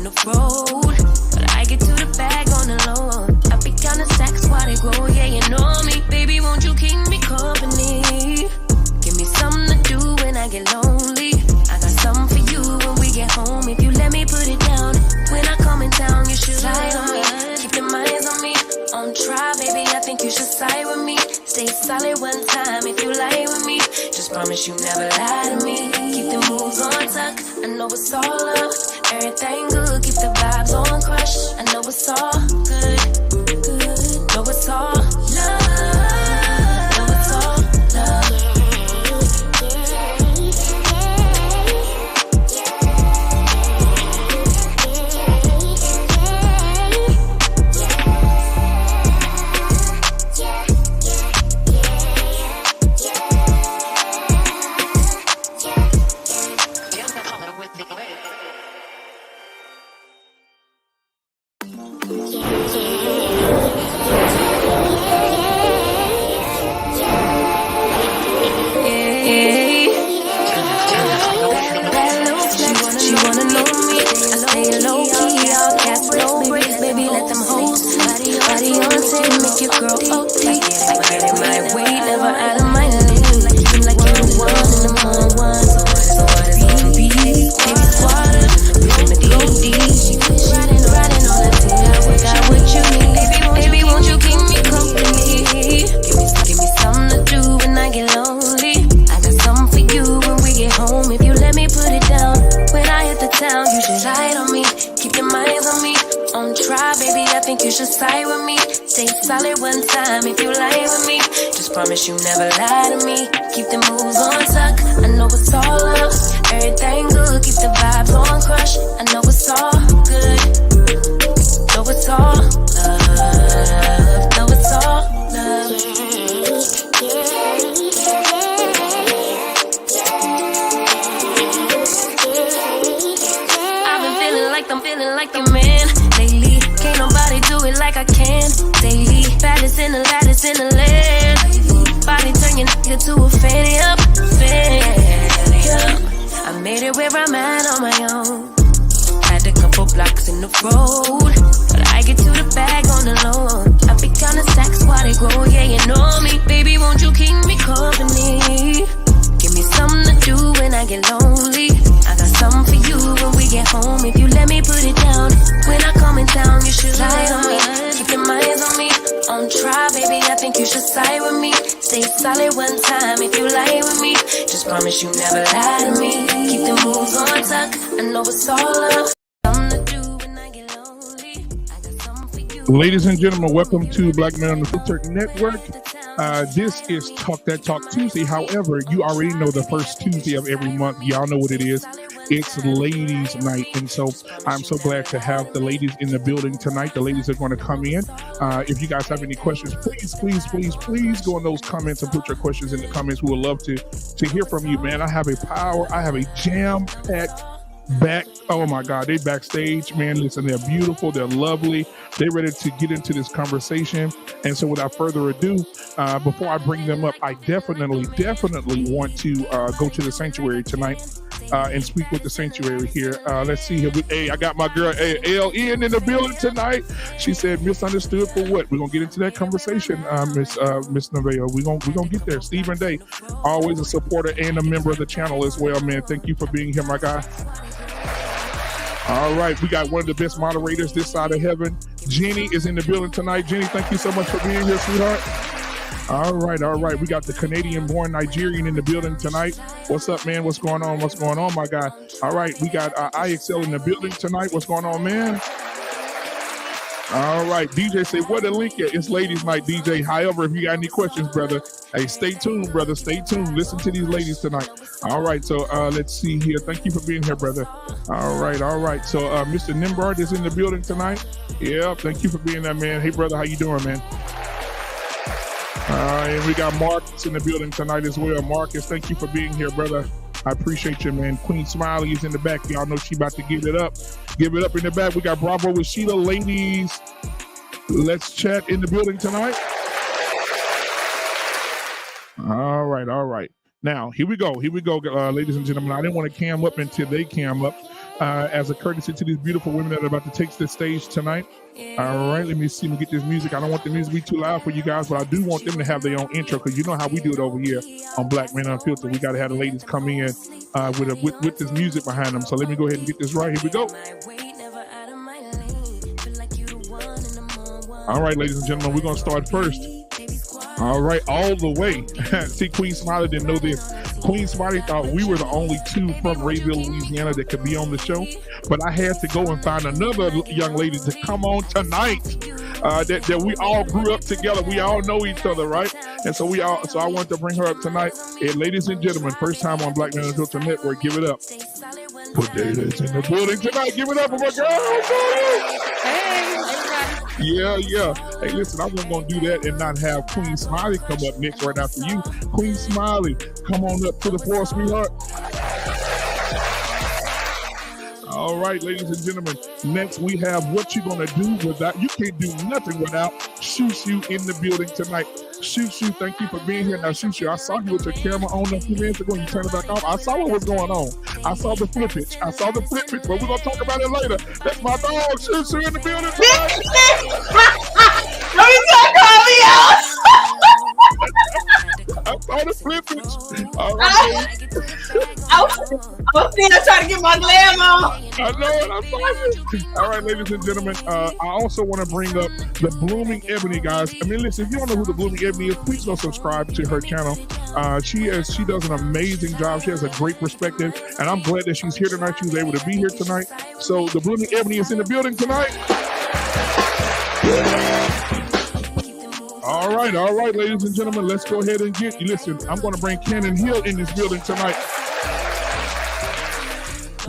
in the road, but I get to the bag on the low. I be counting stacks while they grow, yeah, you know me. Baby, won't you keep me company? Give me something to do when I get lonely. I got something for you when we get home. If you let me put it down, when I come in town, you should slide on me. Keep your minds on me. On try, baby, I think you should side with me. Stay solid one time if you lie with me. Just promise you never lie to me. Keep the moves on tuck. I know it's all love. Everything good. Keep the vibes on crush. I know it's all good. Know it's all love. Know it's all love. You never lie to me. Keep the moves on tuck. I know it's all love. Everything good. Keep the vibes on crush. I know it's all good. Know it's all love. Know it's all love. I've been feeling like your man lately. Can't nobody do it like I can daily. Baddest in the lattice in the land. Body turn your nigga to a fanny up. I made it where I'm at on my own. Had a couple blocks in the road, but I get to the bag on the low. I be counting stacks while they grow, yeah, you know me. Baby, won't you keep me company? Give me something to do when I get lonely. I got something for you when we get home. If you let me put it down, when I come in town, you should slide on me. Keep your minds on me. On try, baby, I think you should side with me. Stay solid one time if you lie with me. Just promise you never lie to me. Keep the moves on tuck. I know it's all love. Something to do when I get lonely. I got something for you. Ladies and gentlemen, welcome to Black Man Unfiltered Network. This is Talk That Talk Tuesday. However, you already know the first Tuesday of every month. Y'all know what it is. It's ladies night. And so I'm so glad to have the ladies in the building tonight. The ladies are going to come in. If you guys have any questions, please go in those comments and put your questions in the comments. We would love to hear from you, man. I have a jam-packed oh my God, they backstage, man. Listen, they're beautiful, they're lovely, they're ready to get into this conversation. And so without further ado, before I bring them up, I definitely want to go to the sanctuary tonight and speak with the sanctuary here. Let's see here. Hey, I got my girl L.E.N. in the building tonight. She said misunderstood for what? We're gonna get into that conversation, Miss Nevaeh. We're gonna get there. Stephen Day, always a supporter and a member of the channel as well, man. Thank you for being here, my guy. All right, we got one of the best moderators this side of heaven. Jenny is in the building tonight. Jenny, thank you so much for being here, sweetheart. All right. We got the Canadian-born Nigerian in the building tonight. What's up, man? What's going on, my guy? All right, we got IXL in the building tonight. What's going on, man? All right, DJ say, what a link at? It's ladies night, DJ. However, if you got any questions, brother, hey, stay tuned, brother. Stay tuned. Listen to these ladies tonight. All right, so let's see here. Thank you for being here, brother. All right. So Mr. Nimbard is in the building tonight. Yeah, thank you for being there, man. Hey, brother, how you doing, man? And we got Marcus in the building tonight as well. Marcus, thank you for being here, brother. I appreciate you, man. Queen Smiley is in the back. Y'all know she about to give it up. Give it up in the back. We got Bravo with Sheila. Ladies, let's chat in the building tonight. All right. Now, here we go. Ladies and gentlemen. I didn't want to cam up until they cam up. as a courtesy to these beautiful women that are about to take the stage tonight. All right, let me see me get this music. I don't want the music to be too loud for you guys, but I do want them to have their own intro because you know how we do it over here on Black Man Unfiltered. We got to have the ladies come in with this music behind them. So let me go ahead and get this right. Here we go. All right, ladies and gentlemen, we're going to start first. All right, all the way. See, Queen Smiley didn't know this. Queen Smiley thought we were the only two from Rayville, Louisiana that could be on the show. But I had to go and find another young lady to come on tonight that we all grew up together. We all know each other, right? And so I wanted to bring her up tonight. And ladies and gentlemen, first time on Black Man Unfiltered Network, give it up. Potatoes in the building tonight. Give it up for my girl. Hey, everybody. Yeah. Hey, listen, I wasn't going to do that and not have Queen Smiley come up next right after you. Queen Smiley, come on up to the floor, sweetheart. All right, ladies and gentlemen, next we have what you're going to do without, you can't do nothing without Shoo in the building tonight. Shoo, thank you for being here. Now, Shoo, I saw you with your camera on a few minutes ago and you turned it back off. I saw what was going on. I saw the flippage, but we're going to talk about it later. That's my dog, Shoo in the building tonight. Let me call me out. I saw the flippage. All right. I was still trying to get my glam on. I know it. I'm sorry. All right, ladies and gentlemen, I also want to bring up the Blooming Ebony, guys. I mean, listen, if you don't know who the Blooming Ebony is, please go subscribe to her channel. She does an amazing job. She has a great perspective, and I'm glad that she's here tonight. She was able to be here tonight. So the Blooming Ebony is in the building tonight. All right, ladies and gentlemen, let's go ahead and get you. Listen, I'm going to bring Cannon Hill in this building tonight.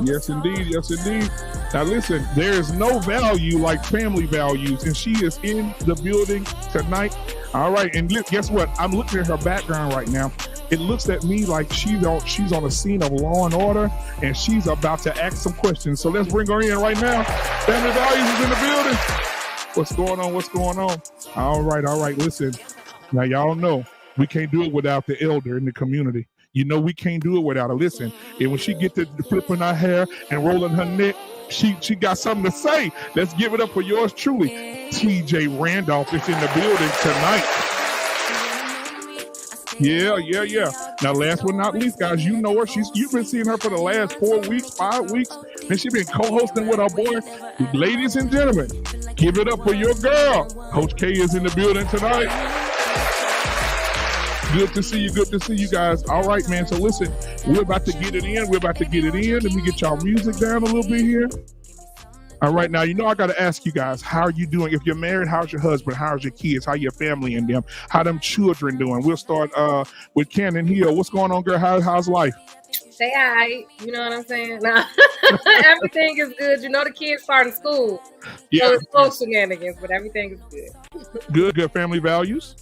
Yes, indeed. Now, listen, there is no value like family values, and she is in the building tonight. All right, and guess what? I'm looking at her background right now. It looks at me like she's on a scene of Law and Order, and she's about to ask some questions. So let's bring her in right now. Family values is in the building. What's going on? All right. Listen, now y'all know we can't do it without the elder in the community. You know we can't do it without her. Listen, and when she get to flipping her hair and rolling her neck, she got something to say. Let's give it up for yours truly. TJ Randolph is in the building tonight. Yeah. Now, last but not least, guys, you know her. You've been seeing her for the last 4 weeks, 5 weeks, and she's been co-hosting with our boy. Ladies and gentlemen, give it up for your girl. Coach K is in the building tonight. Good to see you guys. All right, man. So listen, we're about to get it in. Let me get y'all music down a little bit here. All right, now, you know I got to ask you guys, how are you doing? If you're married, how's your husband? How's your kids? How your family and them? How them children doing? We'll start with Cannon Hill. What's going on, girl? How's life? Say hi. You know what I'm saying? Nah. Everything is good. You know the kids starting school. Yeah. So it's close shenanigans, but everything is good. Good family values?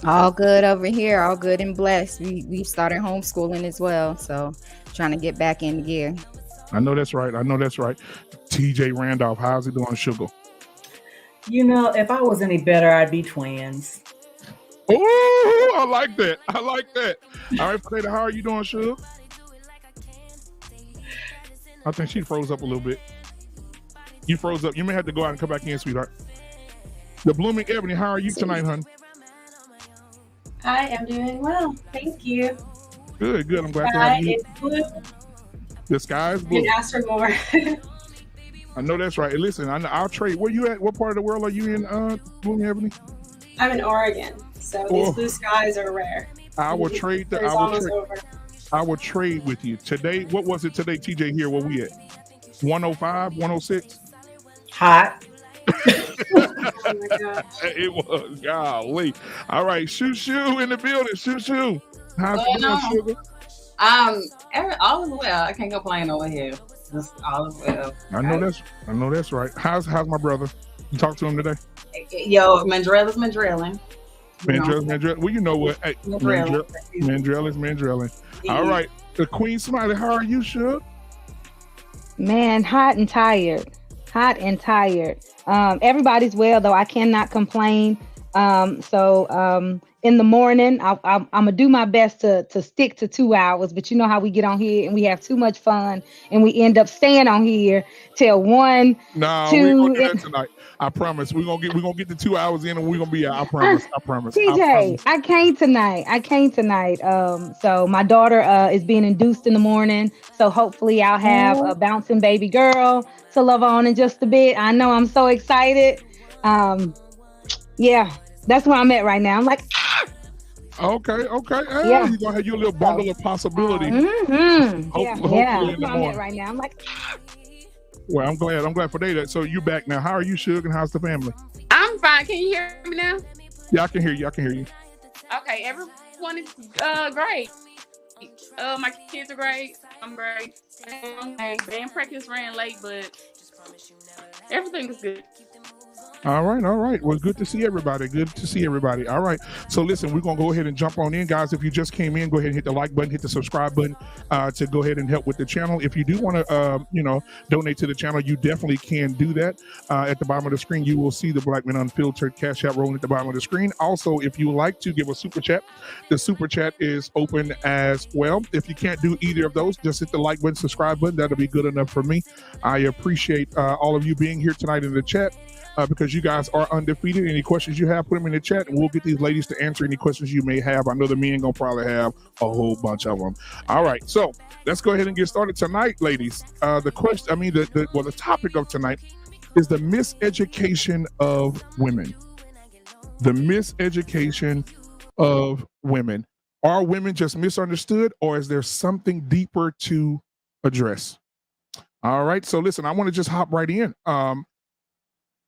All good over here. All good and blessed. We started homeschooling as well. So trying to get back in gear. I know that's right. TJ Randolph, how's it doing, sugar? You know, if I was any better, I'd be twins. Oh, I like that. All right, Potato, how are you doing, sugar? I think she froze up a little bit. You froze up. You may have to go out and come back in, sweetheart. The Blooming Ebony, how are you tonight, hon? I am doing well. Thank you. Good. I'm glad to have you. Blue. The sky is blue. You can ask for more. I know that's right. Listen, I'll trade. Where you at? What part of the world are you in, Blooming Ebony? I'm in Oregon, so these blue skies are rare. I will trade with you. Today, what was it today, TJ, here? Where we at? 105, 106? Hot. Oh my gosh. It was, golly. All right, Shoo in the building. Shoo. How's it going, sugar? All is well. I can't complain over here. Just all is well. I know that's right. How's my brother? You talked to him today? Yo, Mandrell is Mandrelling. Mandrell. Well, you know what? Hey, Mandrell is Mandrelling. Yeah. All right. The Queen Smiley, how are you, Shug? Man, hot and tired. Everybody's well, though. I cannot complain. in the morning. I'm gonna do my best to stick to 2 hours, but you know how we get on here and we have too much fun and we end up staying on here till 1, No, 2. we ain't gonna do that tonight. I promise. We're gonna get the 2 hours in and we're gonna be out. I promise. I promise. I promise. TJ, I can't tonight. So my daughter is being induced in the morning. So hopefully I'll have a bouncing baby girl to love on in just a bit. I know, I'm so excited. Yeah, that's where I'm at right now. I'm like, Okay. Hey, Yeah. you're gonna have your little bundle of possibility. Hopefully yeah. in That's the where I'm at morning. right now. I'm like, Well, I'm glad for that. So you back now. How are you, Suge, and how's the family? I'm fine. Can you hear me now? Yeah, I can hear you. Okay, everyone is great. My kids are great. I'm great. Band practice ran late, but everything is good. All right. Well, good to see everybody. All right. So listen, we're going to go ahead and jump on in, guys. If you just came in, go ahead and hit the like button, hit the subscribe button to go ahead and help with the channel. If you do want to, donate to the channel, you definitely can do that. At the bottom of the screen, you will see the Black Man Unfiltered Cash App rolling at the bottom of the screen. Also, if you would like to give a super chat, the super chat is open as well. If you can't do either of those, just hit the like button, subscribe button. That'll be good enough for me. I appreciate all of you being here tonight in the chat. Because you guys are undefeated. Any questions you have, put them in the chat, and we'll get these ladies to answer any questions you may have. I know the men gonna probably have a whole bunch of them. All right, so let's go ahead and get started tonight, ladies. The topic of tonight is the miseducation of women. The miseducation of women. Are women just misunderstood, or is there something deeper to address? All right, so listen, I want to just hop right in.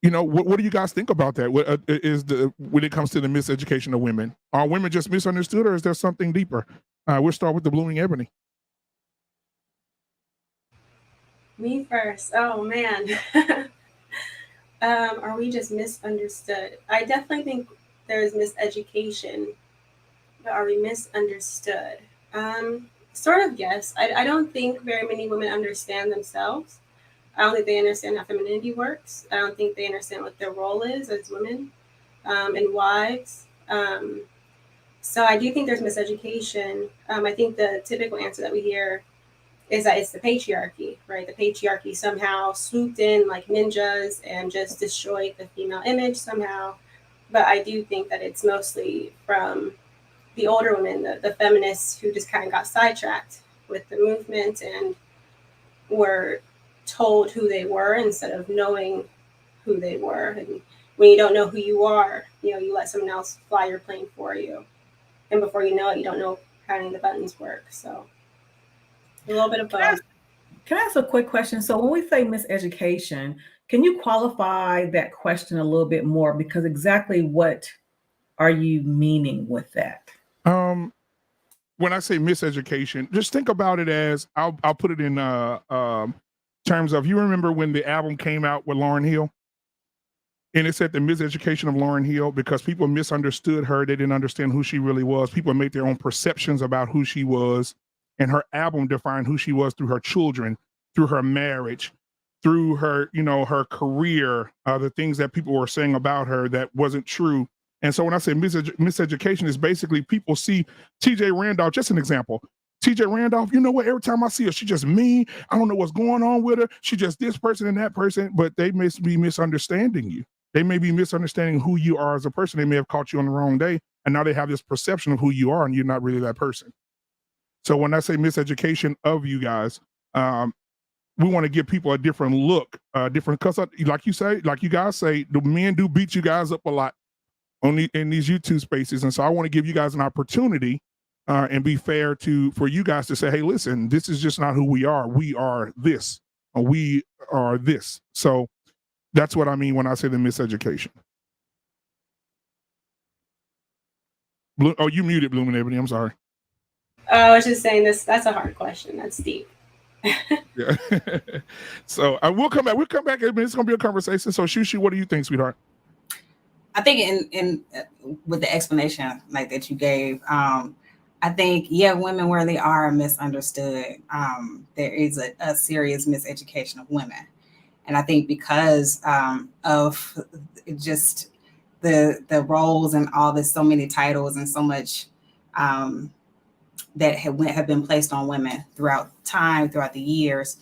What do you guys think about that? When it comes to the miseducation of women, are women just misunderstood, or is there something deeper? We'll start with the blooming ebony. Me first. Oh man. Are we just misunderstood? I definitely think there's miseducation, but are we misunderstood? Sort of, yes. I don't think very many women understand themselves. I don't think they understand how femininity works. I don't think they understand what their role is as women and wives. So I do think there's miseducation. I think the typical answer that we hear is that it's the patriarchy, right? The patriarchy somehow swooped in like ninjas and just destroyed the female image somehow. But I do think that it's mostly from the older women, the feminists who just kind of got sidetracked with the movement and were told who they were instead of knowing who they were. And when you don't know who you are, you let someone else fly your plane for you. And before you know it, you don't know how any of the buttons work. So a little bit of both. Can I ask a quick question? So when we say miseducation, can you qualify that question a little bit more? Because exactly what are you meaning with that? When I say miseducation, just think about it as I'll put it in terms of, you remember when the album came out with Lauryn Hill, and it said the miseducation of Lauryn Hill because people misunderstood her. They didn't understand who she really was. People made their own perceptions about who she was, and her album defined who she was through her children, through her marriage, through her, her career, the things that people were saying about her that wasn't true. And so when I say miseducation, is basically people see TJ Randolph, just an example. TJ Randolph, you know what? Every time I see her, she just mean. I don't know what's going on with her. She just this person and that person, but they may be misunderstanding you. They may be misunderstanding who you are as a person. They may have caught you on the wrong day, and now they have this perception of who you are, and you're not really that person. So when I say miseducation of you guys, we want to give people a different look, because like you guys say, the men do beat you guys up a lot in these YouTube spaces. And so I want to give you guys an opportunity and be fair for you guys to say, hey, listen, this is just not who we are. We are this, or we are this. So that's what I mean when I say the miseducation. Oh, you muted, Blooming Ebony. I'm sorry. I was just saying that's a hard question. That's deep. Yeah. So we'll come back. It's going to be a conversation. So Shushu, what do you think, sweetheart? I think in with the explanation like that you gave, I think, women really are misunderstood. There is a serious miseducation of women. And I think because of just the roles and all this, so many titles and so much that have been placed on women throughout time, throughout the years,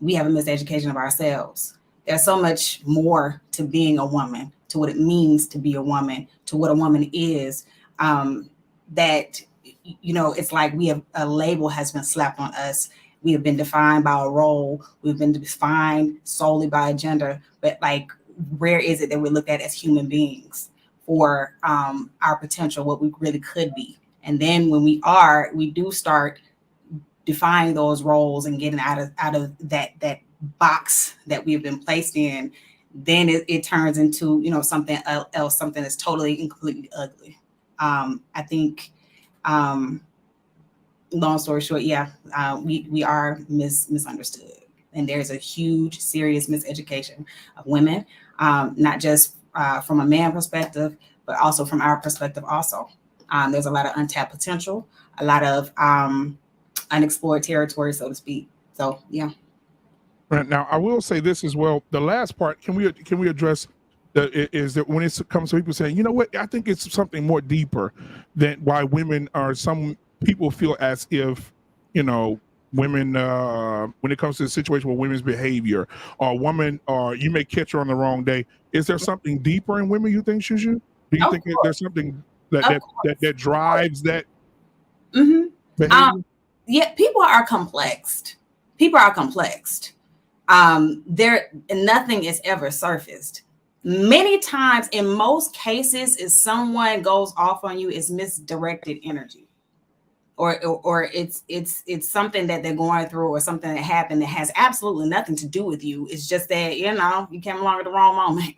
we have a miseducation of ourselves. There's so much more to being a woman, to what it means to be a woman, to what a woman is, that, you know, it's like we have a label has been slapped on us. We have been defined by a role. We've been defined solely by a gender. But like, where is it that we look at as human beings for our potential, what we really could be? And then when we do start defining those roles and getting out of that box that we've been placed in, then it turns into, you know, something else, something that's totally and completely ugly. I think, long story short, we are misunderstood, and there's a huge, serious miseducation of women, not just from a man perspective, but also from our perspective. Also, there's a lot of untapped potential, a lot of unexplored territory, so to speak. So yeah. Right. Now, I will say this as well. The last part, can we address is that when it comes to people saying, you know what, I think it's something more deeper than why women are. Some people feel as if, you know, women when it comes to the situation with women's behavior, or woman, or you may catch her on the wrong day. Is there something deeper in women, you think, Shushu? Do you think there's something that drives that behavior? Yeah, people are complex. There, nothing is ever surfaced. Many times, in most cases, if someone goes off on you, it's misdirected energy, or it's something that they're going through, or something that happened that has absolutely nothing to do with you. It's just that, you know, you came along at the wrong moment,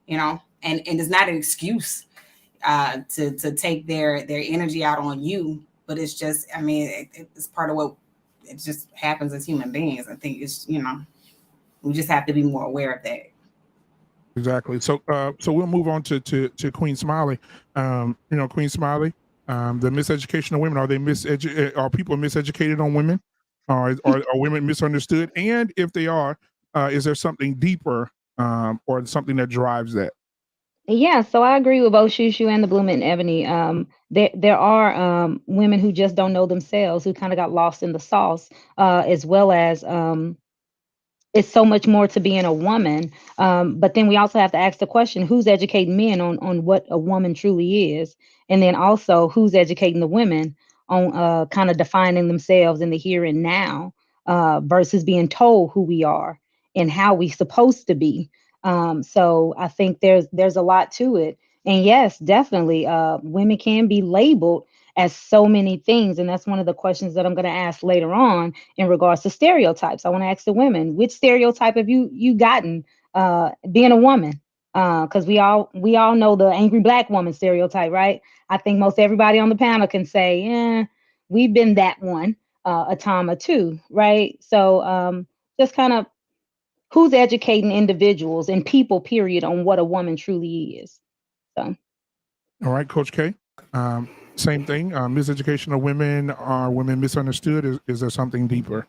you know, and it's not an excuse to take their energy out on you, but it's just, I mean, it's part of what it just happens as human beings. I think it's, you know, we just have to be more aware of that. Exactly. So we'll move on to Queen Smiley. You know, Queen Smiley, the miseducation of women. Are people miseducated on women? Are women misunderstood? And if they are, is there something deeper, or something that drives that? Yeah, so I agree with both Shushu and the Blooming Ebony. There are women who just don't know themselves, who kind of got lost in the sauce, as well as it's so much more to being a woman. But then we also have to ask the question, who's educating men on what a woman truly is? And then also, who's educating the women on kind of defining themselves in the here and now, versus being told who we are and how we supposed to be. So I think there's a lot to it. And yes, definitely, women can be labeled as so many things. And that's one of the questions that I'm going to ask later on in regards to stereotypes. I want to ask the women, which stereotype have you gotten being a woman? Because we all know the angry Black woman stereotype, right? I think most everybody on the panel can say, yeah, we've been that one a time or two, right? So just kind of who's educating individuals and people, period, on what a woman truly is. So. All right, Coach K. Same thing. Miseducation of women. Are women misunderstood? Is there something deeper?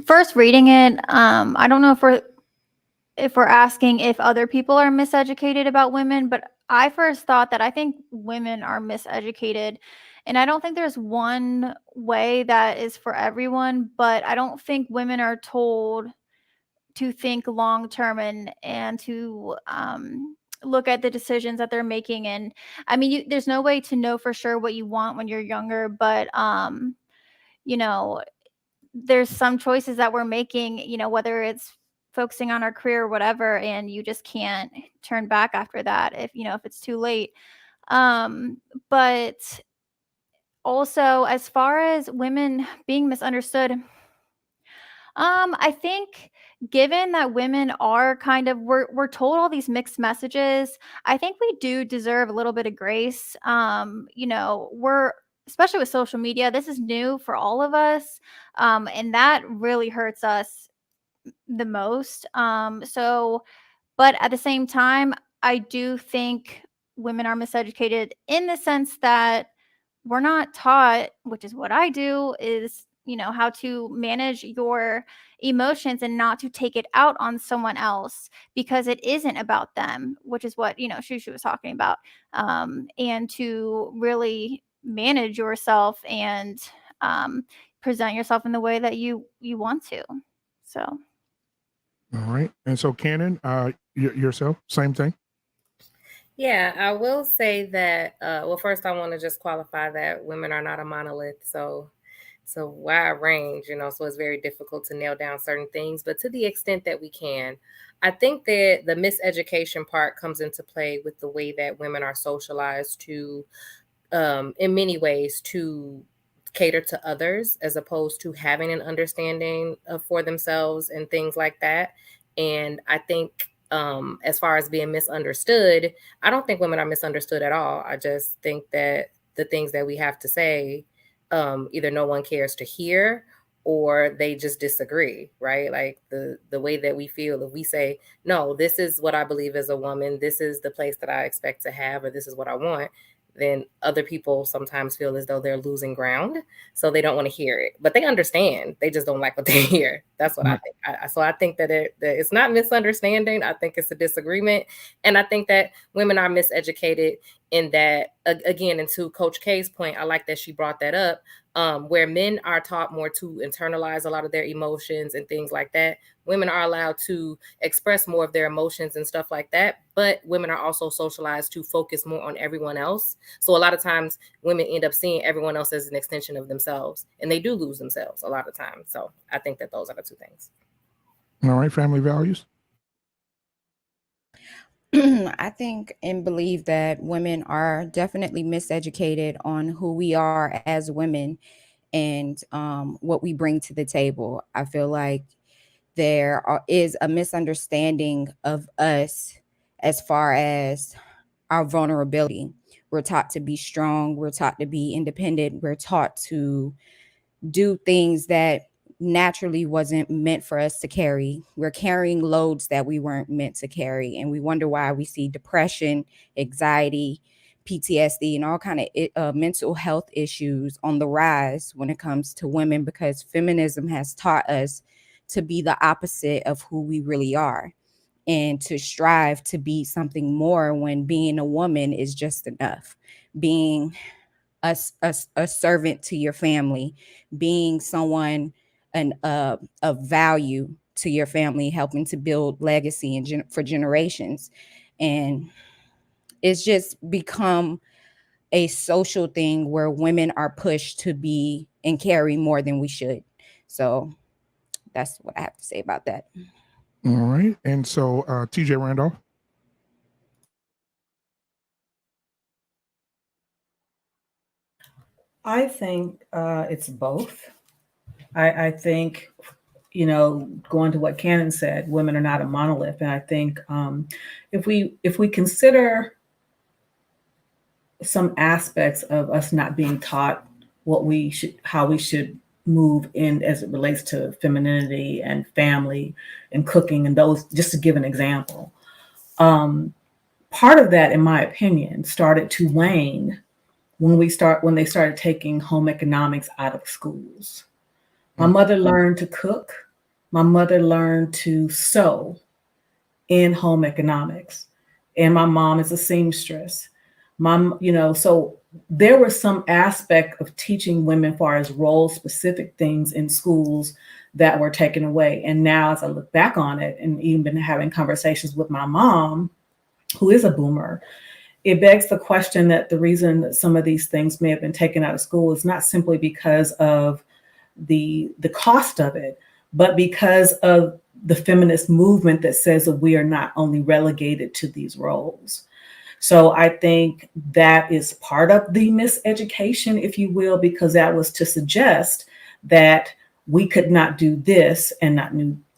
First reading it, I don't know if we're asking if other people are miseducated about women, but I first thought that I think women are miseducated, and I don't think there's one way that is for everyone, but I don't think women are told to think long term and to look at the decisions that they're making. And I mean, there's no way to know for sure what you want when you're younger, but you know, there's some choices that we're making, you know, whether it's focusing on our career or whatever, and you just can't turn back after that if it's too late. But also, as far as women being misunderstood, I think given that women are kind of we're told all these mixed messages, I think we do deserve a little bit of grace. We're especially with social media, this is new for all of us. And that really hurts us the most. But at the same time, I do think women are miseducated in the sense that we're not taught, which is what I do, is how to manage your emotions and not to take it out on someone else, because it isn't about them, which is what, Shushu was talking about. And to really manage yourself and present yourself in the way that you want to. So. All right. And so Cannon, yourself, same thing? Yeah, I will say that, well, first I want to just qualify that women are not a monolith. So wide range, so it's very difficult to nail down certain things. But to the extent that we can, I think that the miseducation part comes into play with the way that women are socialized to, in many ways, to cater to others as opposed to having an understanding for themselves and things like that. And I think as far as being misunderstood, I don't think women are misunderstood at all. I just think that the things that we have to say, either no one cares to hear or they just disagree, right? Like the way that we feel, if we say, no, this is what I believe as a woman, this is the place that I expect to have, or this is what I want, then other people sometimes feel as though they're losing ground. So they don't want to hear it, but they understand. They just don't like what they hear. That's what I think. So I think that it's not misunderstanding. I think it's a disagreement. And I think that women are miseducated in that, again, and to Coach K's point, I like that she brought that up, where men are taught more to internalize a lot of their emotions and things like that. Women are allowed to express more of their emotions and stuff like that, but women are also socialized to focus more on everyone else. So a lot of times women end up seeing everyone else as an extension of themselves, and they do lose themselves a lot of times. So I think that those are the two things. All right, family values. I think and believe that women are definitely miseducated on who we are as women and what we bring to the table. I feel like there is a misunderstanding of us as far as our vulnerability. We're taught to be strong. We're taught to be independent. We're taught to do things that naturally wasn't meant for us to carry. We're carrying loads that we weren't meant to carry. And we wonder why we see depression, anxiety, PTSD, and all kind of mental health issues on the rise when it comes to women, because feminism has taught us to be the opposite of who we really are and to strive to be something more when being a woman is just enough. Being a servant to your family, being someone of value to your family, helping to build legacy and for generations. And it's just become a social thing where women are pushed to be and carry more than we should. So that's what I have to say about that. All right. And so TJ Randolph. I think it's both. I think, going to what Cannon said, women are not a monolith. And I think if we consider some aspects of us not being taught how we should move in as it relates to femininity and family and cooking and those, just to give an example. Part of that, in my opinion, started to wane when they started taking home economics out of schools. My mother learned to cook. My mother learned to sew in home economics. And my mom is a seamstress. So there was some aspect of teaching women as far as role specific things in schools that were taken away. And now as I look back on it, and even been having conversations with my mom, who is a boomer, it begs the question that the reason that some of these things may have been taken out of school is not simply because of the cost of it, but because of the feminist movement that says that we are not only relegated to these roles. So I think that is part of the miseducation, if you will, because that was to suggest that we could not do this and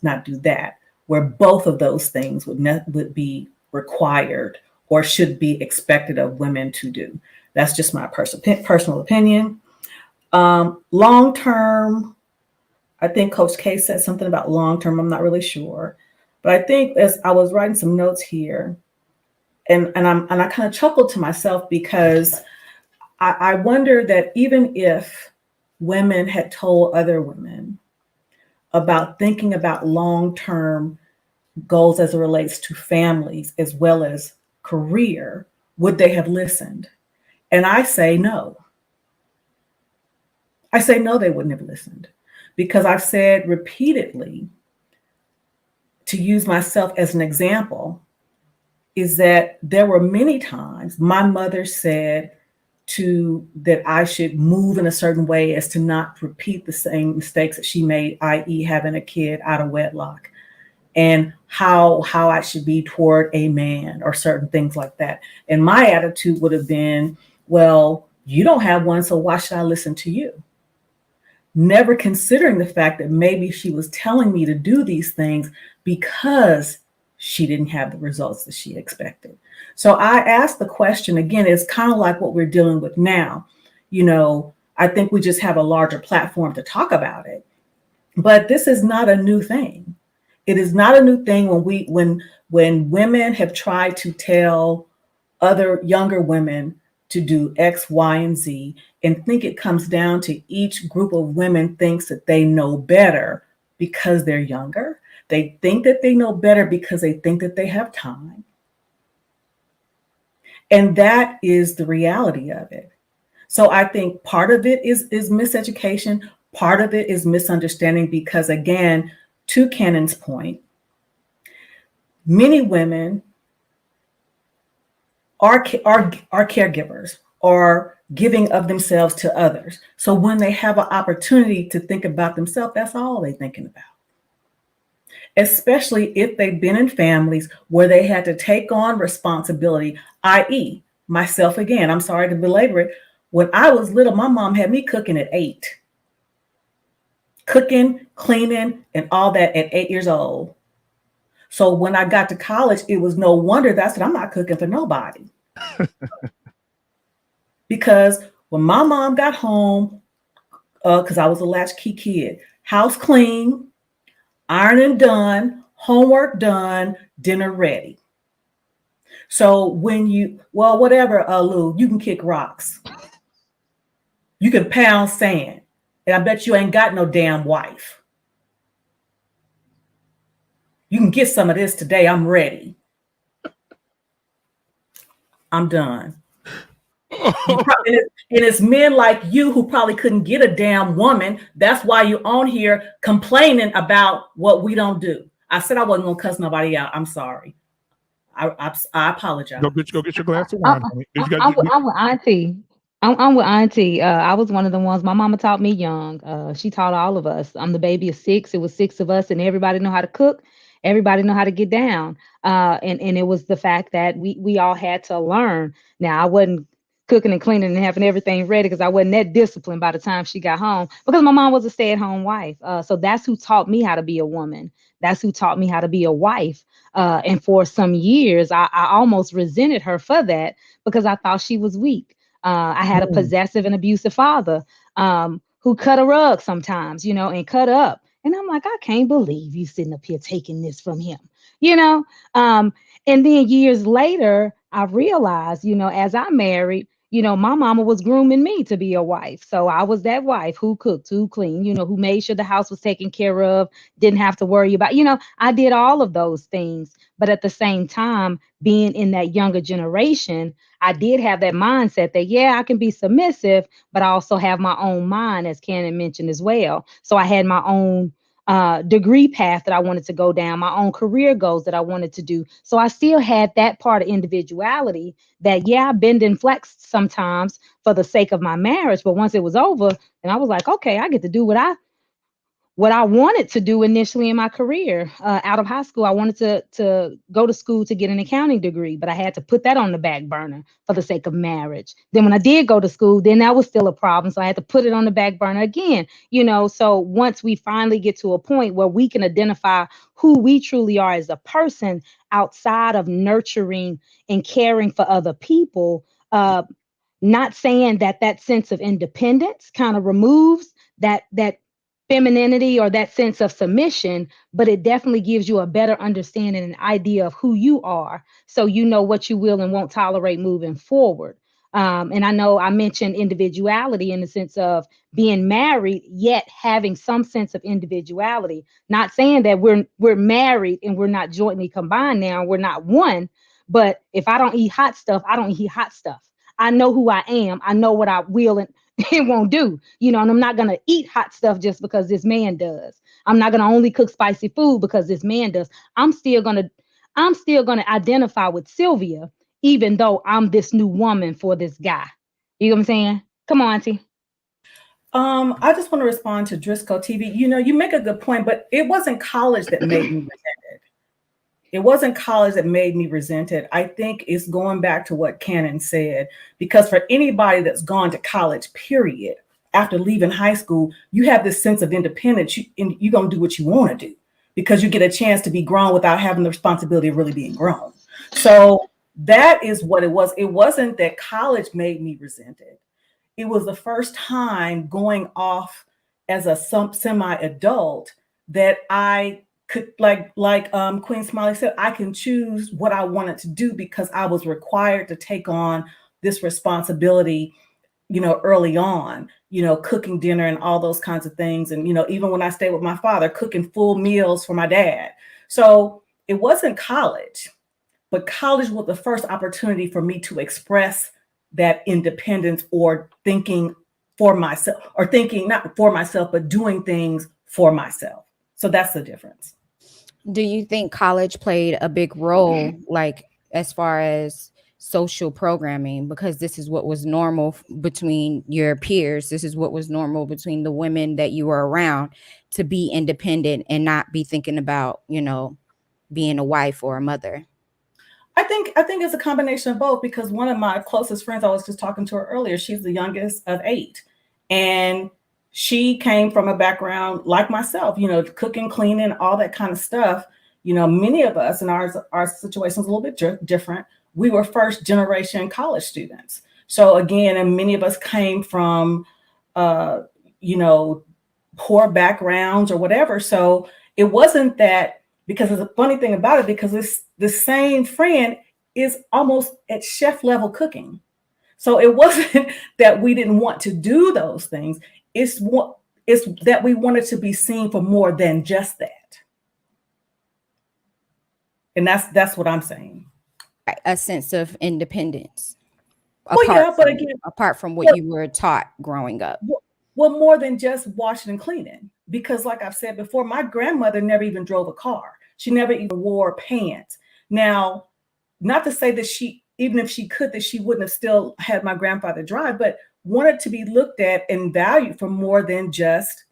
not do that, where both of those things would be required or should be expected of women to do. That's just my personal opinion. Long term, I think Coach K said something about long term. I'm not really sure, but I think as I was writing some notes here, and I kind of chuckled to myself because I wonder that even if women had told other women about thinking about long-term goals as it relates to families as well as career, would they have listened? And I say no. I say no, they wouldn't have listened, because I've said repeatedly, to use myself as an example, is that there were many times my mother said that I should move in a certain way as to not repeat the same mistakes that she made, i.e. having a kid out of wedlock, and how I should be toward a man or certain things like that. And my attitude would have been, well, you don't have one, so why should I listen to you? Never considering the fact that maybe she was telling me to do these things because she didn't have the results that she expected. So I asked the question again, it's kind of like what we're dealing with now. You know, I think we just have a larger platform to talk about it. But this is not a new thing. It is not a new thing when women have tried to tell other younger women to do X, Y, and Z, and think it comes down to each group of women thinks that they know better because they're younger. They think that they know better because they think that they have time. And that is the reality of it. So I think part of it is miseducation. Part of it is misunderstanding, because again, to Cannon's point, many women are caregivers, or giving of themselves to others. So when they have an opportunity to think about themselves, that's all they're thinking about. Especially if they've been in families where they had to take on responsibility, i.e. myself again, I'm sorry to belabor it. When I was little, my mom had me cooking at 8. Cooking, cleaning, and all that at 8 years old. So when I got to college, it was no wonder that I said, I'm not cooking for nobody. Because when my mom got home, because I was a latchkey kid, house clean, ironing done, homework done, dinner ready. So when whatever, Lou, you can kick rocks. You can pound sand. And I bet you ain't got no damn wife. You can get some of this today. I'm ready. I'm done. And it's men like you who probably couldn't get a damn woman. That's why you're on here complaining about what we don't do. I said I wasn't going to cuss nobody out. I'm sorry. I apologize. Go get your glass of wine. I'm with Auntie. I'm with Auntie. I was one of the ones. My mama taught me young. She taught all of us. I'm the baby of 6. It was 6 of us, and everybody know how to cook. Everybody know how to get down. And it was the fact that we all had to learn. Now I wasn't cooking and cleaning and having everything ready because I wasn't that disciplined by the time she got home, because my mom was a stay-at-home wife. So that's who taught me how to be a woman. That's who taught me how to be a wife. And for some years, I almost resented her for that, because I thought she was weak. I had a possessive and abusive father who cut a rug sometimes, and cut up. And I'm like, I can't believe you sitting up here taking this from him, And then years later, I realized, as I married, my mama was grooming me to be a wife. So I was that wife who cooked, who cleaned, who made sure the house was taken care of, didn't have to worry about, I did all of those things. But at the same time, being in that younger generation, I did have that mindset that, yeah, I can be submissive, but I also have my own mind, as Cannon mentioned as well. So I had my own degree path that I wanted to go down, my own career goals that I wanted to do. So I still had that part of individuality that, yeah, I bend and flex sometimes for the sake of my marriage. But once it was over, and I was like, okay, I get to do what I wanted to do initially in my career. Out of high school, I wanted to go to school to get an accounting degree, but I had to put that on the back burner for the sake of marriage. Then when I did go to school, then that was still a problem. So I had to put it on the back burner again, So once we finally get to a point where we can identify who we truly are as a person outside of nurturing and caring for other people, not saying that sense of independence kind of removes that femininity or that sense of submission, but it definitely gives you a better understanding and idea of who you are, so you know what you will and won't tolerate moving forward. And I know I mentioned individuality in the sense of being married, yet having some sense of individuality. Not saying that we're married and we're not jointly combined now, we're not one. But if I don't eat hot stuff, I don't eat hot stuff. I know who I am. I know what I will and it won't do, and I'm not gonna eat hot stuff just because this man does. I'm not gonna only cook spicy food because this man does. I'm still gonna identify with Sylvia, even though I'm this new woman for this guy. You know what I'm saying? Come on, Auntie. I just want to respond to Driscoll TV. You make a good point, but it wasn't college that made me resented. It wasn't college that made me resented. I think it's going back to what Cannon said, because for anybody that's gone to college, period, after leaving high school, you have this sense of independence. You're going to do what you want to do because you get a chance to be grown without having the responsibility of really being grown. So that is what it was. It wasn't that college made me resented. It was the first time going off as a semi-adult that I could, like Queen Smiley said, I can choose what I wanted to do because I was required to take on this responsibility, early on, cooking dinner and all those kinds of things. And, even when I stayed with my father, cooking full meals for my dad. So it wasn't college, but college was the first opportunity for me to express that independence or thinking for myself, or thinking not for myself, but doing things for myself. So that's the difference. Do you think college played a big role, like as far as social programming, because this is what was normal between your peers? This is what was normal between the women that you were around, to be independent and not be thinking about, being a wife or a mother? I think it's a combination of both, because one of my closest friends, I was just talking to her earlier, she's the youngest of 8. And she came from a background like myself, cooking, cleaning, all that kind of stuff. Many of us, and our situation is a little bit different. We were first generation college students. So again, and many of us came from, poor backgrounds or whatever. So it wasn't that, because it's a funny thing about it, because the same friend is almost at chef level cooking. So it wasn't that we didn't want to do those things. It's that we wanted to be seen for more than just that. And that's what I'm saying. A sense of independence. Apart from what you were taught growing up. Well, more than just washing and cleaning. Because like I've said before, my grandmother never even drove a car. She never even wore pants. Now, not to say that even if she could, that she wouldn't have still had my grandfather drive, but wanted to be looked at and valued for more than just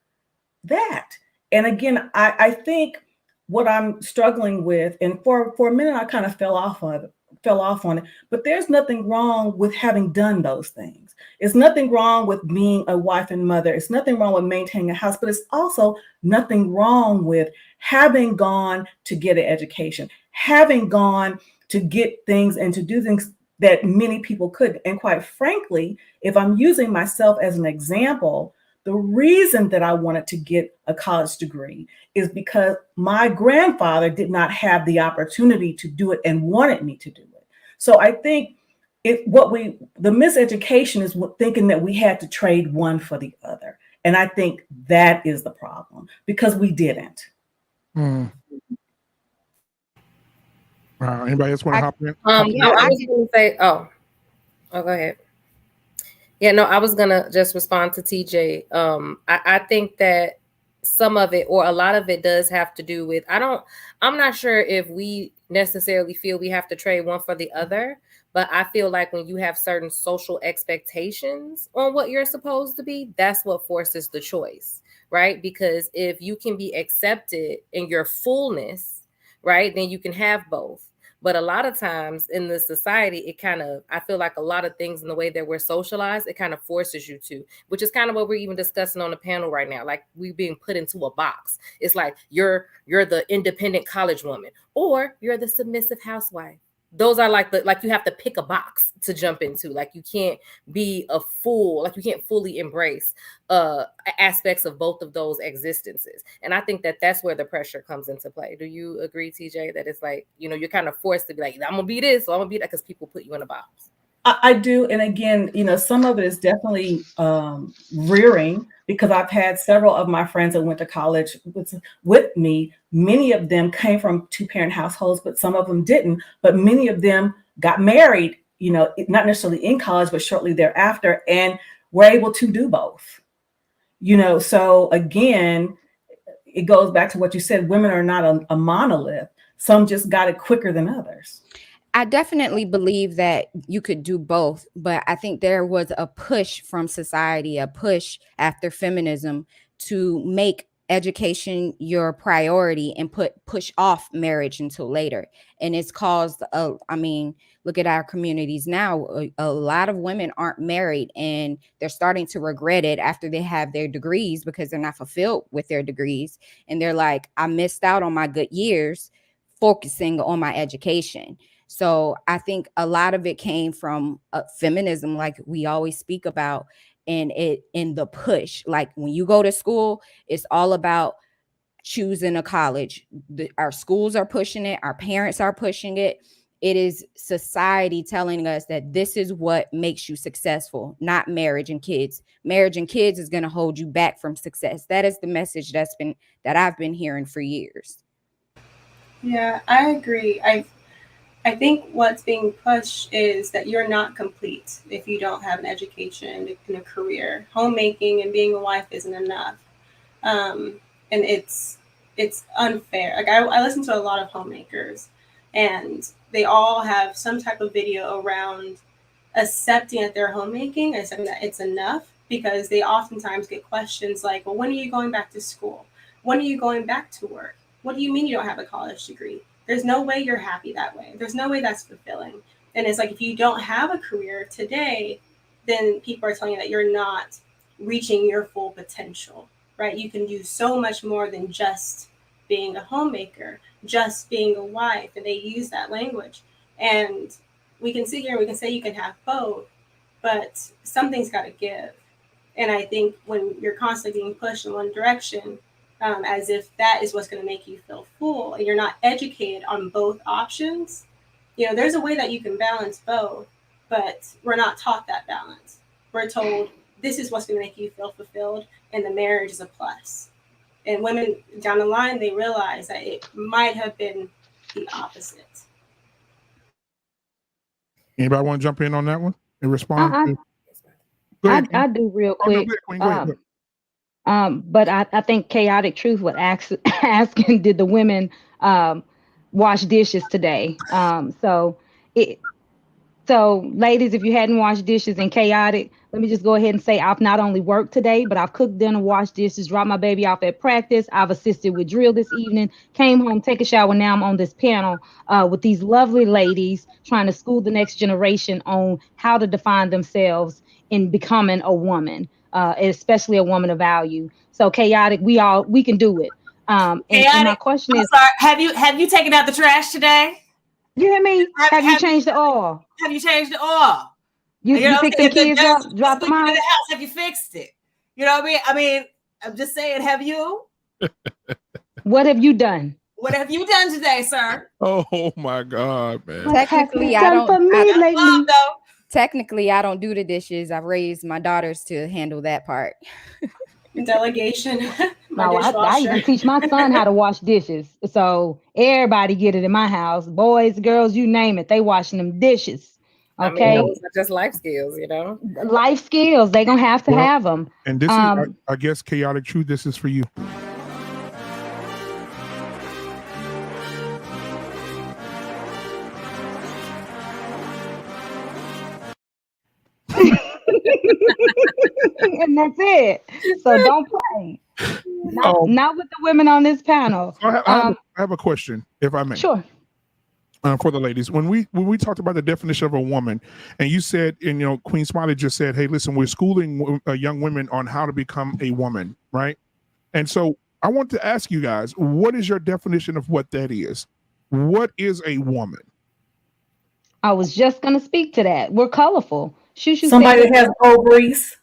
that. And again, I think what I'm struggling with, and for a minute I kind of fell off on it, but there's nothing wrong with having done those things. It's nothing wrong with being a wife and mother. It's nothing wrong with maintaining a house, but it's also nothing wrong with having gone to get an education, having gone to get things and to do things that many people couldn't. And quite frankly, if I'm using myself as an example, the reason that I wanted to get a college degree is because my grandfather did not have the opportunity to do it and wanted me to do it. So I think the miseducation is thinking that we had to trade one for the other. And I think that is the problem, because we didn't. Anybody else want to hop in? I was going to say, go ahead. Yeah, no, I was going to just respond to TJ. I think that some of it, or a lot of it, does have to do with, I'm not sure if we necessarily feel we have to trade one for the other, but I feel like when you have certain social expectations on what you're supposed to be, that's what forces the choice, right? Because if you can be accepted in your fullness, right, then you can have both. But a lot of times in the society, I feel like a lot of things in the way that we're socialized, it kind of forces you to, which is kind of what we're even discussing on the panel right now. Like, we're being put into a box. It's like, you're the independent college woman, or you're the submissive housewife. Those are like you have to pick a box to jump into. Like, you can't be you can't fully embrace aspects of both of those existences. And I think that that's where the pressure comes into play. Do you agree, TJ, that it's like, you're kind of forced to be like, I'm gonna be this, or I'm gonna be that, because people put you in a box? I do. And again, some of it is definitely rearing, because I've had several of my friends that went to college with me. Many of them came from 2-parent households, but some of them didn't. But many of them got married, not necessarily in college, but shortly thereafter, and were able to do both. So again, it goes back to what you said. Women are not a monolith. Some just got it quicker than others. I definitely believe that you could do both, but I think there was a push from society, a push after feminism to make education your priority and push off marriage until later. And it's caused, look at our communities now. A lot of women aren't married, and they're starting to regret it after they have their degrees because they're not fulfilled with their degrees. And they're like, I missed out on my good years focusing on my education. So I think a lot of it came from feminism, like we always speak about, and in the push. Like when you go to school, it's all about choosing a college. Our schools are pushing it. Our parents are pushing it. It is society telling us that this is what makes you successful, not marriage and kids. Marriage and kids is going to hold you back from success. That is the message that I've been hearing for years. Yeah, I agree. I think what's being pushed is that you're not complete if you don't have an education and a career. Homemaking and being a wife isn't enough. And it's unfair. Like I listen to a lot of homemakers, and they all have some type of video around accepting that they're homemaking, accepting that it's enough, because they oftentimes get questions like, well, when are you going back to school? When are you going back to work? What do you mean you don't have a college degree? There's no way you're happy that way. There's no way that's fulfilling. And it's like, if you don't have a career today, then people are telling you that you're not reaching your full potential, right? You can do so much more than just being a homemaker, just being a wife. And they use that language. And we can sit here and we can say you can have both, but something's got to give. And I think when you're constantly being pushed in one direction, as if that is what's going to make you feel full, and you're not educated on both options, there's a way that you can balance both, but we're not taught that balance. We're told this is what's going to make you feel fulfilled, and the marriage is a plus. And women down the line, they realize that it might have been the opposite. Anybody want to jump in on that one and respond? I do real quick. Go ahead. But I think Chaotic Truth would asking, did the women wash dishes today? So ladies, if you hadn't washed dishes in Chaotic, let me just go ahead and say I've not only worked today, but I've cooked dinner, washed dishes, dropped my baby off at practice. I've assisted with drill this evening, came home, take a shower. Now I'm on this panel with these lovely ladies trying to school the next generation on how to define themselves in becoming a woman. Especially a woman of value. So Chaotic, we can do it. And my question is, sorry, have you taken out the trash today? You hear me? Have you changed the oil? Have you changed the oil? You picked the kids up, dropped them out? The house, have you fixed it? You know what I mean? I'm just saying, have you? What have you done? What have you done today, sir? Oh my God, man. Technically, Technically, I don't do the dishes. I've raised my daughters to handle that part. Delegation. I even teach my son how to wash dishes. So everybody get it in my house. Boys, girls, you name it. They washing them dishes. Okay. Those are just life skills, Life skills. They're going to have them. And this is, I guess, Chaotic Truth, this is for you. And that's it. So don't play. Not with the women on this panel. I have a question, if I may. Sure. For the ladies, when we talked about the definition of a woman, and you said, and Queen Smiley just said, "Hey, listen, we're schooling young women on how to become a woman," right? And so I want to ask you guys, what is your definition of what that is? What is a woman? I was just going to speak to that. We're colorful. Somebody that has ovaries.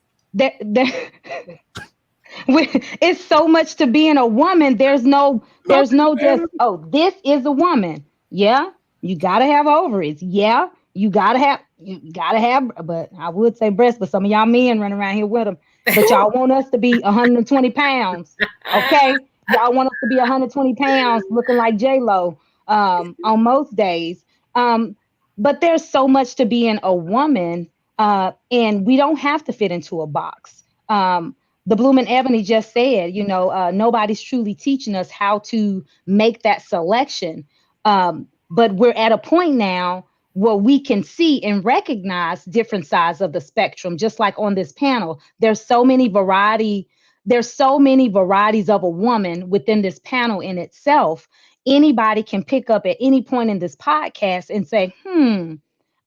It's so much to being a woman. There's no just, this is a woman. Yeah. You got to have ovaries. Yeah. You gotta have, but I would say breasts, but some of y'all men running around here with them. But y'all want us to be 120 pounds, okay? Y'all want us to be 120 pounds, looking like J-Lo on most days. But there's so much to being a woman, and we don't have to fit into a box. The Bloomin' Ebony just said, nobody's truly teaching us how to make that selection. But we're at a point now where we can see and recognize different sides of the spectrum. Just like on this panel, there's so many varieties of a woman within this panel in itself. Anybody can pick up at any point in this podcast and say,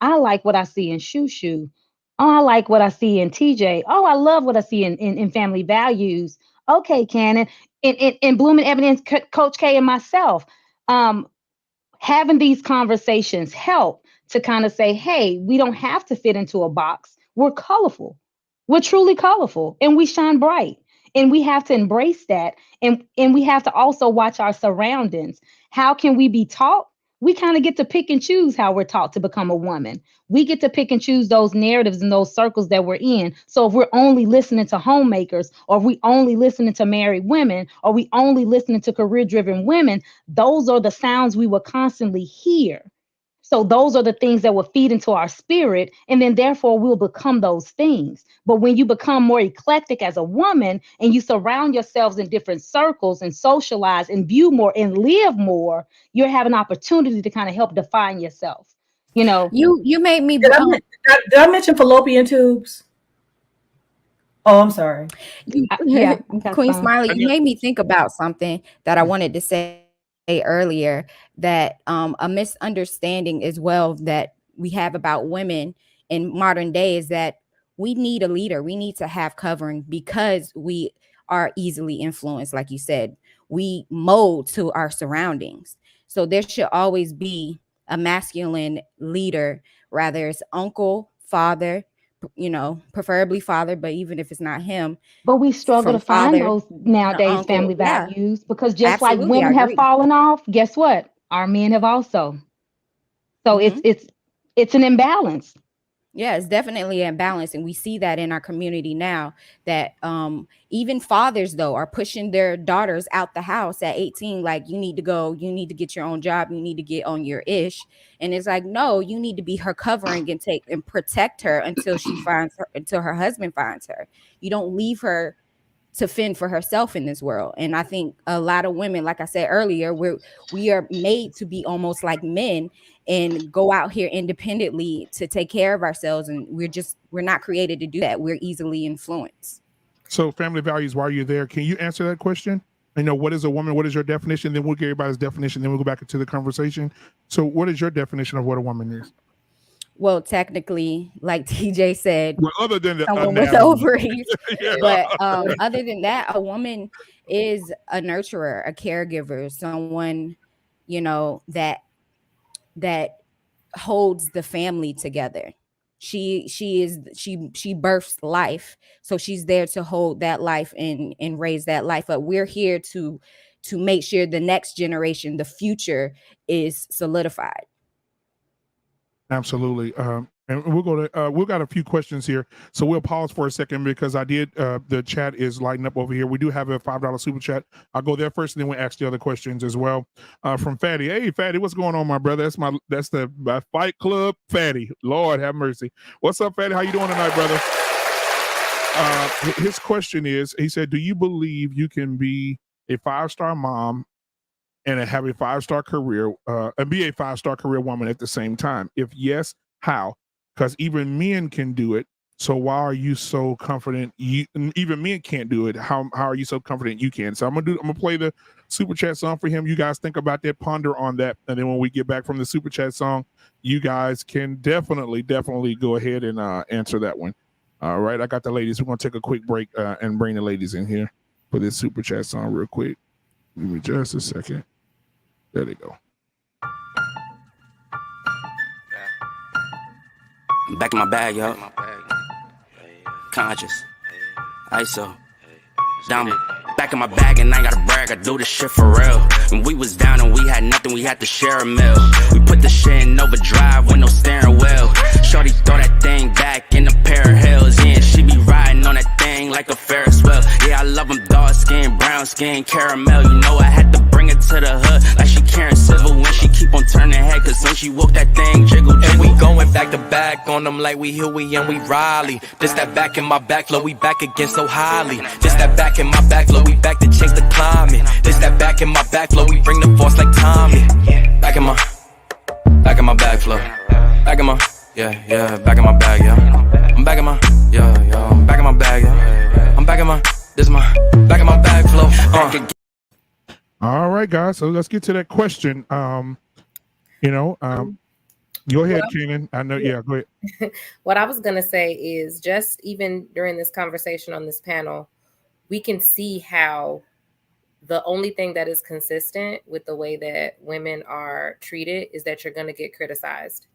I like what I see in Shoo. Oh, I like what I see in TJ. Oh, I love what I see in Family Values. Okay, Cannon. In Bloomin' Ebony and Coach K and myself. Having these conversations help to kind of say, hey, we don't have to fit into a box. We're colorful. We're truly colorful, and we shine bright. And we have to embrace that. And we have to also watch our surroundings. How can we be taught? We kind of get to pick and choose how we're taught to become a woman. We get to pick and choose those narratives and those circles that we're in. So if we're only listening to homemakers, or if we only listening to married women, or we only listening to career-driven women, those are the sounds we will constantly hear. So those are the things that will feed into our spirit, and then therefore we'll become those things. But when you become more eclectic as a woman and you surround yourselves in different circles and socialize and view more and live more, you have an opportunity to kind of help define yourself. You made me. Did I mention fallopian tubes? Oh, I'm sorry. Yeah, Queen Smiley, you made me think about something that I wanted to say earlier, that a misunderstanding as well that we have about women in modern day is that we need a leader. We need to have covering because we are easily influenced. Like you said, we mold to our surroundings. So there should always be a masculine leader, rather it's uncle, father, preferably father, but even if it's not him. But we struggle to find those nowadays, family values, because just like women have fallen off, guess what? Our men have also. So it's an imbalance. Yeah, it's definitely an imbalance. And we see that in our community now, that even fathers, though, are pushing their daughters out the house at 18. Like, you need to go, you need to get your own job, you need to get on your ish. And it's like, no, you need to be her covering and protect her until until her husband finds her. You don't leave her to fend for herself in this world. And I think a lot of women, like I said earlier, we are made to be almost like men and go out here independently to take care of ourselves. And we're not created to do that. We're easily influenced. So family values, while you're there, can you answer that question? What is a woman? What is your definition? Then we'll get everybody's definition. Then we'll go back into the conversation. So what is your definition of what a woman is? Well, technically, like TJ said, other than someone with ovaries, but other than that, a woman is a nurturer, a caregiver, someone, that holds the family together. She births life, so she's there to hold that life and raise that life up. We're here to make sure the next generation, the future, is solidified. Absolutely. And we'll go to, we've got a few questions here. So we'll pause for a second because the chat is lighting up over here. We do have a $5 super chat. I'll go there first and then we'll ask the other questions as well. From Fatty. Hey, Fatty, what's going on, my brother? That's my Fight Club Fatty. Lord have mercy. What's up, Fatty? How you doing tonight, brother? His question is, he said, do you believe you can be a 5-star mom and have a 5-star career, and be a 5-star career woman at the same time? If yes, how? Because even men can do it. So why are you so confident? Even men can't do it. How are you so confident you can? So I'm gonna play the super chat song for him. You guys think about that, ponder on that, and then when we get back from the super chat song, you guys can definitely go ahead and answer that one. All right, I got the ladies. We're gonna take a quick break and bring the ladies in here for this super chat song real quick. Give me just a second. There they go. I'm back in my bag, yo. Conscious. ISO. Dominant. back in my bag and I ain't gotta brag, I do this shit for real. When we was down and we had nothing, we had to share a meal. We put the shit in overdrive with no steering wheel. Shorty throw that thing back in a pair of heels. Yeah, she be riding on that thing like a Ferris wheel. Yeah, I love them dark skin, brown skin, caramel. You know I had to bring it to the hood like she Karen Civil when she keep on turning head. Cause when she walk that thing jiggle, jiggle. And we going back to back on them like we Huey and we Riley. This that back in my back flow, we back again so highly. This that back in my back flow, we back to change the climate. This that back in my back flow, we bring the force like Tommy. Back in my back flow. Back in my, yeah, back in my bag, yeah. I'm back in my, yeah, I'm back in my bag, yeah. I'm back in my, this is my, back in my bag flow. All right, guys. So let's get to that question. Go ahead, Kenan. I know. Yeah, go ahead. What I was going to say is just even during this conversation on this panel, we can see how the only thing that is consistent with the way that women are treated is that you're going to get criticized.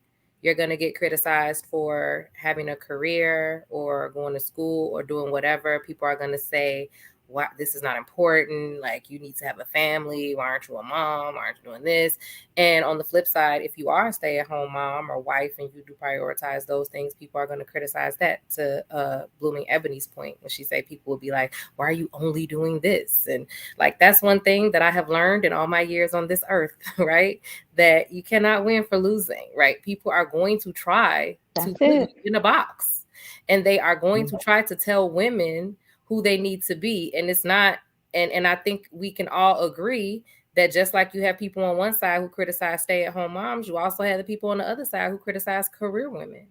You're going to get criticized for having a career or going to school or doing whatever. People are going to say, "Wow, this is not important. Like, you need to have a family. Why aren't you a mom? Why aren't you doing this?" And on the flip side, if you are a stay-at-home mom or wife and you do prioritize those things, people are going to criticize that. To Blooming Ebony's point, when she say people will be like, "Why are you only doing this?" And like, that's one thing that I have learned in all my years on this earth, right? That you cannot win for losing, right? People are going to try to put you in a box, and they are going to try to tell women who they need to be. And it's not, and I think we can all agree that just like you have people on one side who criticize stay-at-home moms, you also have the people on the other side who criticize career women,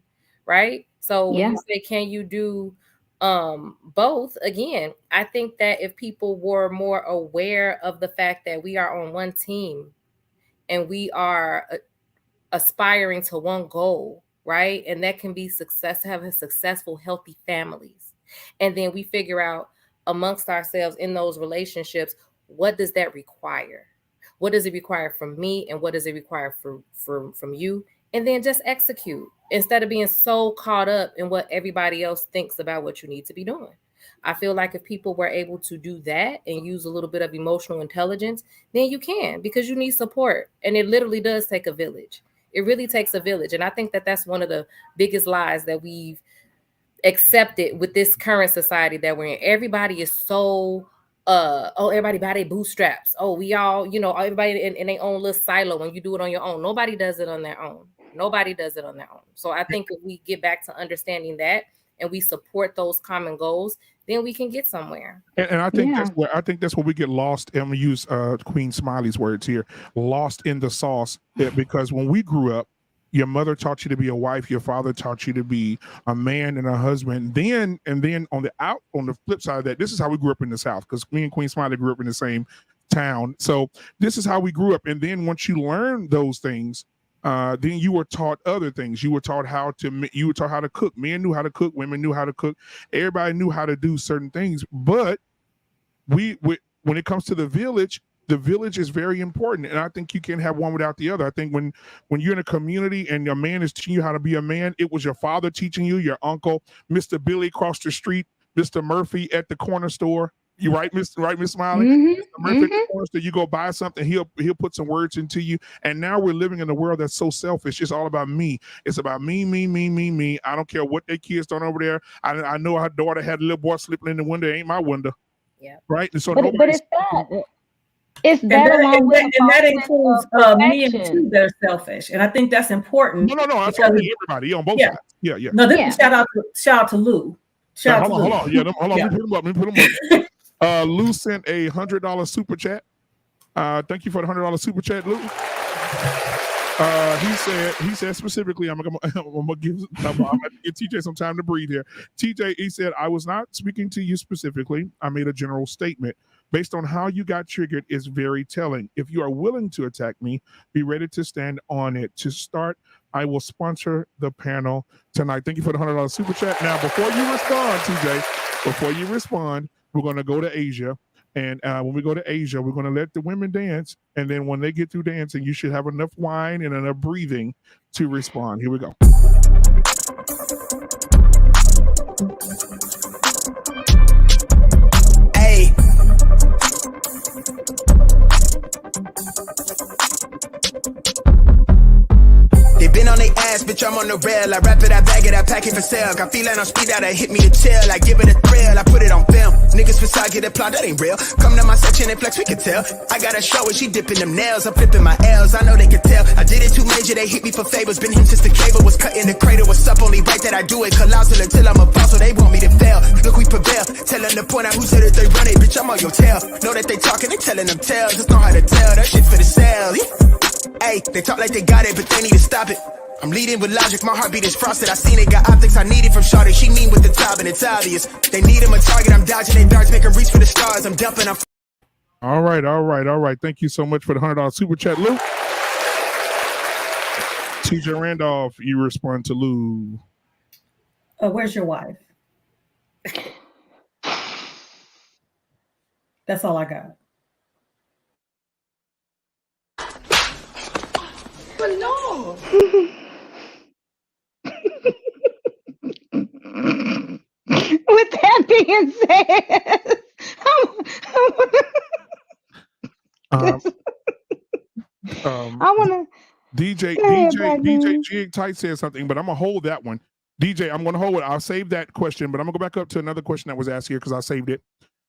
right? So when you say, can you do both? Again, I think that if people were more aware of the fact that we are on one team and we are aspiring to one goal, right? And that can be success, to have a successful, healthy families. And then we figure out amongst ourselves in those relationships, what does that require? What does it require from me? And what does it require from you? And then just execute instead of being so caught up in what everybody else thinks about what you need to be doing. I feel like if people were able to do that and use a little bit of emotional intelligence, then you can, because you need support. And it literally does take a village. It really takes a village. And I think that that's one of the biggest lies that we've accepted with this current society that we're in. Everybody is so everybody by their bootstraps. Oh, we all, everybody in their own little silo. When you do it on your own, nobody does it on their own. Nobody does it on their own. So I think if we get back to understanding that and we support those common goals, then we can get somewhere. And I think that's where we get lost. And we use Queen Smiley's words here, lost in the sauce. Because when we grew up, your mother taught you to be a wife. Your father taught you to be a man and a husband. Then on the flip side of that, this is how we grew up in the South, because me and Queen Smiley grew up in the same town. So this is how we grew up. And then once you learn those things, then you were taught other things. You were taught how to cook. Men knew how to cook. Women knew how to cook. Everybody knew how to do certain things. But when it comes to the village is very important. And I think you can't have one without the other. I think when you're in a community and your man is teaching you how to be a man, it was your father teaching you, your uncle, Mr. Billy across the street, Mr. Murphy at the corner store. You right, Miss Smiley? Mm-hmm. Mr. Murphy at the corner store, you go buy something, he'll put some words into you. And now we're living in a world that's so selfish. It's all about me. It's about me. I don't care what their kids done over there. I know her daughter had a little boy sleeping in the window. It ain't my window. Yeah. Right? And so but it's that. It's that, and that includes men too that are selfish, and I think that's important. No, I'm talking everybody on both sides. Yeah. No, this is shout out to Lou. Hold on. Yeah, hold on. Let me put them up. Lou sent a $100 super chat. Thank you for the $100 super chat, Lou. He said specifically, I'm gonna give TJ some time to breathe here. TJ, he said, I was not speaking to you specifically. I made a general statement. Based on how you got triggered is very telling. If you are willing to attack me, be ready to stand on it. To start, I will sponsor the panel tonight. Thank you for the $100 super chat. Now, before you respond, TJ, we're going to go to Asia. And when we go to Asia, we're going to let the women dance. And then when they get through dancing, you should have enough wine and enough breathing to respond. Here we go. ass, bitch, I'm on the rail. I wrap it, I bag it, I pack it for sale. Got feeling on speed out, I hit me to chill. I give it a thrill, I put it on film. Niggas facade, get applaud, that ain't real. Come to my section and flex, we can tell. I got a show and she dipping them nails. I'm flipping my L's, I know they can tell. I did it too major, they hit me for favors. Been him since the cable was cut in the cradle. What's up, only right that I do it. Colossal until I'm a boss, so they want me to fail. Look, we prevail. Tell them to point out who said it, they run it. Bitch, I'm on your tail. Know that they talking, they telling them tales. Just know how to tell, that shit for the sale. Hey, they talk like they got it, but they need to stop it. I'm leading with logic, my heartbeat is frosted. I seen it, got optics, I need it from Shawty. She mean with the top, and it's obvious. They need him a target, I'm dodging their darts, make them reach for the stars. I'm dumping, I'm... All right. Thank you so much for the $100 super chat, Lou. TJ Randolph, you respond to Lou. Where's your wife? That's all I got. But no. With that being said, I want to. DJ Jig Tight said something, but I'm gonna hold that one. DJ, I'm gonna hold it. I'll save that question, but I'm gonna go back up to another question that was asked here because I saved it.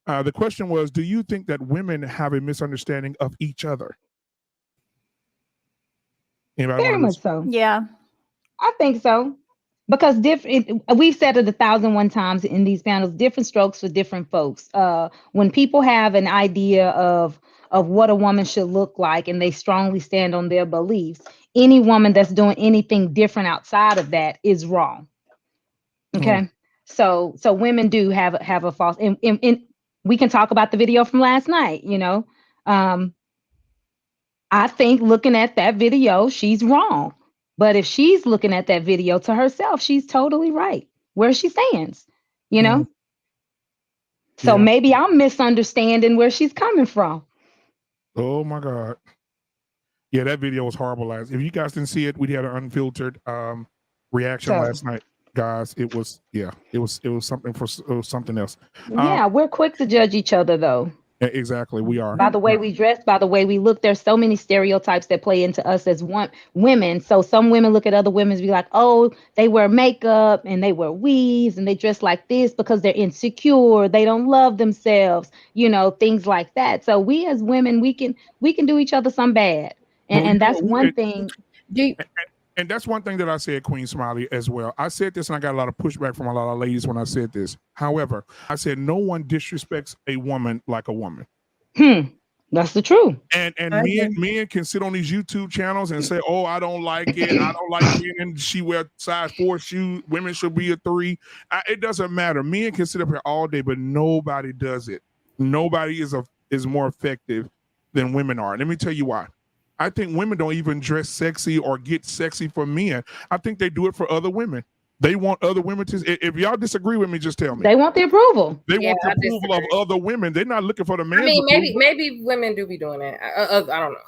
The question was, do you think that women have a misunderstanding of each other? Anybody Very much so. Yeah. I think so. Because we've said it 1,001 times in these panels, different strokes for different folks. When people have an idea of what a woman should look like and they strongly stand on their beliefs, any woman that's doing anything different outside of that is wrong. Okay. So women do have a false, and we can talk about the video from last night, you know. I think looking at that video, she's wrong. But if she's looking at that video to herself, she's totally right where she stands, you know? So maybe I'm misunderstanding where she's coming from. Oh my God. Yeah, that video was horrible. If you guys didn't see it, we had an unfiltered reaction last night. Guys, it was something else. Yeah, we're quick to judge each other though. Exactly, we are. By the way we dress, by the way we look, there's so many stereotypes that play into us as women. So some women look at other women and be like, oh, they wear makeup and they wear weaves and they dress like this because they're insecure. They don't love themselves, you know, things like that. So we as women, we can do each other some bad. And that's one thing. And that's one thing that I said, Queen Smiley, as well. I said this and I got a lot of pushback from a lot of ladies when I said this. However, I said no one disrespects a woman like a woman. That's the truth. And men can sit on these YouTube channels and say, oh, I don't like it. I don't like it. And she wear size 4 shoes. Women should be a 3. It doesn't matter. Men can sit up here all day, but nobody does it. Nobody is more effective than women are. Let me tell you why. I think women don't even dress sexy or get sexy for men. I think they do it for other women. They want other women to. If y'all disagree with me, just tell me. They want the approval. They want the approval of other women. They're not looking for the man. I mean, maybe women do be doing that. I don't know.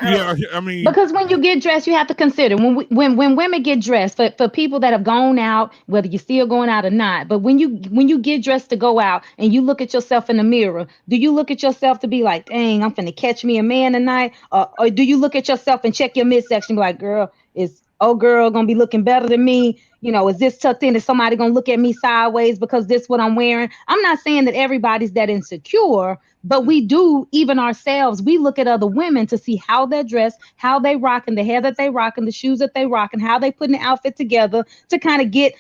Yeah, I mean, because when you get dressed, you have to consider when women get dressed for people that have gone out, whether you're still going out or not. But when you get dressed to go out and you look at yourself in the mirror, do you look at yourself to be like, dang, I'm finna catch me a man tonight, or do you look at yourself and check your midsection, and be like, girl, is old girl gonna be looking better than me? You know, is this tucked in? Is somebody gonna look at me sideways because this what I'm wearing? I'm not saying that everybody's that insecure, but we do, even ourselves, we look at other women to see how they're dressed, how they rocking, the hair that they rocking, the shoes that they rocking, how they putting the outfit together to kind of get,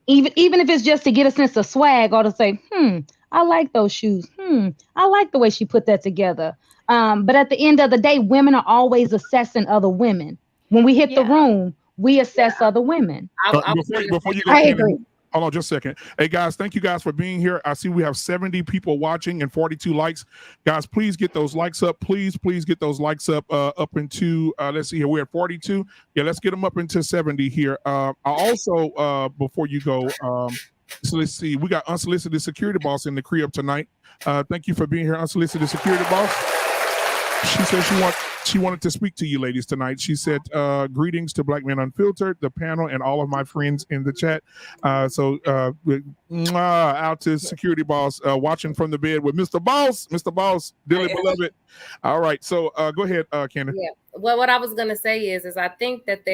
even if it's just to get a sense of swag or to say, I like those shoes. I like the way she put that together. But at the end of the day, women are always assessing other women. When we hit the room, we assess other women. Before you go, I agree. Hold on just a second. Hey, guys, thank you guys for being here. I see we have 70 people watching and 42 likes. Guys, please get those likes up. Please get those likes up into, let's see here. We're at 42. Yeah, let's get them up into 70 here. I also, before you go, so let's see. We got Unsolicited Security Boss in the crib tonight. Thank you for being here, Unsolicited Security Boss. She said she wanted to speak to you ladies tonight. She said, greetings to Black Man Unfiltered, the panel, and all of my friends in the chat. So out to Security Boss, watching from the bed with Mr. Boss, dearly beloved. All right, so go ahead, Candace. Yeah, well, what I was going to say is I think that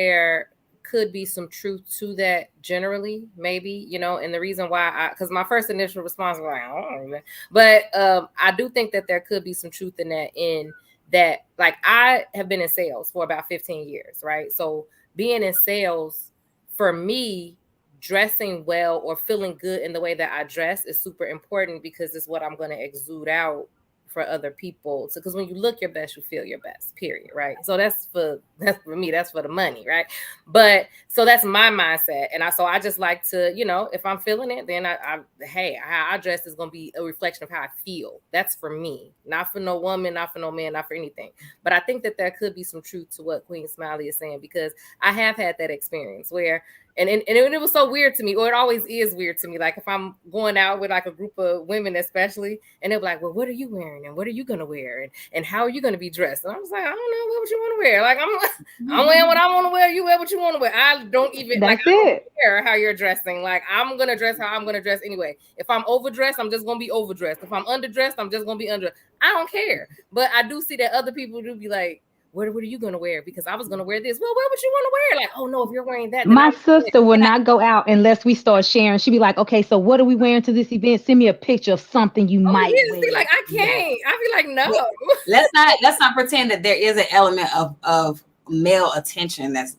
could be some truth to that generally, maybe, and the reason why because my first initial response was like, I don't know, but I do think that there could be some truth in that, like, I have been in sales for about 15 years, right? So being in sales, for me, dressing well or feeling good in the way that I dress is super important because it's what I'm going to exude out for other people. So, because when you look your best, you feel your best, period, right? So that's for me, that's for the money, right? But so that's my mindset. And I just like to, if I'm feeling it, then how I dress is going to be a reflection of how I feel. That's for me, not for no woman, not for no man, not for anything. But I think that there could be some truth to what Queen Smiley is saying, because I have had that experience where, and it was so weird to me, or it always is weird to me. Like if I'm going out with like a group of women, especially, and they're like, well, what are you wearing? And what are you going to wear? And how are you going to be dressed? And I was like, I don't know, what would you want to wear? Like I'm wearing what I want to wear. You wear what you want to wear. I don't even I don't care how you're dressing. Like I'm going to dress how I'm going to dress anyway. If I'm overdressed, I'm just going to be overdressed. If I'm underdressed, I'm just going to be underdressed. I don't care. But I do see that other people do be like, what are you going to wear? Because I was going to wear this. Well, what would you want to wear? Like, oh no, if you're wearing that. My sister would not go out unless we start sharing. She'd be like, okay, so what are we wearing to this event? Send me a picture of something you might wear. See, like I can't. I be like, no. Let's not pretend that there is an element of male attention that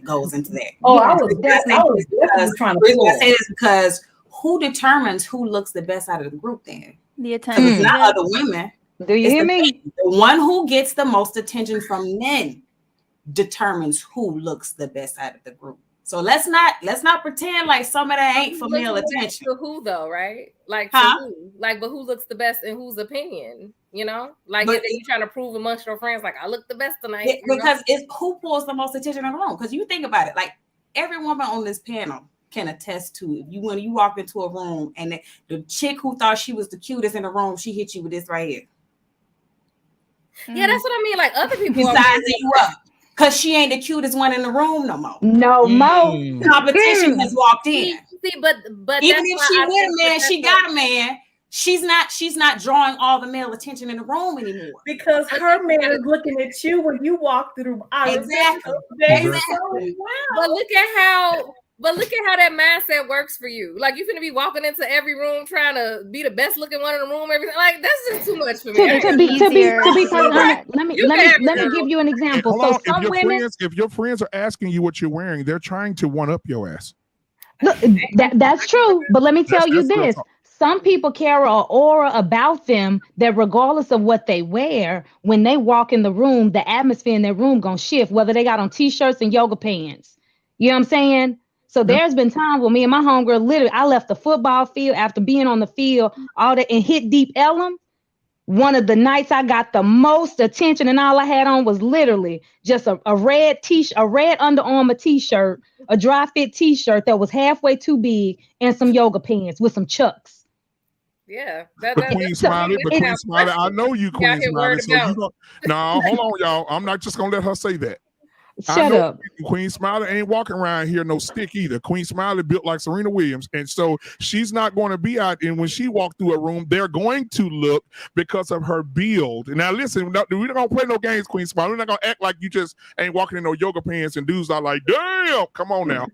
goes into that. Oh, I was definitely trying to I say this because who determines who looks the best out of the group then? The attention. It's not other women. Do you hear me? The one who gets the most attention from men determines who looks the best out of the group. So let's not pretend like some of that ain't for male attention. To who though, right? Like to who? Like, but who looks the best in whose opinion? Like if you trying to prove amongst your friends, like I look the best tonight. Because it's who pulls the most attention in the room. Because you think about it, like every woman on this panel can attest to it. When you walk into a room and the chick who thought she was the cutest in the room, she hit you with this right here. Yeah, that's what I mean. Like other people sizing you up because she ain't the cutest one in the room no more. No more. Competition has walked in. See, but even if she with a man, she got a man. She's not drawing all the male attention in the room anymore because her man is looking at you when you walk through. Exactly. But look at how that mindset works for you. Like you finna be walking into every room trying to be the best looking one in the room. Everything like that's just too much for me. To be let me give you an example. So some women, if your friends are asking you what you're wearing, they're trying to one up your ass. Look, that's true. But let me tell you this. Some people carry an aura about them that regardless of what they wear, when they walk in the room, the atmosphere in their room gonna shift, whether they got on t-shirts and yoga pants. You know what I'm saying? So there's been times when me and my homegirl, literally, I left the football field after being on the field all that and hit Deep Ellum. One of the nights I got the most attention and all I had on was literally just a red t-shirt, a red Under Armour t-shirt, a dry fit t-shirt that was halfway too big and some yoga pants with some chucks. Yeah. Queen Smiley, I know you, Queen Smiley. So you go, no, hold on, y'all. I'm not just gonna let her say that. Shut up. Queen Smiley ain't walking around here no stick either. Queen Smiley built like Serena Williams. And so she's not going to be out. And when she walked through a room, they're going to look because of her build. Now, listen, we're not going to play no games, Queen Smiley. We're not going to act like you just ain't walking in no yoga pants and dudes are like, damn, come on now.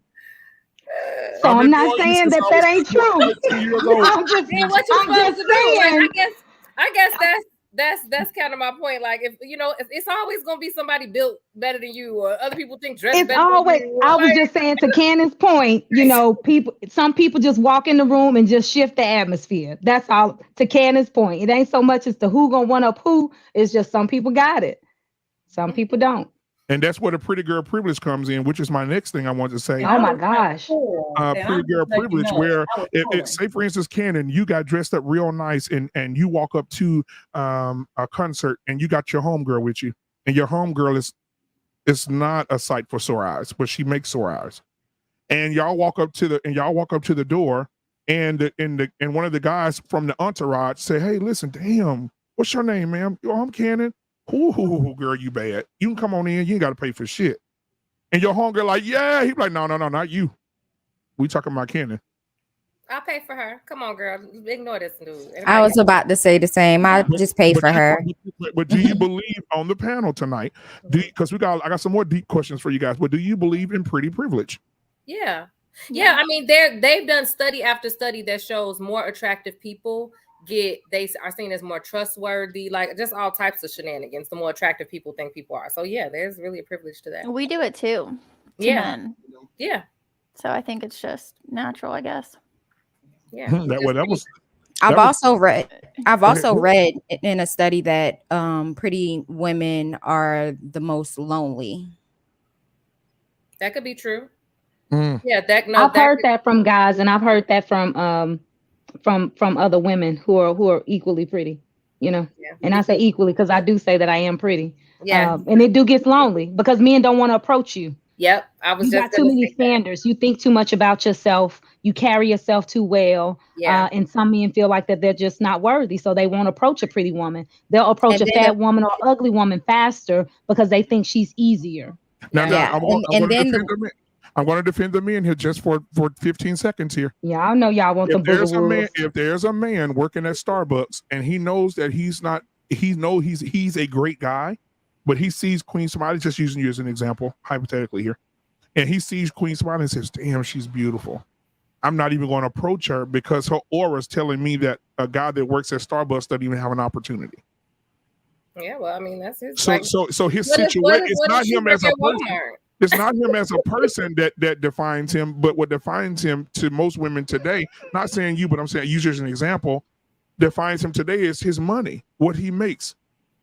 So I'm not saying that ain't true. I'm just saying. I guess that's kind of my point. Like if it's always gonna be somebody built better than you, or other people think dress it's better always than you. I was just saying to Cannon's point, some people just walk in the room and just shift the atmosphere. That's all. To Cannon's point, it ain't so much as to who gonna one up who. It's just some people got it, some people don't. And that's where the pretty girl privilege comes in, which is my next thing I want to say. Oh my gosh. Pretty girl privilege, where say for instance, Cannon, you got dressed up real nice and you walk up to a concert and you got your homegirl with you. And your homegirl is not a sight for sore eyes, but she makes sore eyes. And y'all walk up to the door and one of the guys from the entourage say, hey, listen, damn, what's your name, ma'am? Oh, I'm Cannon. Ooh, girl, you bad. You can come on in. You ain't got to pay for shit. And your homegirl like, yeah. He like, no, not you. We talking about Cannon. I'll pay for her. Come on, girl. Ignore this dude. I was about to say the same. I just pay for her. But do you believe on the panel tonight? Because I got some more deep questions for you guys. But do you believe in pretty privilege? Yeah. I mean, they've done study after study that shows more attractive people they are seen as more trustworthy, like just all types of shenanigans. The more attractive people think people are. So yeah, there's really a privilege to that. We do it too. Men. Yeah. So I think it's just natural, I guess. Yeah. I've also read in a study that pretty women are the most lonely. That could be true. Yeah, I've heard that from guys, and I've heard that from other women who are equally pretty, you know. Yeah. And I say equally because I do say that I am pretty. Yeah. And it do gets lonely because men don't want to approach you. Yep. You got too many standards. You think too much about yourself. You carry yourself too well. Yeah. And some men feel like that they're just not worthy, so they won't approach a pretty woman. They'll approach a fat woman or ugly woman faster because they think she's easier. I'm going to defend the men here just for 15 seconds here. Yeah, I know y'all want them booger rules. If there's a man working at Starbucks and he knows that he's a great guy, but he sees Queen Smiley, just using you as an example, hypothetically here, and he sees Queen Smiley and says, damn, she's beautiful. I'm not even going to approach her because her aura is telling me that a guy that works at Starbucks doesn't even have an opportunity. Yeah, well, I mean, that's his. So his situation, it's not him as a person. It's not him as a person that defines him, but what defines him to most women today, not saying you, but I'm saying use as an example, defines him today is his money, what he makes,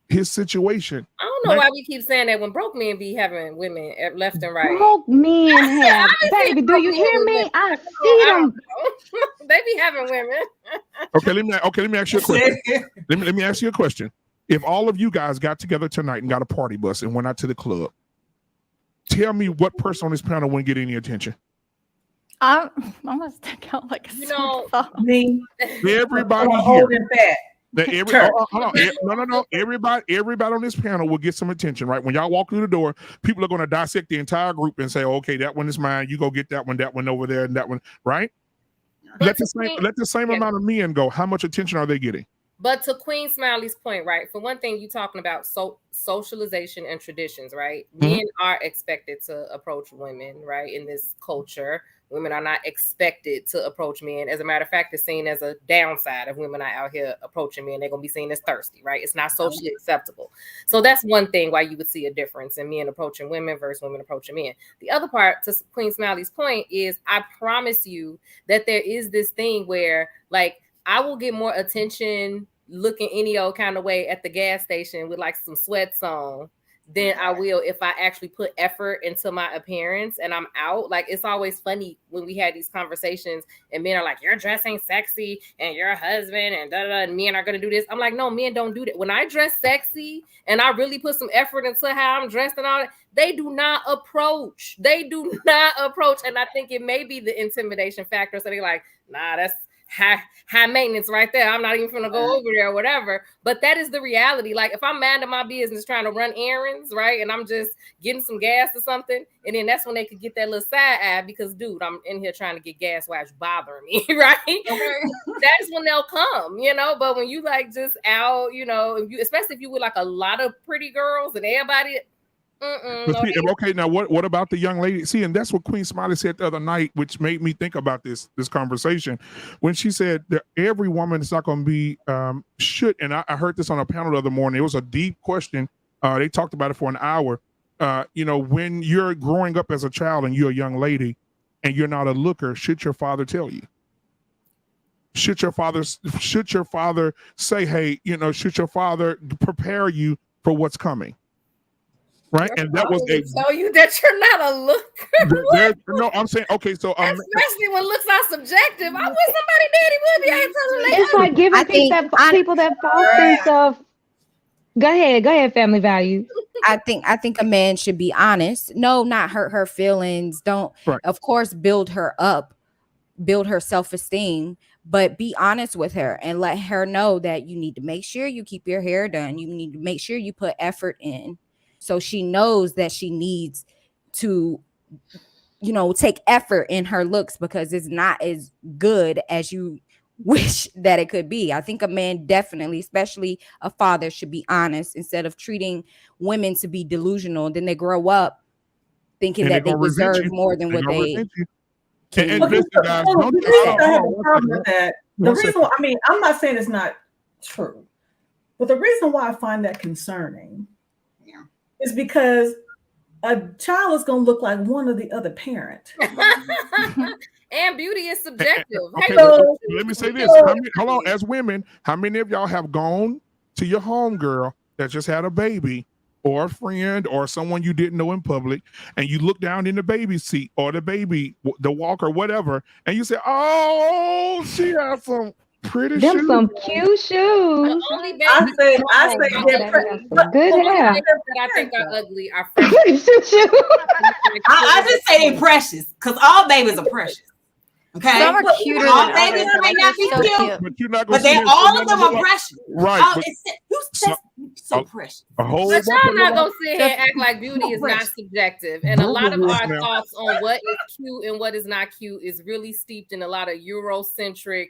his situation. I don't know why we keep saying that when broke men be having women left and right. Broke men have, baby, do you hear me? I see them. They be having women. Okay, let me ask you a question. let me ask you a question. If all of you guys got together tonight and got a party bus and went out to the club, tell me what person on this panel wouldn't get any attention. I'm gonna stick out like a me. Everybody here. Everybody on this panel will get some attention, right? When y'all walk through the door, people are going to dissect the entire group and say, okay, that one is mine. You go get that one over there, and that one, right? Let the same amount of men go. How much attention are they getting? But to Queen Smiley's point, right? For one thing, you talking about socialization and traditions, right? Mm-hmm. Men are expected to approach women, right? In this culture, women are not expected to approach men. As a matter of fact, it's seen as a downside of women out here approaching men. They're going to be seen as thirsty, right? It's not socially acceptable. So that's one thing why you would see a difference in men approaching women versus women approaching men. The other part, to Queen Smiley's point, is I promise you that there is this thing where, like, I will get more attention looking any old kind of way at the gas station with like some sweats on than I will if I actually put effort into my appearance and I'm out. Like, it's always funny when we had these conversations and men are like, you're dressing sexy and your husband and and men are going to do this. I'm like, no, men don't do that. When I dress sexy and I really put some effort into how I'm dressed and all that, they do not approach. And I think it may be the intimidation factor. So they're like, nah, that's high maintenance right there. I'm not even gonna go over there or whatever. But that is the reality. Like, if I'm minding my business trying to run errands, right, and I'm just getting some gas or something, and then that's when they could get that little side eye because, dude, I'm in here trying to get gas while it's bothering me, right? That's when they'll come, you know. But when you like just out, you know, especially if you with like a lot of pretty girls and everybody. Okay, now what about the young lady? See, and that's what Queen Smiley said the other night, which made me think about this conversation when she said that every woman is not going to be should. And I heard this on a panel the other morning. It was a deep question. They talked about it for an hour. You know, when you're growing up as a child and you're a young lady and you're not a looker, should your father tell you? Should your father say, hey, you know, should your father prepare you for what's coming? Right, and that was tell you that you're not a looker. No, I'm saying okay. So especially when looks are subjective, I wish somebody daddy would be able to. It's like giving people that false sense of. Go ahead, family value. I think a man should be honest. No, not hurt her feelings. Don't, of course, build her up, build her self-esteem, but be honest with her and let her know that you need to make sure you keep your hair done. You need to make sure you put effort in. So she knows that she needs to take effort in her looks because it's not as good as you wish that it could be. I think a man definitely, especially a father, should be honest instead of treating women to be delusional. Then they grow up thinking that they deserve more than what they can. And listen, guys, don't the reason I have a problem with that, the reason why, I'm not saying it's not true, but the reason why I find that concerning is because a child is going to look like one or the other parent. And beauty is subjective. Okay, let me say this. Hold on, as women, how many of y'all have gone to your homegirl that just had a baby or a friend or someone you didn't know in public, and you look down in the baby seat or the walker, whatever, and you say, oh, she has some pretty shoes. Some cute shoes. I say good hair. That I think are ugly are I just say they're precious because all babies are precious. Okay, some are cuter than all babies may not be so cute, but you're not but they all of them are precious. Right? So precious. But y'all not gonna sit here and act like beauty is not subjective. And a lot of our thoughts on what is cute and what is not cute is really steeped in a lot of Eurocentric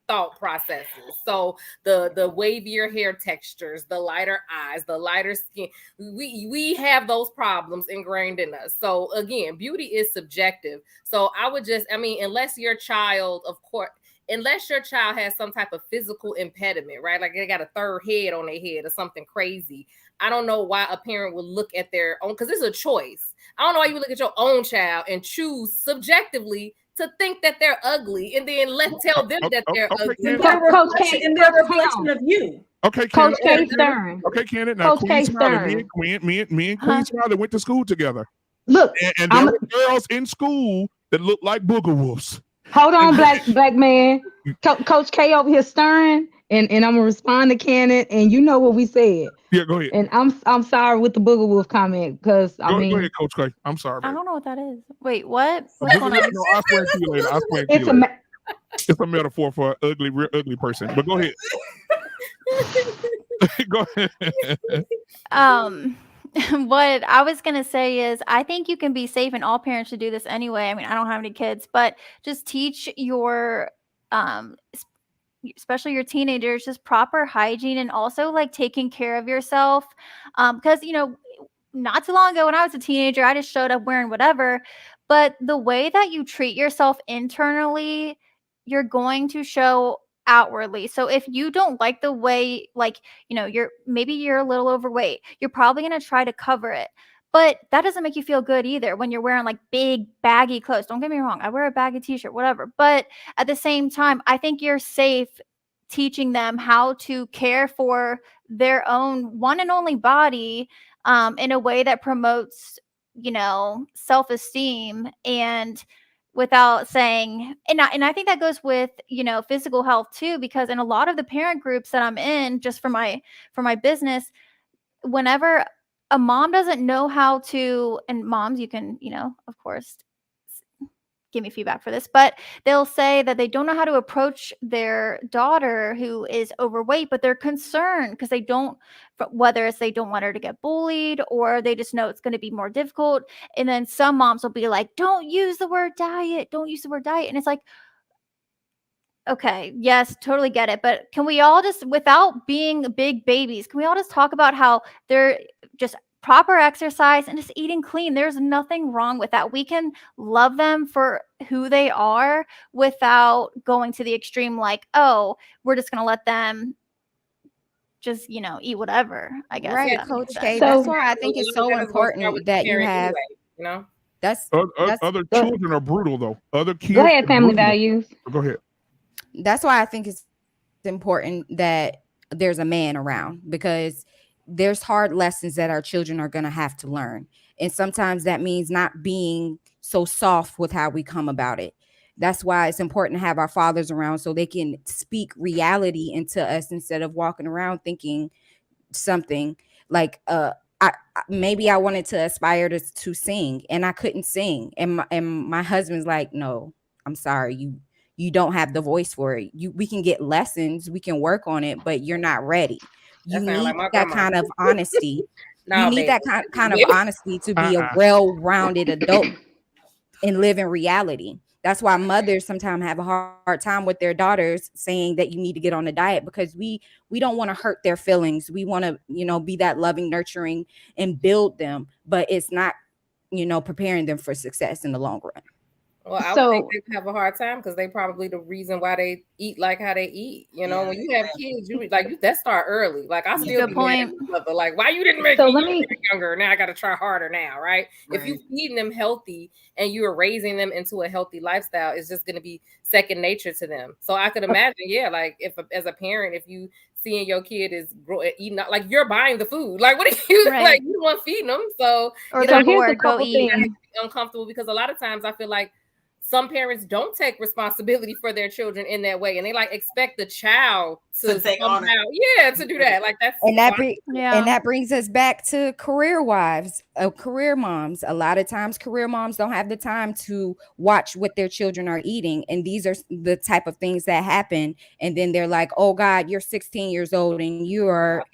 thought processes. So the wavier hair textures, the lighter eyes, the lighter skin, we have those problems ingrained in us. So again, beauty is subjective. So I would unless your child, of course, unless your child has some type of physical impediment, right? Like they got a third head on their head or something crazy. I don't know why a parent would look at their own, because it's a choice. I don't know why you would look at your own child and choose subjectively to think that they're ugly and then tell them that they're ugly. Coach K, in their reflection of you. Okay, Coach K Stern. Okay, Kenneth. Now, Coach K Stern. Me and Queen Smiley went to school together. Look, and there were girls in school that looked like booger wolves. Hold on, black man. Coach K over here stirring, and I'm gonna respond to Kenneth, and you know what we said. Yeah, go ahead. And I'm sorry with the booger wolf comment because go ahead, Coach K. I'm sorry. I don't know what that is. Wait, what? What's going on? No, I'll explain to you later. It's a metaphor for an real ugly person. But go ahead. Go ahead. What I was going to say is I think you can be safe, and all parents should do this anyway. I mean, I don't have any kids, but just teach your especially your teenagers, just proper hygiene and also like taking care of yourself. Because, not too long ago when I was a teenager, I just showed up wearing whatever. But the way that you treat yourself internally, you're going to show outwardly. So if you don't like the way, you're a little overweight, you're probably going to try to cover it. But that doesn't make you feel good either when you're wearing like big baggy clothes. Don't get me wrong. I wear a baggy t-shirt, whatever. But at the same time, I think you're safe teaching them how to care for their own one and only body in a way that promotes, self-esteem and without saying, and I think that goes with, physical health too, because in a lot of the parent groups that I'm in, just for my business, whenever a mom doesn't know how to, and moms, you can, of course, give me feedback for this, but they'll say that they don't know how to approach their daughter who is overweight, but they're concerned because whether it's they don't want her to get bullied or they just know it's going to be more difficult. And then some moms will be like, don't use the word diet. Don't use the word diet. And it's like, okay, yes, totally get it. But can we all just, without being big babies, can we all just talk about how they're just proper exercise and just eating clean? There's nothing wrong with that. We can love them for who they are without going to the extreme, like, oh, we're just going to let them just, eat whatever, I guess. Right, Coach K. That's why I think it's so important that you have, other children are brutal though. Other kids. Go ahead, family values. Go ahead. That's why I think it's important that there's a man around, because there's hard lessons that our children are going to have to learn. And sometimes that means not being so soft with how we come about it. That's why it's important to have our fathers around so they can speak reality into us instead of walking around thinking something like, maybe I wanted to aspire to sing and I couldn't sing. And my husband's like, no, I'm sorry. You don't have the voice for it. We can get lessons. We can work on it, but you're not ready. You need that kind of honesty. You need that kind of honesty to be a well-rounded adult. and live in reality. That's why mothers sometimes have a hard time with their daughters saying that you need to get on a diet, because we don't want to hurt their feelings. We want to, be that loving, nurturing, and build them, but it's not, preparing them for success in the long run. Well, I would think they have a hard time because they probably the reason why they eat like how they eat. When you have kids, that start early. Like I still be mad at my mother. Like, why you didn't make me younger? Now I got to try harder now, right? If you feeding them healthy and you are raising them into a healthy lifestyle, it's just going to be second nature to them. So I could imagine, like if as a parent, if you seeing your kid is eating, like you're buying the food, like what are you like? You want feeding them, so they're bored, go eat. Uncomfortable because a lot of times I feel like some parents don't take responsibility for their children in that way, and they like expect the child to take on to do that. Like that's and that brings us back to career wives, career moms. A lot of times, career moms don't have the time to watch what their children are eating, and these are the type of things that happen. And then they're like, "Oh God, you're 16 years old, and you are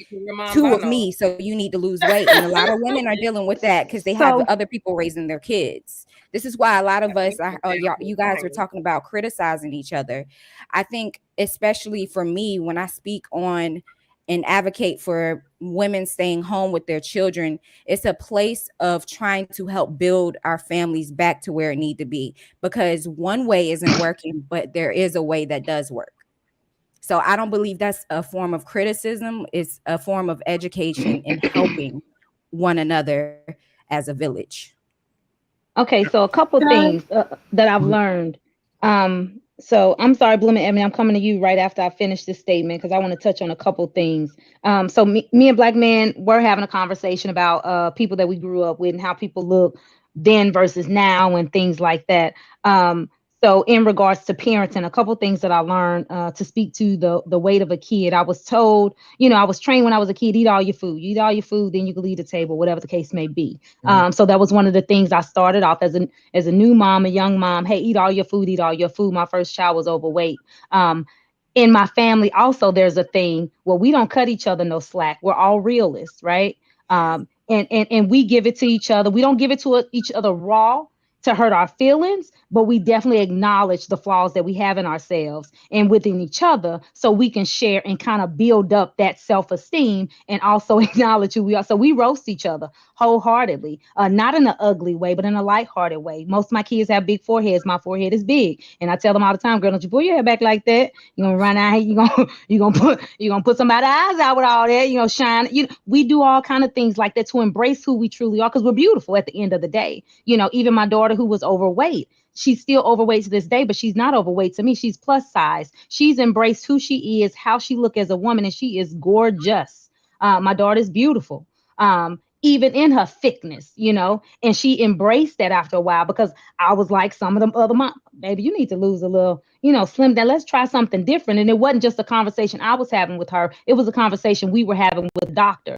two of me, so you need to lose weight." And a lot of women are dealing with that because they have other people raising their kids. This is why a lot of us, you guys were talking about criticizing each other. I think, especially for me, when I speak on and advocate for women staying home with their children, it's a place of trying to help build our families back to where it need to be, because one way isn't working, but there is a way that does work. So I don't believe that's a form of criticism. It's a form of education and helping one another as a village. Okay, so a couple things that I've learned. So I'm sorry, Bloom and Ebony, I'm coming to you right after I finish this statement because I want to touch on a couple things. So me and Black Man, we're having a conversation about people that we grew up with and how people look then versus now and things like that. So in regards to parenting, a couple things that I learned to speak to the weight of a kid. I was told, I was trained when I was a kid, eat all your food. You eat all your food, then you can leave the table, whatever the case may be. So that was one of the things I started off as a new mom, a young mom. Hey, eat all your food, eat all your food. My first child was overweight. In my family, also, there's a thing where we don't cut each other no slack. We're all realists, right? And we give it to each other. We don't give it to each other raw to hurt our feelings, but we definitely acknowledge the flaws that we have in ourselves and within each other, so we can share and kind of build up that self-esteem and also acknowledge who we are. So we roast each other wholeheartedly, not in an ugly way, but in a lighthearted way. Most of my kids have big foreheads. My forehead is big, and I tell them all the time, "Girl, don't you pull your hair back like that. You're gonna run out here. You're gonna put somebody's eyes out with all that. Shine. We do all kind of things like that to embrace who we truly are, because we're beautiful at the end of the day. Even my daughter, who was overweight, she's still overweight to this day, but she's not overweight to me. She's plus size. She's embraced who she is, how she look as a woman, and she is gorgeous. My daughter is beautiful, even in her thickness, and she embraced that after a while, because I was like some of them other moms, baby, you need to lose a little, slim down. Let's try something different. And it wasn't just a conversation I was having with her. It was a conversation we were having with the doctor.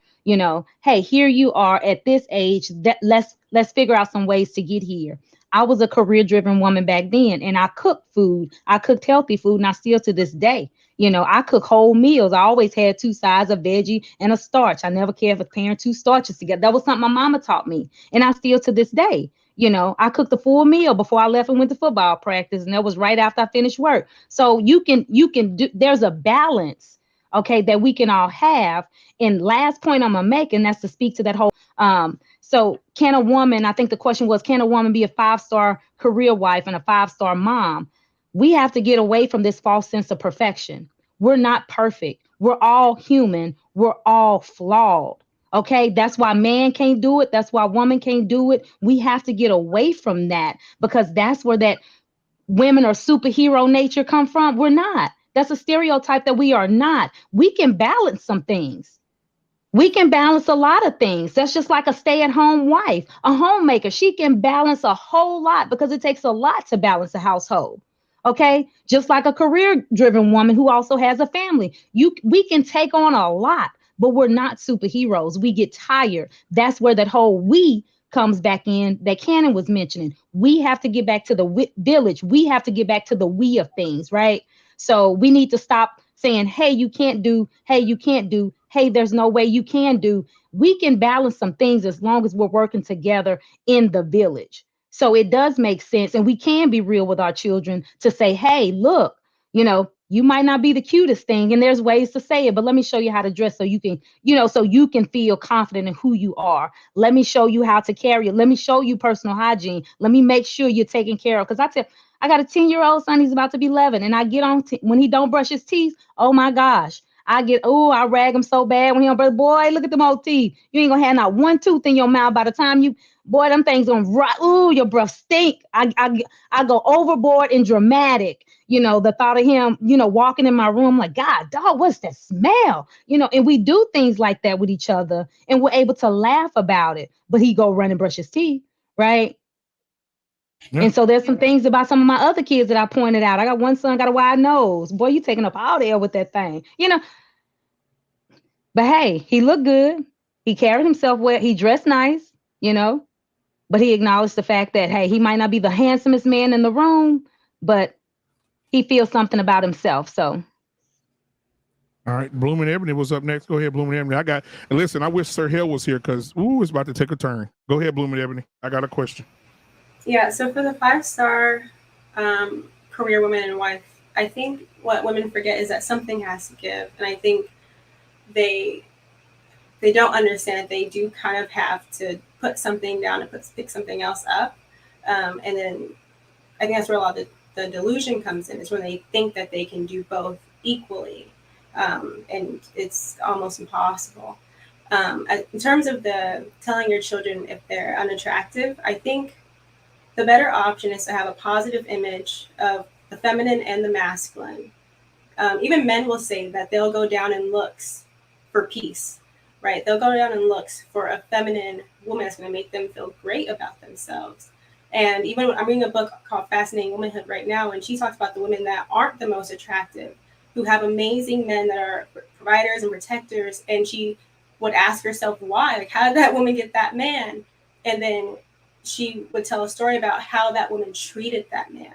Hey, here you are at this age, that let's figure out some ways to get here. I was a career-driven woman back then, and I cooked food. I cooked healthy food, and I still to this day. I cook whole meals. I always had 2 sides of veggie and a starch. I never cared for pairing 2 starches together. That was something my mama taught me, and I still to this day. I cooked a full meal before I left and went to football practice, and that was right after I finished work. So you can do. There's a balance, okay, that we can all have. And last point I'm gonna make, and that's to speak to that whole. So can a woman, I think the question was, can a woman be a 5-star career wife and a 5-star mom? We have to get away from this false sense of perfection. We're not perfect. We're all human. We're all flawed. Okay, that's why man can't do it. That's why woman can't do it. We have to get away from that, because that's where that women or superhero nature come from. We're not. That's a stereotype that we are not. We can balance some things. We can balance a lot of things. That's just like a stay-at-home wife, a homemaker. She can balance a whole lot, because it takes a lot to balance a household. Okay, just like a career-driven woman who also has a family. We can take on a lot, but we're not superheroes. We get tired. That's where that whole we comes back in that Cannon was mentioning. We have to get back to the village. We have to get back to the we of things, right? So we need to stop saying, hey, you can't do, hey, you can't do, hey, there's no way you can do. We can balance some things as long as we're working together in the village. So it does make sense. And we can be real with our children to say, hey, look, you might not be the cutest thing, and there's ways to say it, but let me show you how to dress so you can, so you can feel confident in who you are. Let me show you how to carry it. Let me show you personal hygiene. Let me make sure you're taken care of. Because I got a 10-year-old son. He's about to be 11, and I get on when he don't brush his teeth. Oh my gosh. I rag him so bad when he don't brush. Boy, look at them old teeth. You ain't gonna have not one tooth in your mouth by the time boy, them things gonna rot. Ooh, your breath stink. I go overboard and dramatic. The thought of him, walking in my room, like, God, dog, what's that smell? And we do things like that with each other, and we're able to laugh about it. But he go run and brush his teeth, right? Yeah. And so there's some things about some of my other kids that I pointed out. I got one son got a wide nose. Boy, you taking up all the air with that thing, But hey, he looked good. He carried himself well. He dressed nice, But he acknowledged the fact that, hey, he might not be the handsomest man in the room, but he feels something about himself. So. All right, Blooming Ebony was up next. Go ahead, Blooming Ebony. And listen, I wish Sir Hill was here because, it's about to take a turn. Go ahead, Blooming Ebony. I got a question. Yeah, so for the 5-star career woman and wife, I think what women forget is that something has to give. And I think they don't understand that they do kind of have to put something down and pick something else up. And then I think that's where a lot of the delusion comes in, is when they think that they can do both equally. And it's almost impossible. In terms of telling your children if they're unattractive, I think the better option is to have a positive image of the feminine and the masculine. Even men will say that they'll go down in looks for peace, right? They'll go down in looks for a feminine woman that's going to make them feel great about themselves. And even I'm reading a book called Fascinating Womanhood right now, and she talks about the women that aren't the most attractive, who have amazing men that are providers and protectors. And she would ask herself why, like, how did that woman get that man? And then she would tell a story about how that woman treated that man.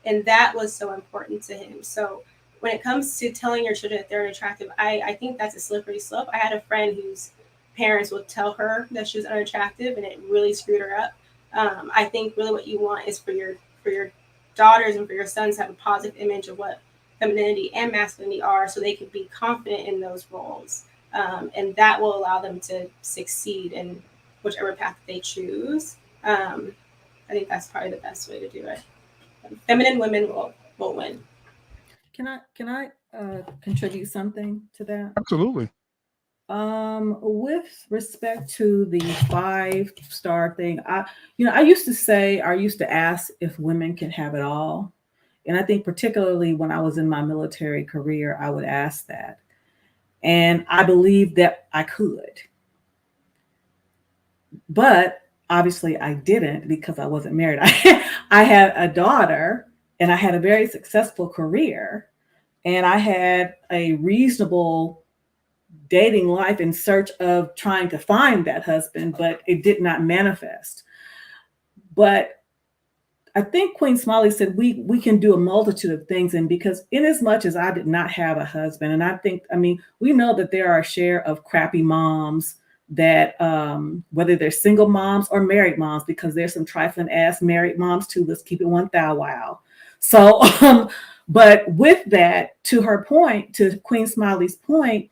And that was so important to him. So when it comes to telling your children that they're unattractive, I think that's a slippery slope. I had a friend whose parents would tell her that she was unattractive, and it really screwed her up. I think really what you want is for your daughters and for your sons to have a positive image of what femininity and masculinity are, so they can be confident in those roles. And that will allow them to succeed in whichever path they choose. I think that's probably the best way to do it. Feminine women will win. Can I contribute something to that? Absolutely. With respect to the 5-star thing, I used to ask if women can have it all. And I think particularly when I was in my military career, I would ask that. And I believed that I could. But obviously I didn't, because I wasn't married. I had a daughter, and I had a very successful career, and I had a reasonable dating life in search of trying to find that husband, but it did not manifest. But I think Queen Smiley said we can do a multitude of things. And because in as much as I did not have a husband, and we know that there are a share of crappy moms that whether they're single moms or married moms, because there's some trifling ass married moms too. Let's keep it 1,000 wow. So, but with that, to her point, to Queen Smiley's point,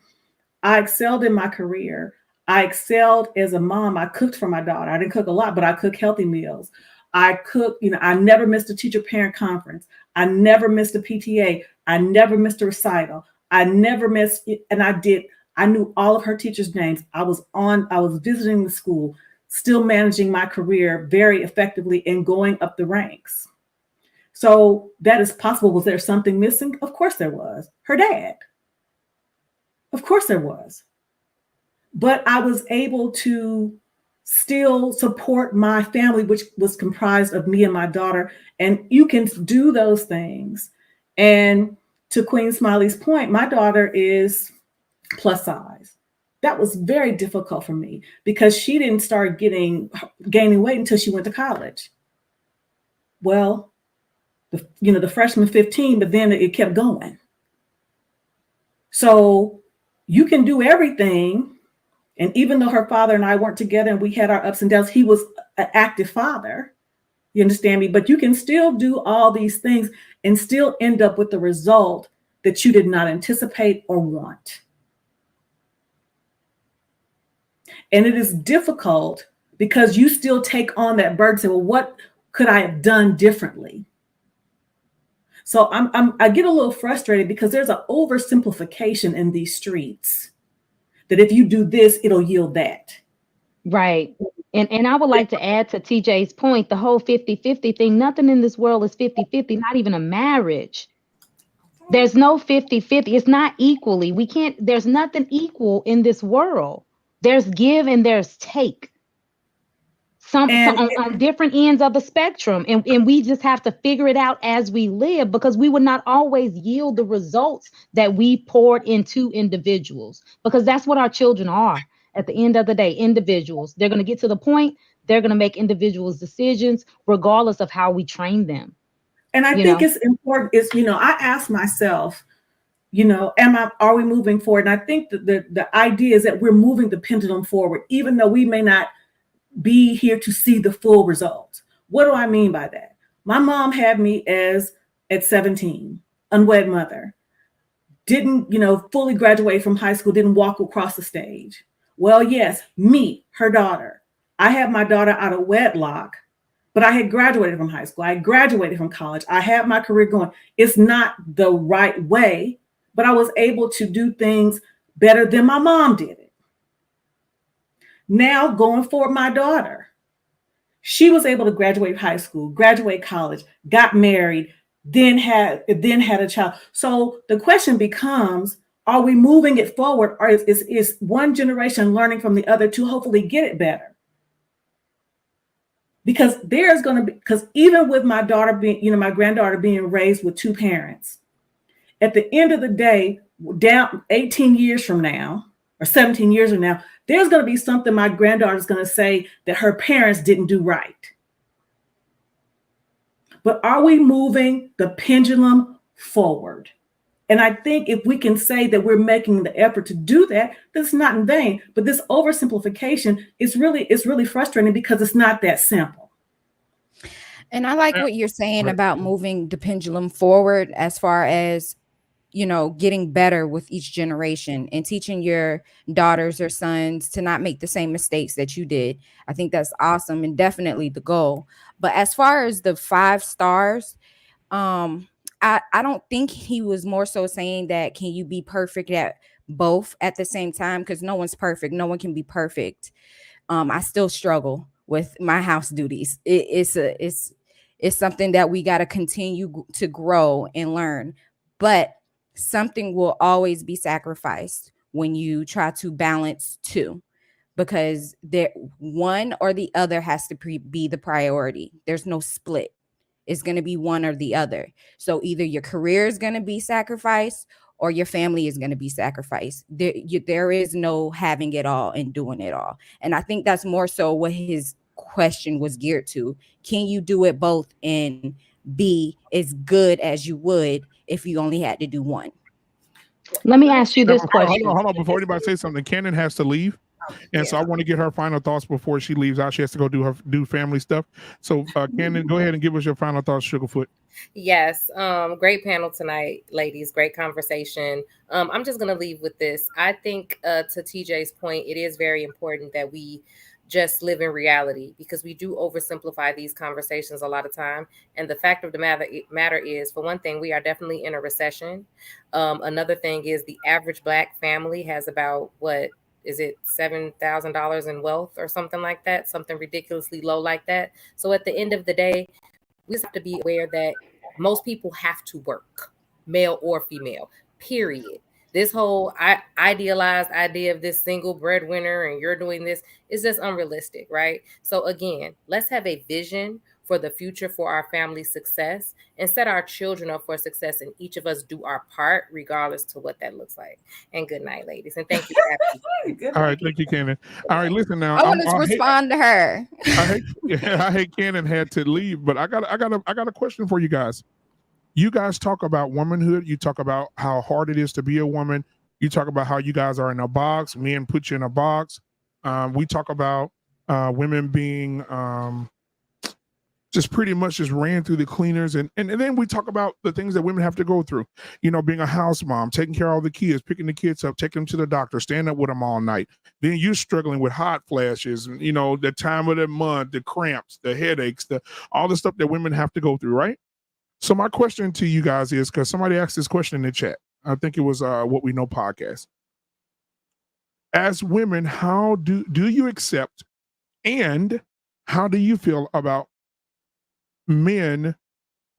I excelled in my career. I excelled as a mom. I cooked for my daughter. I didn't cook a lot, but I cooked healthy meals. I cooked, I never missed a teacher parent conference. I never missed a PTA. I never missed a recital. I never missed, and I knew all of her teachers' names. I was visiting the school, still managing my career very effectively and going up the ranks. So that is possible. Was there something missing? Of course there was. Her dad. Of course there was. But I was able to still support my family, which was comprised of me and my daughter. And you can do those things. And to Queen Smiley's point, my daughter is plus size. That was very difficult for me because she didn't start gaining weight until she went to college. Well, the freshman 15, but then it kept going. So you can do everything. And even though her father and I weren't together and we had our ups and downs, he was an active father. You understand me? But you can still do all these things and still end up with the result that you did not anticipate or want. And it is difficult because you still take on that burden and say, well, what could I have done differently? So I get a little frustrated because there's an oversimplification in these streets that if you do this, it'll yield that. Right. And I would like to add to TJ's point, the whole 50-50 thing, nothing in this world is 50-50, not even a marriage. There's no 50-50. It's not equally. There's nothing equal in this world. There's give and there's take. Some on different ends of the spectrum. And we just have to figure it out as we live, because we would not always yield the results that we poured into individuals, because that's what our children are. At the end of the day, individuals. They're going to get to the point, they're going to make individuals' decisions regardless of how we train them. And I think it's important, I ask myself, are we moving forward? And I think that the idea is that we're moving the pendulum forward, even though we may not be here to see the full results. What do I mean by that? My mom had me at 17, unwed mother, didn't, fully graduate from high school, didn't walk across the stage. Well, yes, me, her daughter. I had my daughter out of wedlock, but I had graduated from high school. I graduated from college. I had my career going. It's not the right way, but I was able to do things better than my mom did it. Now going forward, my daughter, she was able to graduate high school, graduate college, got married, then had a child. So the question becomes, are we moving it forward, or is one generation learning from the other to hopefully get it better? Because because even with my daughter being, my granddaughter being raised with two parents, at the end of the day, down 18 years from now or 17 years from now, there's going to be something my granddaughter's going to say that her parents didn't do right. But are we moving the pendulum forward? And I think if we can say that we're making the effort to do that, that's not in vain. But this oversimplification is really frustrating because it's not that simple. And I like what you're saying about moving the pendulum forward as far as, getting better with each generation and teaching your daughters or sons to not make the same mistakes that you did. I think that's awesome and definitely the goal. But as far as the 5 stars, I don't think he was more so saying that can you be perfect at both at the same time, because no one's perfect. No one can be perfect. I still struggle with my house duties. It's something that we got to continue to grow and learn. But something will always be sacrificed when you try to balance two, because one or the other has to be the priority. There's no split. It's going to be one or the other. So either your career is going to be sacrificed or your family is going to be sacrificed. There is no having it all and doing it all. And I think that's more so what his question was geared to. Can you do it both and be as good as you would if you only had to do one? Let me ask you this question. Hold on. Before anybody says something, Cannon has to leave. And so I want to get her final thoughts before she leaves out. She has to go do family stuff. So Cannon, go ahead and give us your final thoughts, Sugarfoot. Yes. Great panel tonight, ladies. Great conversation. I'm just going to leave with this. I think to TJ's point, it is very important that we just live in reality, because we do oversimplify these conversations a lot of time. And the fact of the matter is, for one thing, we are definitely in a recession. Another thing is the average Black family has about, what is it, $7,000 in wealth or something like that, something ridiculously low like that. So at the end of the day, we just have to be aware that most people have to work, male or female, period. This whole idealized idea of this single breadwinner and you're doing this is just unrealistic, right? So again, let's have a vision for the future for our family's success and set our children up for success, and each of us do our part regardless to what that looks like. And good night, ladies. And thank you for having me. All right, thank you, Cannon. All right, listen now. I want to respond to her. I hate Cannon had to leave, but I got a question for you guys. You guys talk about womanhood. You talk about how hard it is to be a woman. You talk about how you guys are in a box. Men put you in a box. We talk about women being just pretty much just ran through the cleaners. And then we talk about the things that women have to go through, being a house mom, taking care of all the kids, picking the kids up, taking them to the doctor, staying up with them all night. Then you're struggling with hot flashes, and, the time of the month, the cramps, the headaches, all the stuff that women have to go through, right? So my question to you guys is, because somebody asked this question in the chat, I think it was What We Know podcast. As women, how do you accept, and how do you feel about men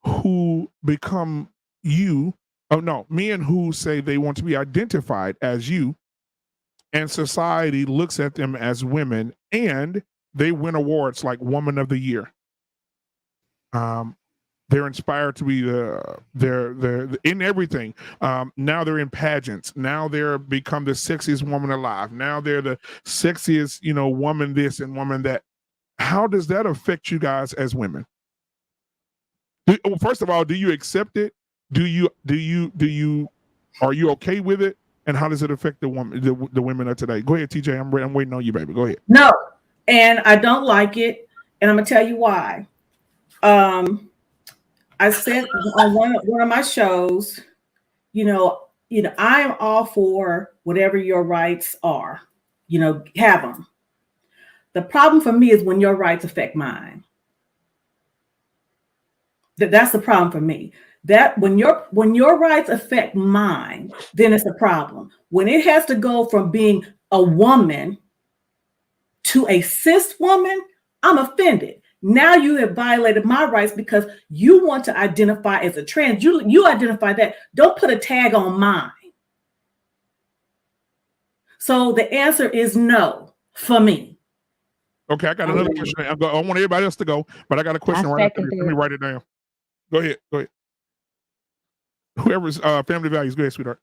who become you? Men who say they want to be identified as you, and society looks at them as women, and they win awards like Woman of the Year. They're inspired to be they're in everything. Now they're in pageants. Now they're become the sexiest woman alive. Now they're the sexiest, woman this and woman that. How does that affect you guys as women? First of all, do you accept it? Are you okay with it? And how does it affect the women of today? Go ahead, TJ. I'm waiting on you, baby. Go ahead. No, and I don't like it, and I'm gonna tell you why. I said on one of my shows, I am all for whatever your rights are. Have them. The problem for me is when your rights affect mine. That's the problem for me. That when your rights affect mine, then it's a problem. When it has to go from being a woman to a cis woman, I'm offended. Now you have violated my rights because you want to identify as a trans. You identify that. Don't put a tag on mine. So the answer is no for me. Okay, I got another question. I want everybody else to go, but I got a question right after this. Let me write it down. Go ahead. Whoever's family values, go ahead, sweetheart.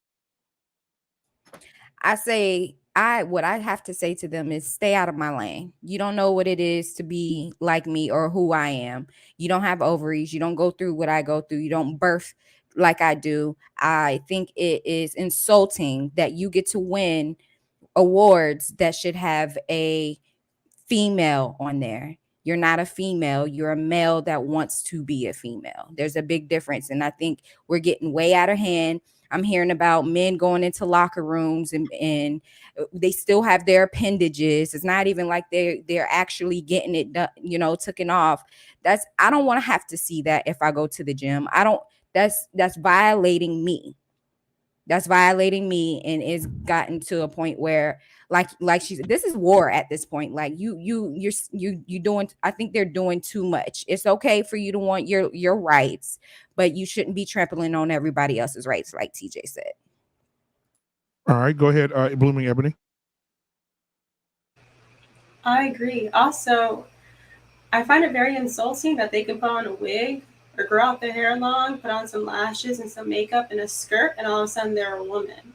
I say, what I have to say to them is stay out of my lane. You don't know what it is to be like me or who I am. You don't have ovaries. You don't go through what I go through. You don't birth like I do. I think it is insulting that you get to win awards that should have a female on there. You're not a female. You're a male that wants to be a female. There's a big difference. And I think we're getting way out of hand. I'm hearing about men going into locker rooms and they still have their appendages. It's not even like they're actually getting it done, taken off. I don't want to have to see that if I go to the gym. That's violating me. That's violating me, and it's gotten to a point where, like she said, this is war at this point. Like you're doing. I think they're doing too much. It's okay for you to want your rights, but you shouldn't be trampling on everybody else's rights, like TJ said. All right, go ahead, Blooming Ebony. I agree. Also, I find it very insulting that they can put on a wig or grow out their hair long, put on some lashes and some makeup and a skirt, and all of a sudden they're a woman.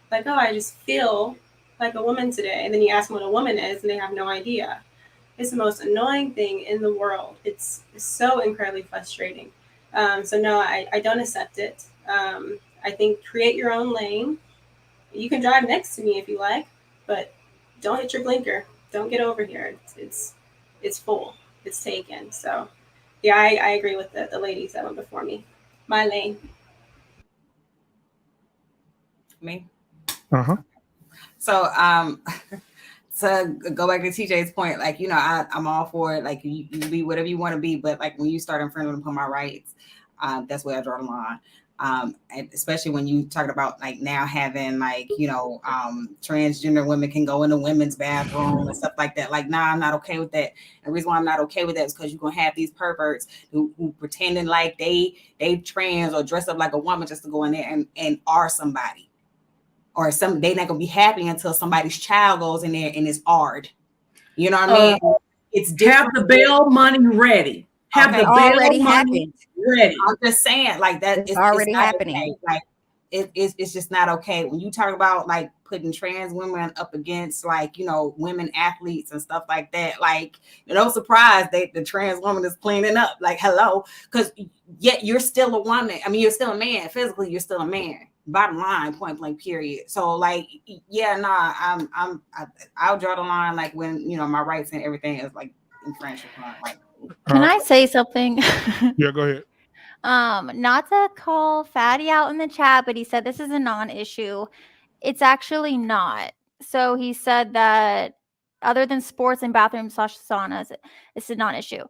Like, oh, I just feel like a woman today. And then you ask them what a woman is, and they have no idea. It's the most annoying thing in the world. It's so incredibly frustrating. So no, I don't accept it. I think create your own lane. You can drive next to me if you like, but don't hit your blinker. Don't get over here. It's full. It's taken. So yeah, I agree with the ladies that went before me. My lane. Me? Uh-huh. So to go back to TJ's point, like, I'm all for it. Like you be whatever you want to be, but like when you start infringing upon my rights, that's where I draw the line. And especially when you talk about like now having like, transgender women can go in the women's bathroom and stuff like that. Like, nah, I'm not okay with that. And the reason why I'm not okay with that is because you're going to have these perverts who pretending like they trans or dress up like a woman just to go in there and are somebody. Or they not going to be happy until somebody's child goes in there and is art. You know what I mean? It's different. Have the bail money ready. Have the already bail money ready. I'm just saying, like that it's already happening. Okay. Like it's just not okay. When you talk about like putting trans women up against like, women athletes and stuff like that, like, no surprise that the trans woman is cleaning up. Like, hello, because yet you're still a woman. I mean, you're still a man. Physically, you're still a man. Bottom line, point blank, period. So like, yeah, nah, I'll draw the line like when my rights and everything is like infringed upon. Like, Can I say something? Yeah, go ahead. Not to call Fatty out in the chat, but he said this is a non-issue. It's actually not. So he said that other than sports and bathrooms/saunas, it's a non-issue.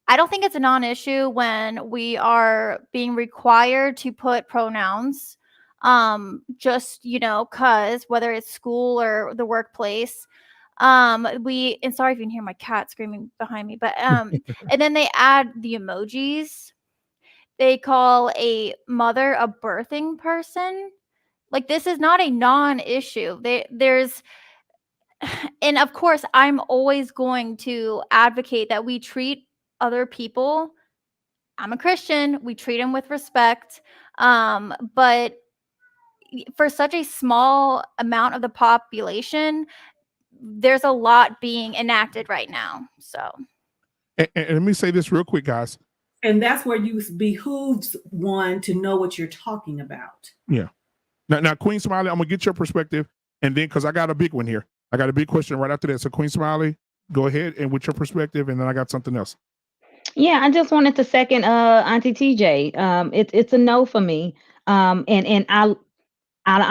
I don't think it's a non-issue when we are being required to put pronouns, just, cause whether it's school or the workplace. And sorry if you can hear my cat screaming behind me, but and then they add the emojis. They call a mother a birthing person. Like, this is not a non-issue. There's and of course, I'm always going to advocate that we treat other people. I'm a Christian. We treat them with respect. But for such a small amount of the population, there's a lot being enacted right now. So, and let me say this real quick, guys. And that's where you behooves one to know what you're talking about. Yeah. Now, Queen Smiley, I'm gonna get your perspective, and then because I got a big one here, I got a big question right after that. So, Queen Smiley, go ahead and with your perspective, and then I got something else. Yeah, I just wanted to second Auntie TJ. It's a no for me. And I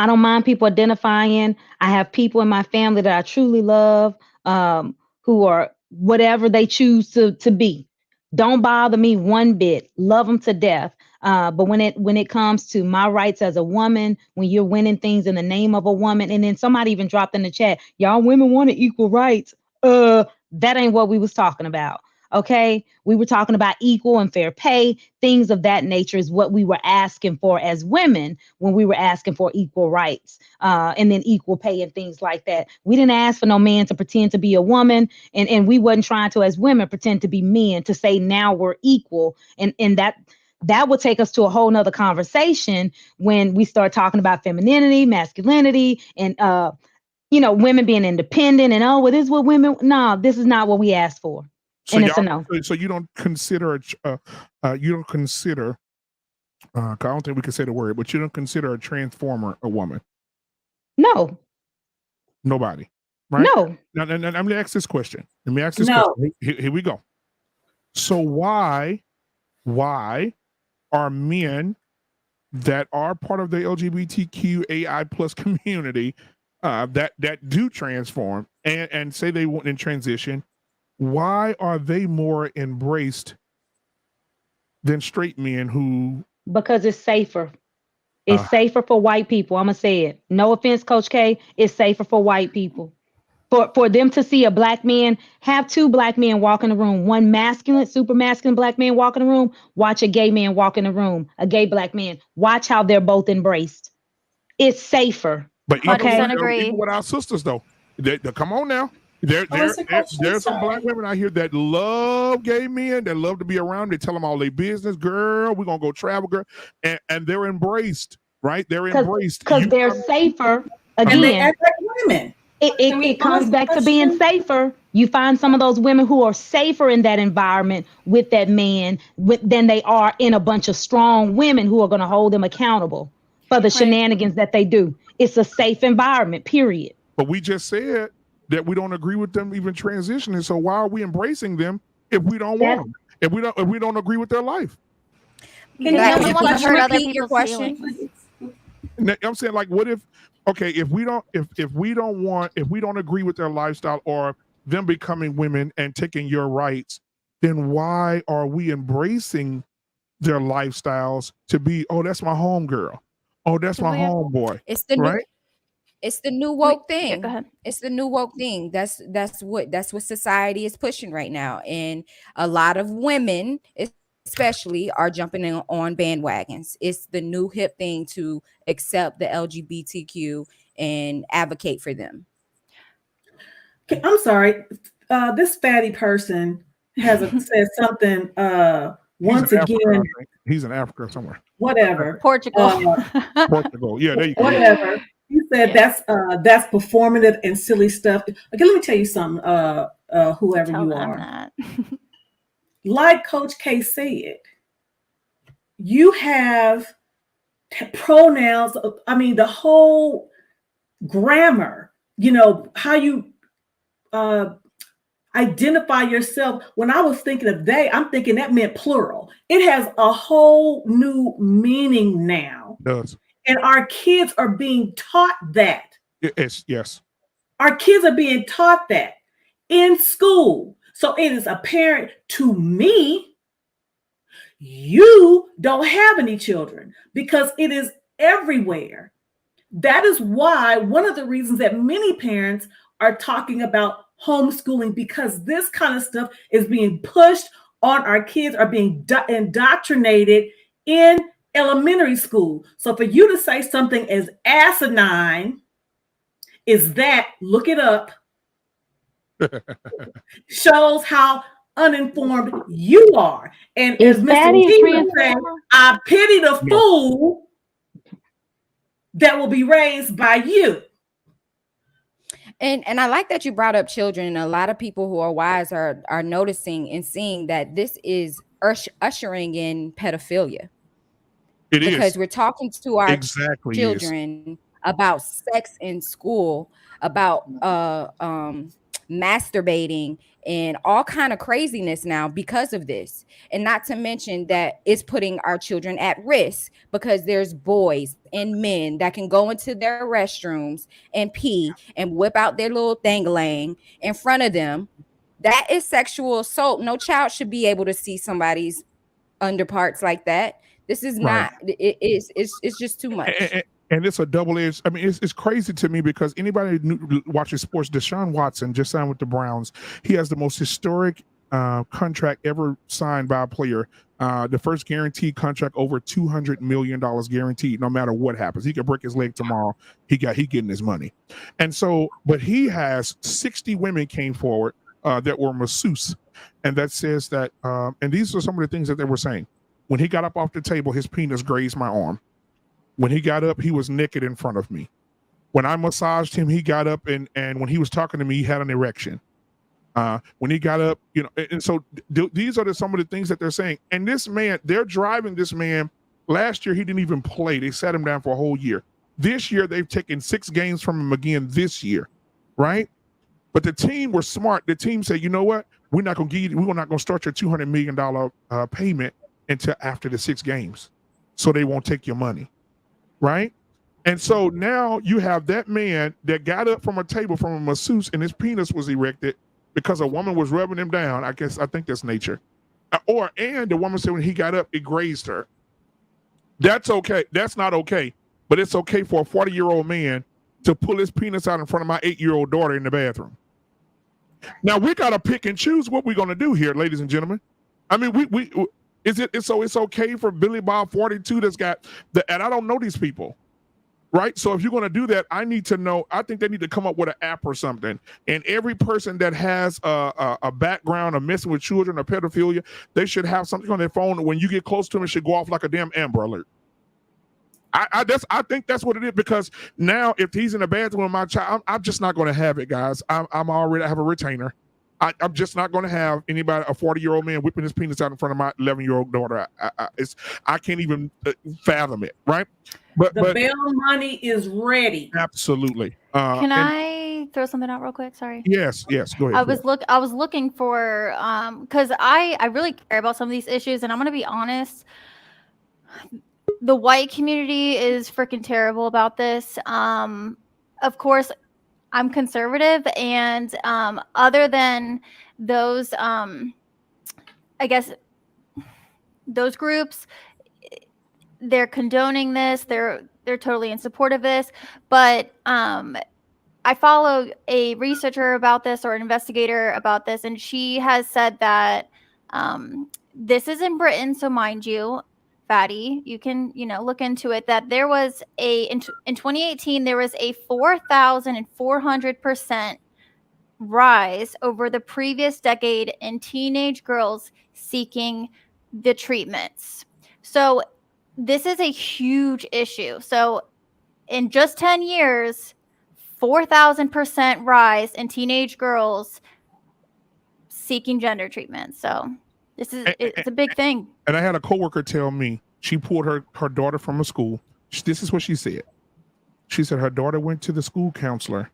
don't mind people identifying. I have people in my family that I truly love, who are whatever they choose to be. Don't bother me one bit. Love them to death. But when it comes to my rights as a woman, when you're winning things in the name of a woman, and then somebody even dropped in the chat, y'all women wanted equal rights. That ain't what we was talking about. Okay, we were talking about equal and fair pay. Things of that nature is what we were asking for as women when we were asking for equal rights, and then equal pay and things like that. We didn't ask for no man to pretend to be a woman, and we wasn't trying to, as women, pretend to be men to say now we're equal. And that would take us to a whole nother conversation when we start talking about femininity, masculinity, and women being independent and well, this is what women. No, this is not what we asked for. So and it's a no. So you don't consider I don't think we can say the word, but you don't consider a transformer a woman? No. Nobody, right? No. Now, let me ask this question. Question. Here we go. So why are men that are part of the LGBTQAI plus community that do transform and say they want in transition? Why are they more embraced than straight men who? Because it's safer. It's safer for white people. I'm gonna say it. No offense, Coach K. It's safer for white people. For them to see a black man, have two black men walk in the room, one masculine, super masculine black man walk in the room, watch a gay man walk in the room, a gay black man. Watch how they're both embraced. It's safer. But even with our sisters, though, come on now. There's some black women out here that love gay men, that love to be around. They tell them all their business, girl, we're going to go travel, girl. And they're embraced, right? They're embraced. Because they're safer. Again, and they act like women. It comes back to being safer. You find some of those women who are safer in that environment with that man than they are in a bunch of strong women who are going to hold them accountable for the shenanigans that they do. It's a safe environment, period. But we just said that we don't agree with them even transitioning. So why are we embracing them if we don't want them? If we don't agree with their life? Can no one wants to hurt other people's feelings. I'm saying, like, what if? Okay, if we don't agree with their lifestyle or them becoming women and taking your rights, then why are we embracing their lifestyles to be? Oh, that's my home girl. Oh, that's my homeboy. It's the right. It's the new woke thing. Yeah, go ahead. It's the new woke thing. That's what society is pushing right now, and a lot of women, especially, are jumping in on bandwagons. It's the new hip thing to accept the LGBTQ and advocate for them. I'm sorry. This fatty person said something once again. He's in Africa somewhere. Whatever. Portugal. Portugal. Yeah, there you go. Whatever. He said that's performative and silly stuff. Okay, let me tell you something, whoever you are. Like Coach K said, you have pronouns. I mean, the whole grammar, how you Identify yourself. When I was thinking of they, I'm thinking that meant plural. It has a whole new meaning now. It does. And our kids are being taught that. Yes. Our kids are being taught that in school. So it is apparent to me, you don't have any children because it is everywhere. That is why one of the reasons that many parents are talking about homeschooling, because this kind of stuff is being pushed on our kids, are being indoctrinated in elementary school. So for you to say something as asinine is that, look it up, shows how uninformed you are. And as Mr. King said, I pity the fool that will be raised by you. And I like that you brought up children. A lot of people who are wise are noticing and seeing that this is ushering in pedophilia. Because we're talking to our children about sex in school, about masturbating and all kind of craziness now because of this. And not to mention that it's putting our children at risk because there's boys and men that can go into their restrooms and pee and whip out their little thing-a-lang in front of them. That is sexual assault. No child should be able to see somebody's underparts like that. This is not, it's just too much. And it's a double-edged. I mean, it's crazy to me because anybody who watches sports, Deshaun Watson just signed with the Browns. He has the most historic contract ever signed by a player. The first guaranteed contract, over $200 million guaranteed, no matter what happens. He could break his leg tomorrow. He getting his money. And so, but he has 60 women came forward that were masseuse. And that says that, and these are some of the things that they were saying. When he got up off the table, his penis grazed my arm. When he got up, he was naked in front of me. When I massaged him, he got up and when he was talking to me, he had an erection. When he got up, and so these are some of the things that they're saying. And this man, they're driving this man. Last year, he didn't even play. They sat him down for a whole year. This year, they've taken 6 games from him again this year, right? But the team were smart. The team said, you know what? We're not going to start your $200 million payment until after the 6 games. So they won't take your money. Right. And so now you have that man that got up from a table from a masseuse and his penis was erected because a woman was rubbing him down. I think that's nature. And the woman said when he got up, it grazed her. That's okay. That's not okay. But it's okay for a 40-year-old man to pull his penis out in front of my 8-year-old daughter in the bathroom. Now we got to pick and choose what we're going to do here, ladies and gentlemen. I mean, it's okay for Billy Bob 42 that's got and I don't know these people, right? So if you're going to do that, I need to know. I think they need to come up with an app or something. And every person that has a background of messing with children or pedophilia, they should have something on their phone. When you get close to them, it should go off like a damn Amber Alert. I think that's what it is, because now if he's in the bathroom with my child, I'm just not going to have it, guys. I have a retainer. I'm just not going to have anybody, a 40-year-old man, whipping his penis out in front of my 11-year-old daughter. I can't even fathom it, right? But bail money is ready. Absolutely. Can I throw something out real quick? Sorry. Yes. Go ahead. I was looking for because I really care about some of these issues, and I'm going to be honest. The white community is freaking terrible about this. Of course, I'm conservative, and other than those, I guess those groups, they're condoning this. They're totally in support of this. But I follow a researcher about this, or an investigator about this, and she has said that this is in Britain. So mind you, Fatty, you can look into it, that there was in 2018 there was a 4,400% rise over the previous decade in teenage girls seeking the treatments. So this is a huge issue. So in just 10 years, 4,000% rise in teenage girls seeking gender treatment. So it's a big thing. And I had a coworker tell me she pulled her daughter from a school. This is what she said. She said her daughter went to the school counselor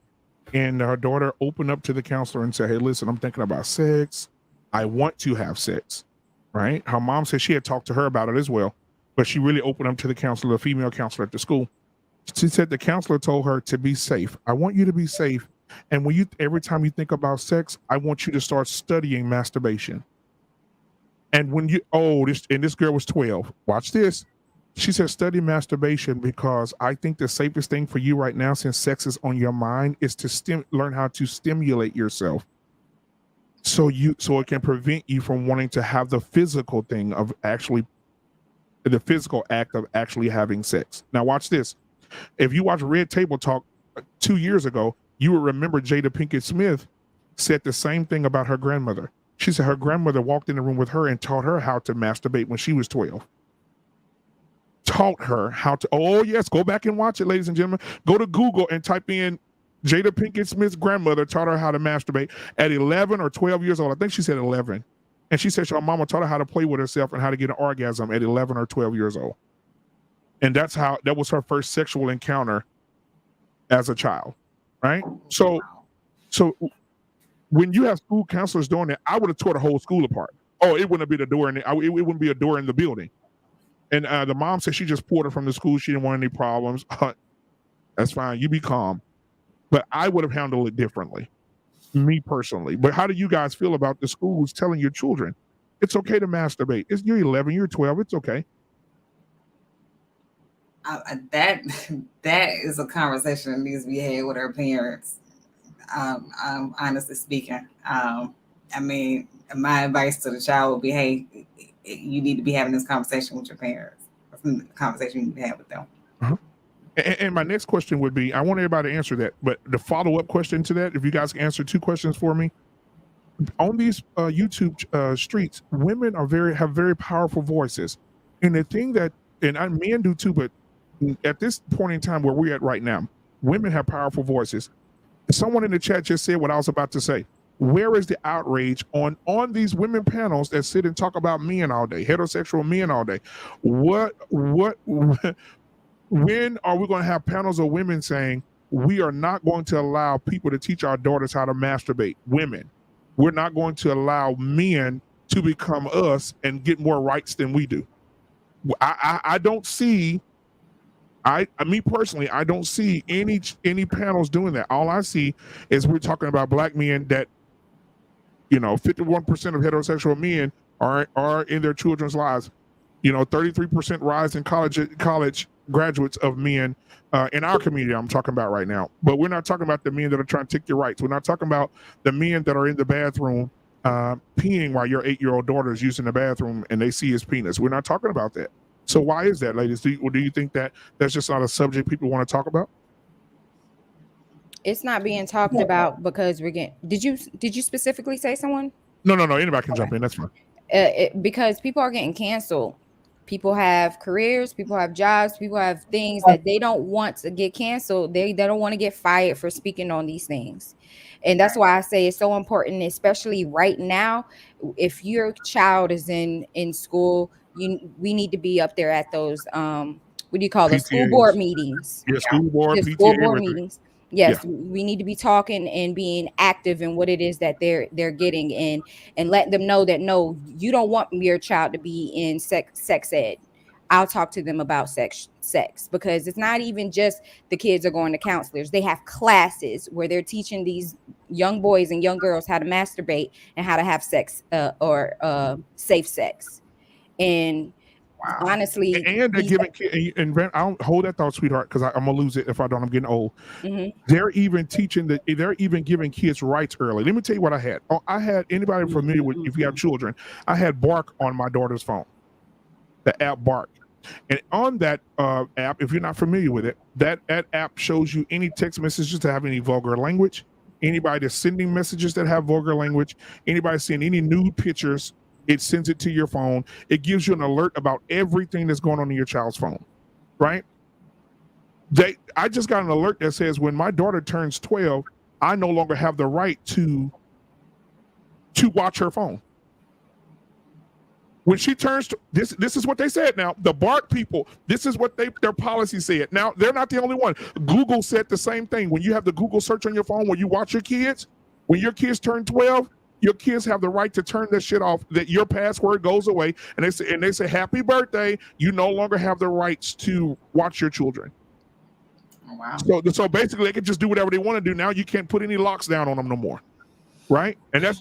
and her daughter opened up to the counselor and said, hey, listen, I'm thinking about sex. I want to have sex, right? Her mom said she had talked to her about it as well, but she really opened up to the counselor, the female counselor at the school. She said the counselor told her to be safe. I want you to be safe. And when every time you think about sex, I want you to start studying masturbation. And when this girl was 12. Watch this. She said, study masturbation because I think the safest thing for you right now, since sex is on your mind, is to learn how to stimulate yourself. So it can prevent you from wanting to have the physical thing of the physical act of actually having sex. Now watch this. If you watch Red Table Talk 2 years ago, you will remember Jada Pinkett Smith said the same thing about her grandmother. She said her grandmother walked in the room with her and taught her how to masturbate when she was 12. Taught her how to, oh yes, go back and watch it, ladies and gentlemen. Go to Google and type in Jada Pinkett Smith's grandmother taught her how to masturbate at 11 or 12 years old. I think she said 11. And she said her mama taught her how to play with herself and how to get an orgasm at 11 or 12 years old. And that was her first sexual encounter as a child, right? So when you have school counselors doing that, I would have tore the whole school apart. Oh, it wouldn't be the door it wouldn't be a door in the building. And the mom said she just pulled her from the school. She didn't want any problems. That's fine. You be calm. But I would have handled it differently, me personally. But how do you guys feel about the schools telling your children it's okay to masturbate? You're 11, you're 12. It's okay. That is a conversation that needs to be had with our parents. Honestly speaking, I mean, my advice to the child would be, hey, you need to be having this conversation with your parents. The conversation you need to have with them. Uh-huh. And my next question would be, I want everybody to answer that, but the follow-up question to that, if you guys can answer 2 questions for me. On these YouTube streets, women have very powerful voices. And the thing that, and men do too, but at this point in time where we're at right now, women have powerful voices. Someone in the chat just said what I was about to say. Where is the outrage on these women panels that sit and talk about men all day, heterosexual men all day? When are we going to have panels of women saying we are not going to allow people to teach our daughters how to masturbate? Women, we're not going to allow men to become us and get more rights than we do. I don't see. Me personally, I don't see any panels doing that. All I see is we're talking about black men that, 51% of heterosexual men are in their children's lives. 33% rise in college graduates of men in our community. I'm talking about right now, but we're not talking about the men that are trying to take your rights. We're not talking about the men that are in the bathroom peeing while your 8-year-old daughter is using the bathroom and they see his penis. We're not talking about that. So why is that, ladies? Do you think that that's just not a subject people want to talk about? It's not being talked about because we're getting. Did you specifically say someone? No. Anybody can jump in. That's fine. Because people are getting canceled. People have careers. People have jobs. People have things that they don't want to get canceled. They don't want to get fired for speaking on these things. And that's why I say it's so important, especially right now. If your child is in school, we need to be up there at those what do you call those school board meetings? Yeah, school board meetings. Yes, we need to be talking and being active in what it is that they're getting and let them know that no, you don't want your child to be in sex ed. I'll talk to them about sex because it's not even just the kids are going to counselors. They have classes where they're teaching these young boys and young girls how to masturbate and how to have sex or safe sex. And honestly, and they're giving kids, and I don't hold that thought, sweetheart, because I'm gonna lose it if I don't. I'm getting old. Mm-hmm. They're even they're even giving kids rights early. Let me tell you what I had. I had, anybody familiar with, if you have children, I had Bark on my daughter's phone, the app Bark. And on that app, if you're not familiar with it, that app shows you any text messages that have any vulgar language, anybody that's sending messages that have vulgar language, anybody seeing any nude pictures. It sends it to your phone. It gives you an alert about everything that's going on in your child's phone, right? I just got an alert that says when my daughter turns 12, I no longer have the right to watch her phone. When she turns to this is what they said. Now the BART people, this is what their policy said. Now they're not the only one. Google said the same thing. When you have the Google search on your phone, when you watch your kids, when your kids turn 12, your kids have the right to turn that shit off. That your password goes away, and they say happy birthday. You no longer have the rights to watch your children. Oh, wow. So basically, they can just do whatever they want to do. Now you can't put any locks down on them no more, right? And I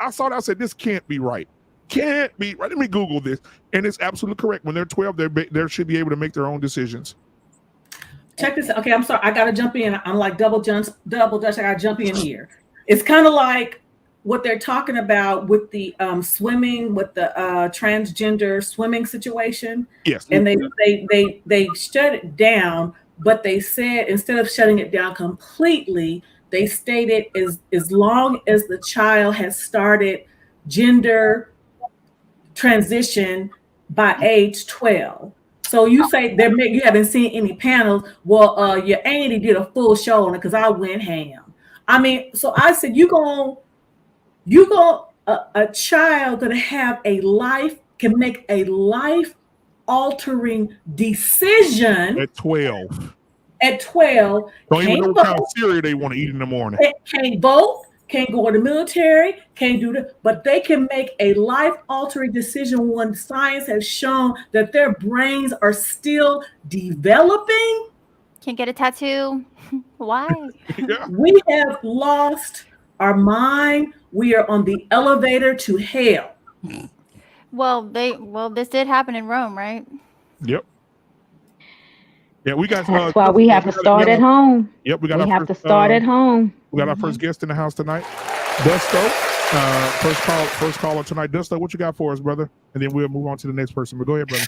saw that. I said this can't be right. Can't be right. Let me Google this, and it's absolutely correct. When they're 12, they should be able to make their own decisions. Check this. Okay, I'm sorry. I gotta jump in. I'm like double dutch. I gotta jump in here. It's kind of like what they're talking about with the swimming, with the transgender swimming situation. Yes. And they shut it down, but they said instead of shutting it down completely, they stated as long as the child has started gender transition by age 12. So you say you haven't seen any panels. Well, your auntie did a full show on it because I went ham. I mean, so I said a child gonna have can make a life altering decision at 12. At 12, don't even know what kind of cereal they want to eat in the morning. Can't vote. Can't go in the military, can't do that, but they can make a life-altering decision when science has shown that their brains are still developing. Can't get a tattoo. Why? Yeah. We have lost our mind. We are on the elevator to hell. Well, this did happen in Rome, right? Yep. Yeah, we got. That's why we have to start at home. Yep, we have to start at home. We got our first guest in the house tonight, Dusto. First caller tonight, Dusto. What you got for us, brother? And then we'll move on to the next person. But go ahead, brother.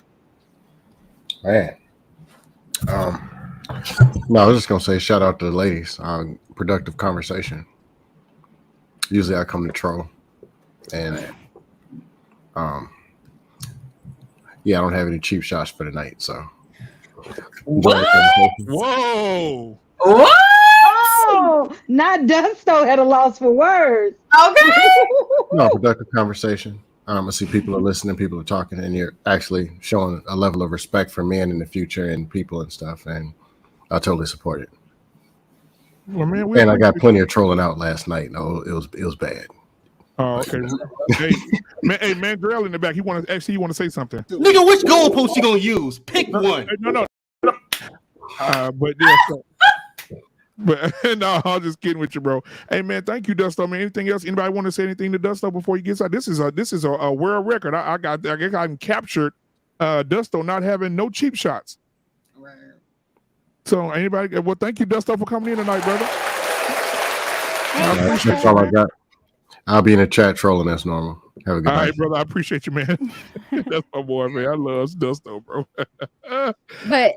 Man, no, I was just gonna say shout out to the ladies. Productive conversation. Usually I come to troll, and yeah, I don't have any cheap shots for tonight, so. What? Whoa! What? Oh, not Dusto at a loss for words. Okay. No, productive conversation. I see people are listening, people are talking, and you're actually showing a level of respect for men in the future and people and stuff, and I totally support it. Well, man, and I got plenty of trolling out last night. No, it was bad. Oh, okay. Hey, Mandrell in the back. He want to say something. Nigga, which goalpost you gonna use? Pick one. No. But yeah, but no, I'm just kidding with you, bro. Hey, man, thank you, Dusto. Man, anything else? Anybody want to say anything to Dusto before he gets out? This is a world record. I captured Dusto not having no cheap shots. Right. So anybody? Well, thank you, Dusto, for coming in tonight, brother. That's all I got. I'll be in the chat trolling as normal. Have a good night. All right, brother. I appreciate you, man. That's my boy, man. I love Dusto, bro. But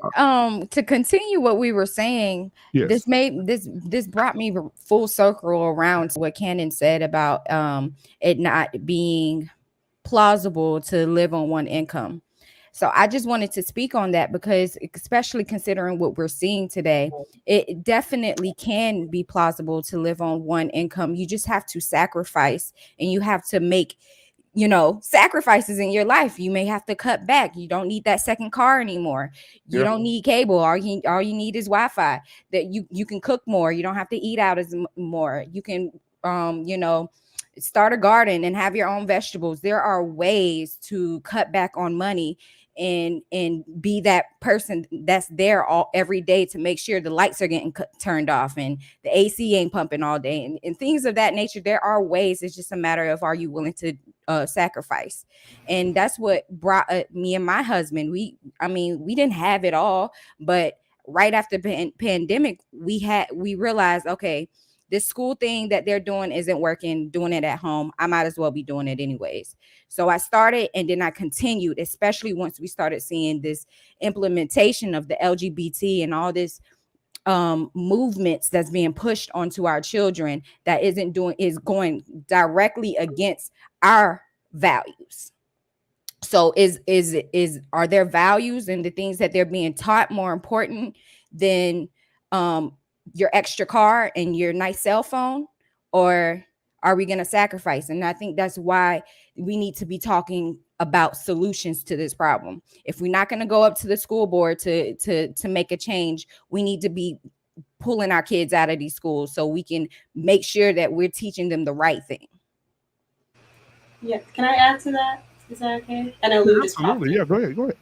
to continue what we were saying, yes. this brought me full circle around to what Cannon said about it not being plausible to live on one income. So I just wanted to speak on that because, especially considering what we're seeing today, it definitely can be plausible to live on one income. You just have to sacrifice, and you have to make, sacrifices in your life. You may have to cut back. You don't need that second car anymore. You don't need cable. All you need is Wi-Fi. That you can cook more. You don't have to eat out as more. You can, start a garden and have your own vegetables. There are ways to cut back on money and be that person that's there every day to make sure the lights are getting turned off and the AC ain't pumping all day and things of that nature. There are ways. It's just a matter of, are you willing to sacrifice? And that's what brought me and my husband. We didn't have it all, but right after pandemic, we realized, okay, this school thing that they're doing isn't working, doing it at home. I might as well be doing it anyways. So I started, and then I continued, especially once we started seeing this implementation of the LGBT and all this movements that's being pushed onto our children that is going directly against our values. So are their values and the things that they're being taught more important than your extra car and your nice cell phone, or are we going to sacrifice? And I think that's why we need to be talking about solutions to this problem. If we're not going to go up to the school board to make a change, we need to be pulling our kids out of these schools so we can make sure that we're teaching them the right thing. Yeah, can I add to that? Is that okay? And Lou just absolutely. Yeah, go ahead.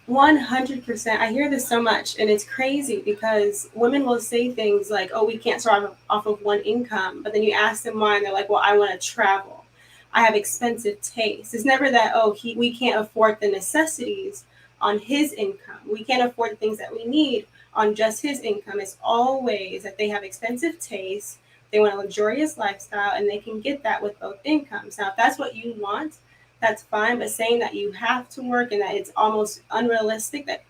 100%. I hear this so much, and it's crazy because women will say things like, "Oh, we can't survive off of one income," but then you ask them why, and they're like, "Well, I want to travel. I have expensive tastes." It's never that, "Oh, we can't afford the necessities on his income. We can't afford the things that we need on just his income." It's always that they have expensive tastes. They want a luxurious lifestyle, and they can get that with both incomes. Now, if that's what you want, that's fine. But saying that you have to work and that it's almost unrealistic that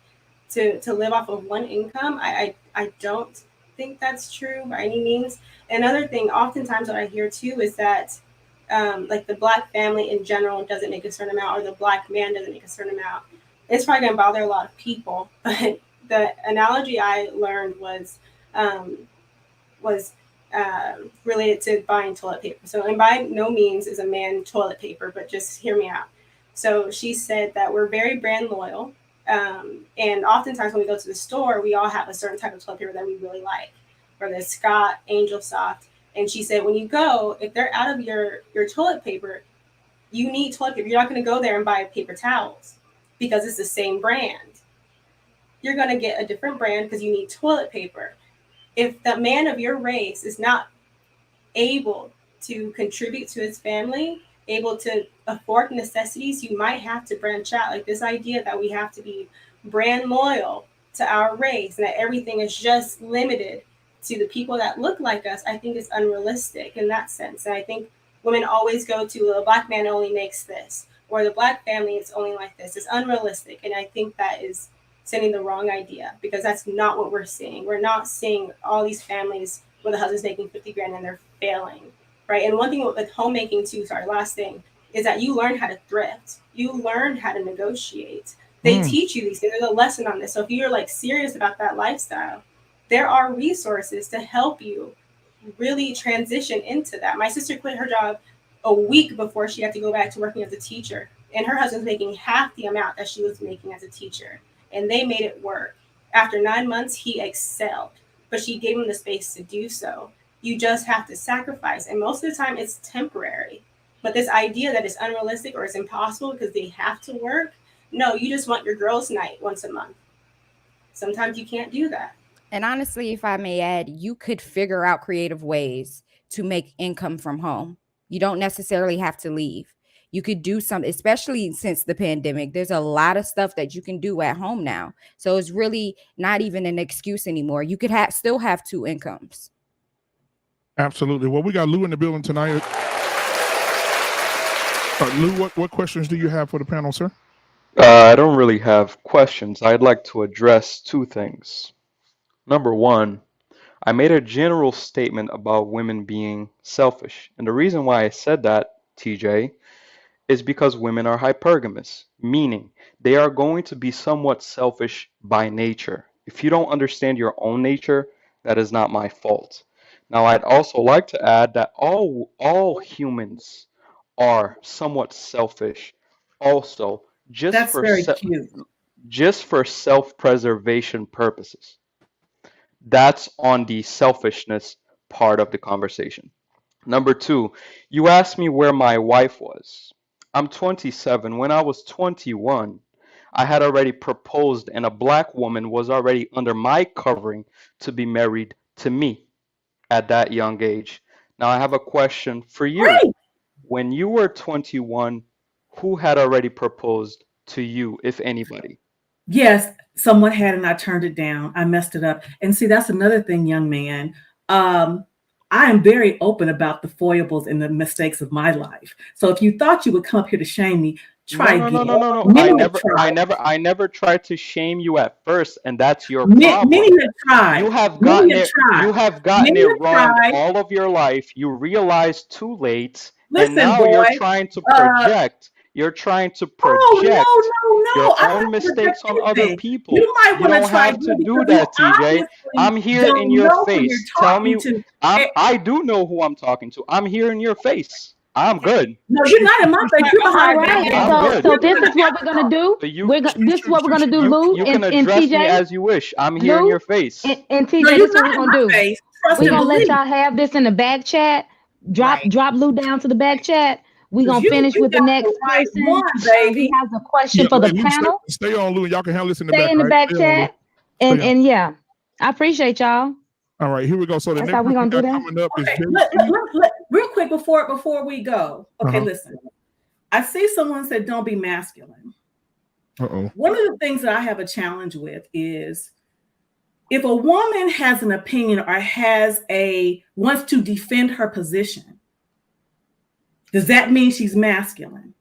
to live off of one income, I don't think that's true by any means. Another thing, oftentimes what I hear too is that like the Black family in general doesn't make a certain amount, or the Black man doesn't make a certain amount. It's probably going to bother a lot of people. But the analogy I learned was related to buying toilet paper. So, and by no means is a man toilet paper, but just hear me out. So she said that we're very brand loyal. And oftentimes when we go to the store, we all have a certain type of toilet paper that we really like, whether it's Scott, Angel Soft. And she said, when you go, if they're out of your toilet paper, you need toilet paper. You're not going to go there and buy paper towels because it's the same brand. You're going to get a different brand because you need toilet paper. If the man of your race is not able to contribute to his family, able to afford necessities, you might have to branch out. Like this idea that we have to be brand loyal to our race and that everything is just limited to the people that look like us, I think is unrealistic in that sense. And I think women always go to a Black man only makes this, or the Black family is only like this. It's unrealistic. And I think that is sending the wrong idea, because that's not what we're seeing. We're not seeing all these families where the husband's making 50 grand and they're failing, right? And one thing with homemaking too, last thing, is that you learn how to thrift. You learn how to negotiate. They teach you these things. There's a lesson on this. So if you're like serious about that lifestyle, there are resources to help you really transition into that. My sister quit her job a week before she had to go back to working as a teacher, and her husband's making half the amount that she was making as a teacher. And they made it work. After 9 months, he excelled, but she gave him the space to do so. You just have to sacrifice. And most of the time it's temporary. But this idea that it's unrealistic or it's impossible because they have to work, no, you just want your girls' night once a month. Sometimes you can't do that. And honestly, if I may add, you could figure out creative ways to make income from home. You don't necessarily have to leave. You could do some, especially since the pandemic, there's a lot of stuff that you can do at home now. So it's really not even an excuse anymore. You could still have two incomes. Absolutely. Well, we got Lou in the building tonight. Lou, what questions do you have for the panel, sir? I don't really have questions. I'd like to address two things. Number one, I made a general statement about women being selfish. And the reason why I said that, TJ, is because women are hypergamous, meaning they are going to be somewhat selfish by nature. If you don't understand your own nature, that is not my fault. Now, I'd also like to add that all humans are somewhat selfish also, just for self-preservation purposes. That's on the selfishness part of the conversation. Number two, you asked me where my wife was. I'm 27. When I was 21, I had already proposed, and a Black woman was already under my covering to be married to me at that young age. Now, I have a question for you. Right. When you were 21, who had already proposed to you, if anybody? Yes, someone had, and I turned it down. I messed it up. And see, that's another thing, young man. I am very open about the foibles and the mistakes of my life. So if you thought you would come up here to shame me, try again. No. I never tried to shame you at first, and that's your problem. Many have tried. You have gotten it wrong all of your life. You realized too late, and now you're trying to project. You're trying to project your own mistakes on other people. You don't have to do that, TJ. I'm here in your face. Tell me. I do know who I'm talking to. I'm here in your face. I'm good. No, you're not in my face. You're All behind right. me. I'm So good. this is what we're gonna do. This is what we're gonna do, Lou You and can address me TJ. as you wish. I'm here in Lou your face. and TJ. No, This you're is what not we're in gonna my do. face. Trust We're and gonna let believe. y'all have this in the back chat. Drop Lou down to the back chat. We're gonna finish You with the got next the right person one, who baby. has a question Yeah, for the Lou, panel. stay on, Lou, and y'all can handle this in the Stay back, in the right? back Stay on, Lou. chat. And Stay on. and yeah, I appreciate y'all. All right, here we go. So the That's next how we one we gonna do got that. coming up is Okay, JT. real quick before we go. Okay, Uh-huh. listen. I see someone said don't be masculine. Uh-oh. One of the things that I have a challenge with is if a woman has an opinion or wants to defend her position, does that mean she's masculine?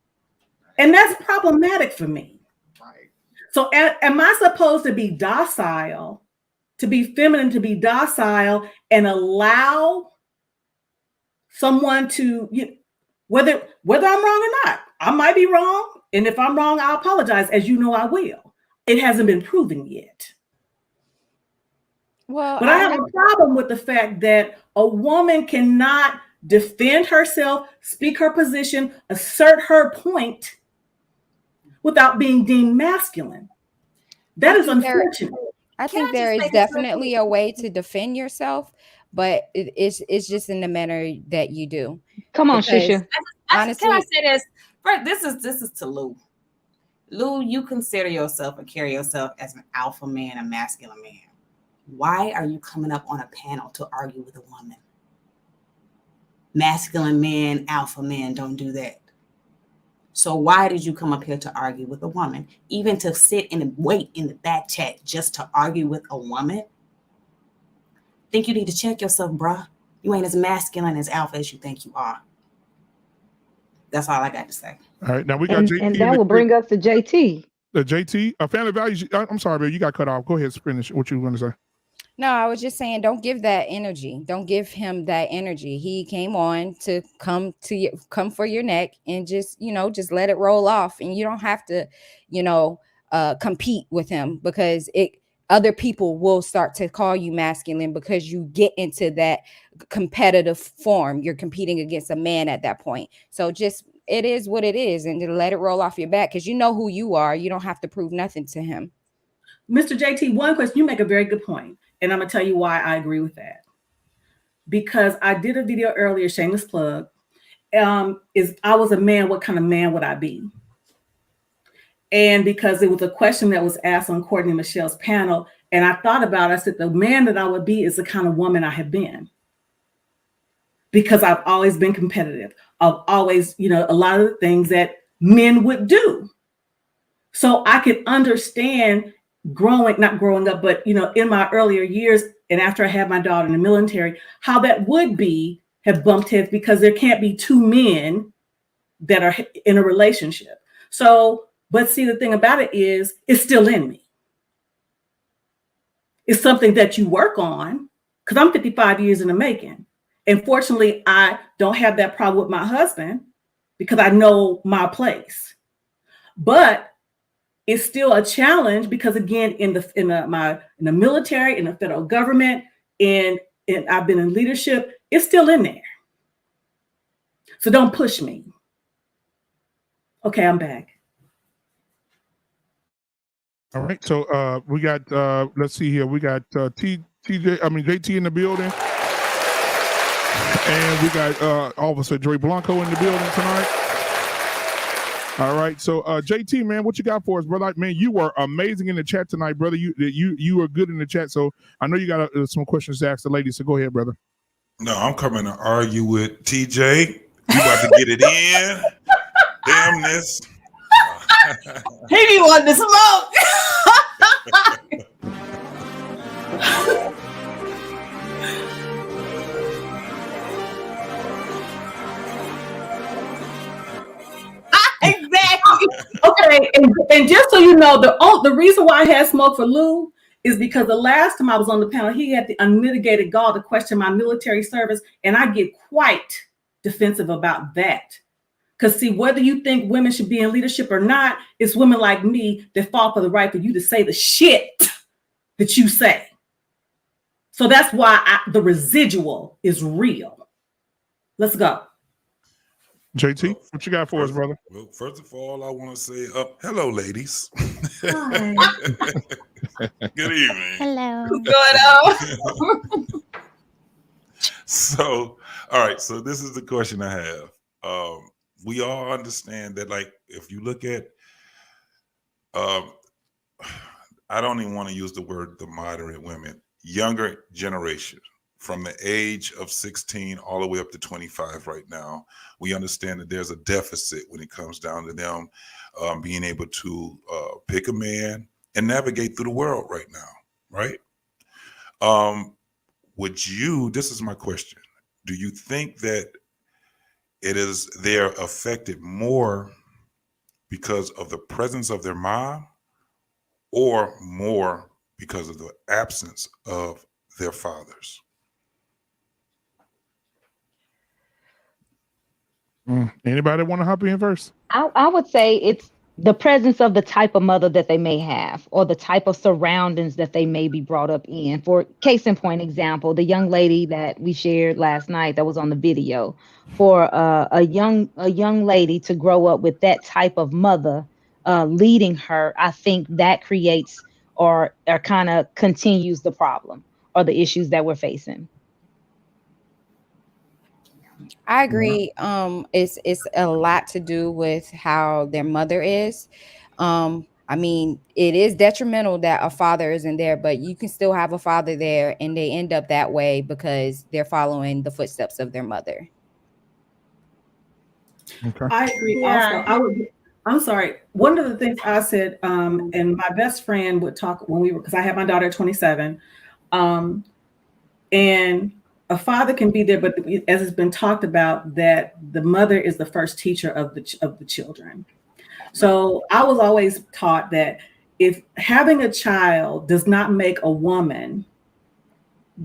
And that's problematic for me. Right. So am I supposed to be docile, to be feminine, to be docile and allow someone to, whether I'm wrong or not, I might be wrong. And if I'm wrong, I'll apologize, as you know I will. It hasn't been proven yet. Well, But I have a problem with the fact that a woman cannot defend herself, speak her position, assert her point without being deemed masculine. That is unfortunate. I think there is definitely a way to defend yourself, but it's just in the manner that you do. Come on, Because Shisha. honestly, Can I say this? First, this is to Lou. Lou, you consider yourself or carry yourself as an alpha man, a masculine man. Why are you coming up on a panel to argue with a woman? Masculine men, alpha men don't do that. So why did you come up here to argue with a woman? Even to sit and wait in the back chat just to argue with a woman? Think you need to check yourself, bruh. You ain't as masculine as alpha as you think you are. That's all I got to say. All right, now we got JT. And that will bring us to JT. The JT, family values. I'm sorry, babe, you got cut off. Go ahead, finish what you were going to say. no, I was just saying, don't give that energy. Don't give him that energy. He came on to come for your neck and just let it roll off. And you don't have to, compete with him because other people will start to call you masculine because you get into that competitive form. You're competing against a man at that point. So it is what it is, and to let it roll off your back because you know who you are. You don't have to prove nothing to him. Mr. JT, one question, you make a very good point, and I'm going to tell you why I agree with that. Because I did a video earlier, shameless plug, is I was a man, what kind of man would I be? And because it was a question that was asked on Courtney Michelle's panel, and I thought about it, I said, the man that I would be is the kind of woman I have been. Because I've always been competitive. I've always, a lot of the things that men would do. So I could understand not growing up, but in my earlier years and after I had my daughter in the military, how that would have bumped heads because there can't be two men that are in a relationship. So, but see, the thing about it is it's still in me. It's something that you work on because I'm 55 years in the making. And fortunately, I don't have that problem with my husband because I know my place. But it's still a challenge because, again, in the military, in the federal government, and I've been in leadership, it's still in there. So don't push me. Okay, I'm back. All right, so we got let's see here, we got JT in the building, and we got Officer Dre Blanco in the building tonight. All right, so JT, man, what you got for us, brother? Man, you were amazing in the chat tonight, brother. You were good in the chat, so I know you got some questions to ask the ladies. So go ahead, brother. No, I'm coming to argue with TJ. You about to get it in? Damn this. He be wanting to smoke. Exactly. Okay, and just so you know, the reason why I had smoke for Lou is because the last time I was on the panel, he had the unmitigated gall to question my military service, and I get quite defensive about that. Because see, whether you think women should be in leadership or not, it's women like me that fought for the right for you to say the shit that you say. So that's why the residual is real. Let's go. JT, what you got for us, brother? Well, first of all, I want to say, hello, ladies. Hi. Good evening. Hello. So, all right. So this is the question I have. We all understand that, like, if you look at, I don't even want to use the word the moderate women, younger generation, from the age of 16 all the way up to 25 right now, we understand that there's a deficit when it comes down to them being able to pick a man and navigate through the world right now, right? This is my question. Do you think that they're affected more because of the presence of their mom or more because of the absence of their fathers? Anybody want to hop in first? I would say it's the presence of the type of mother that they may have or the type of surroundings that they may be brought up in. For case in point example, the young lady that we shared last night that was on the video, for a young lady to grow up with that type of mother leading her, I think that creates or kind of continues the problem or the issues that we're facing. I agree. It's a lot to do with how their mother is. I mean, it is detrimental that a father isn't there, but you can still have a father there, and they end up that way because they're following the footsteps of their mother. Okay. I agree. Yeah. Also, I'm sorry. One of the things I said, and my best friend would talk when we were, because I had my daughter at 27, and a father can be there, but as it's been talked about, that the mother is the first teacher of the children. So I was always taught that if having a child does not make a woman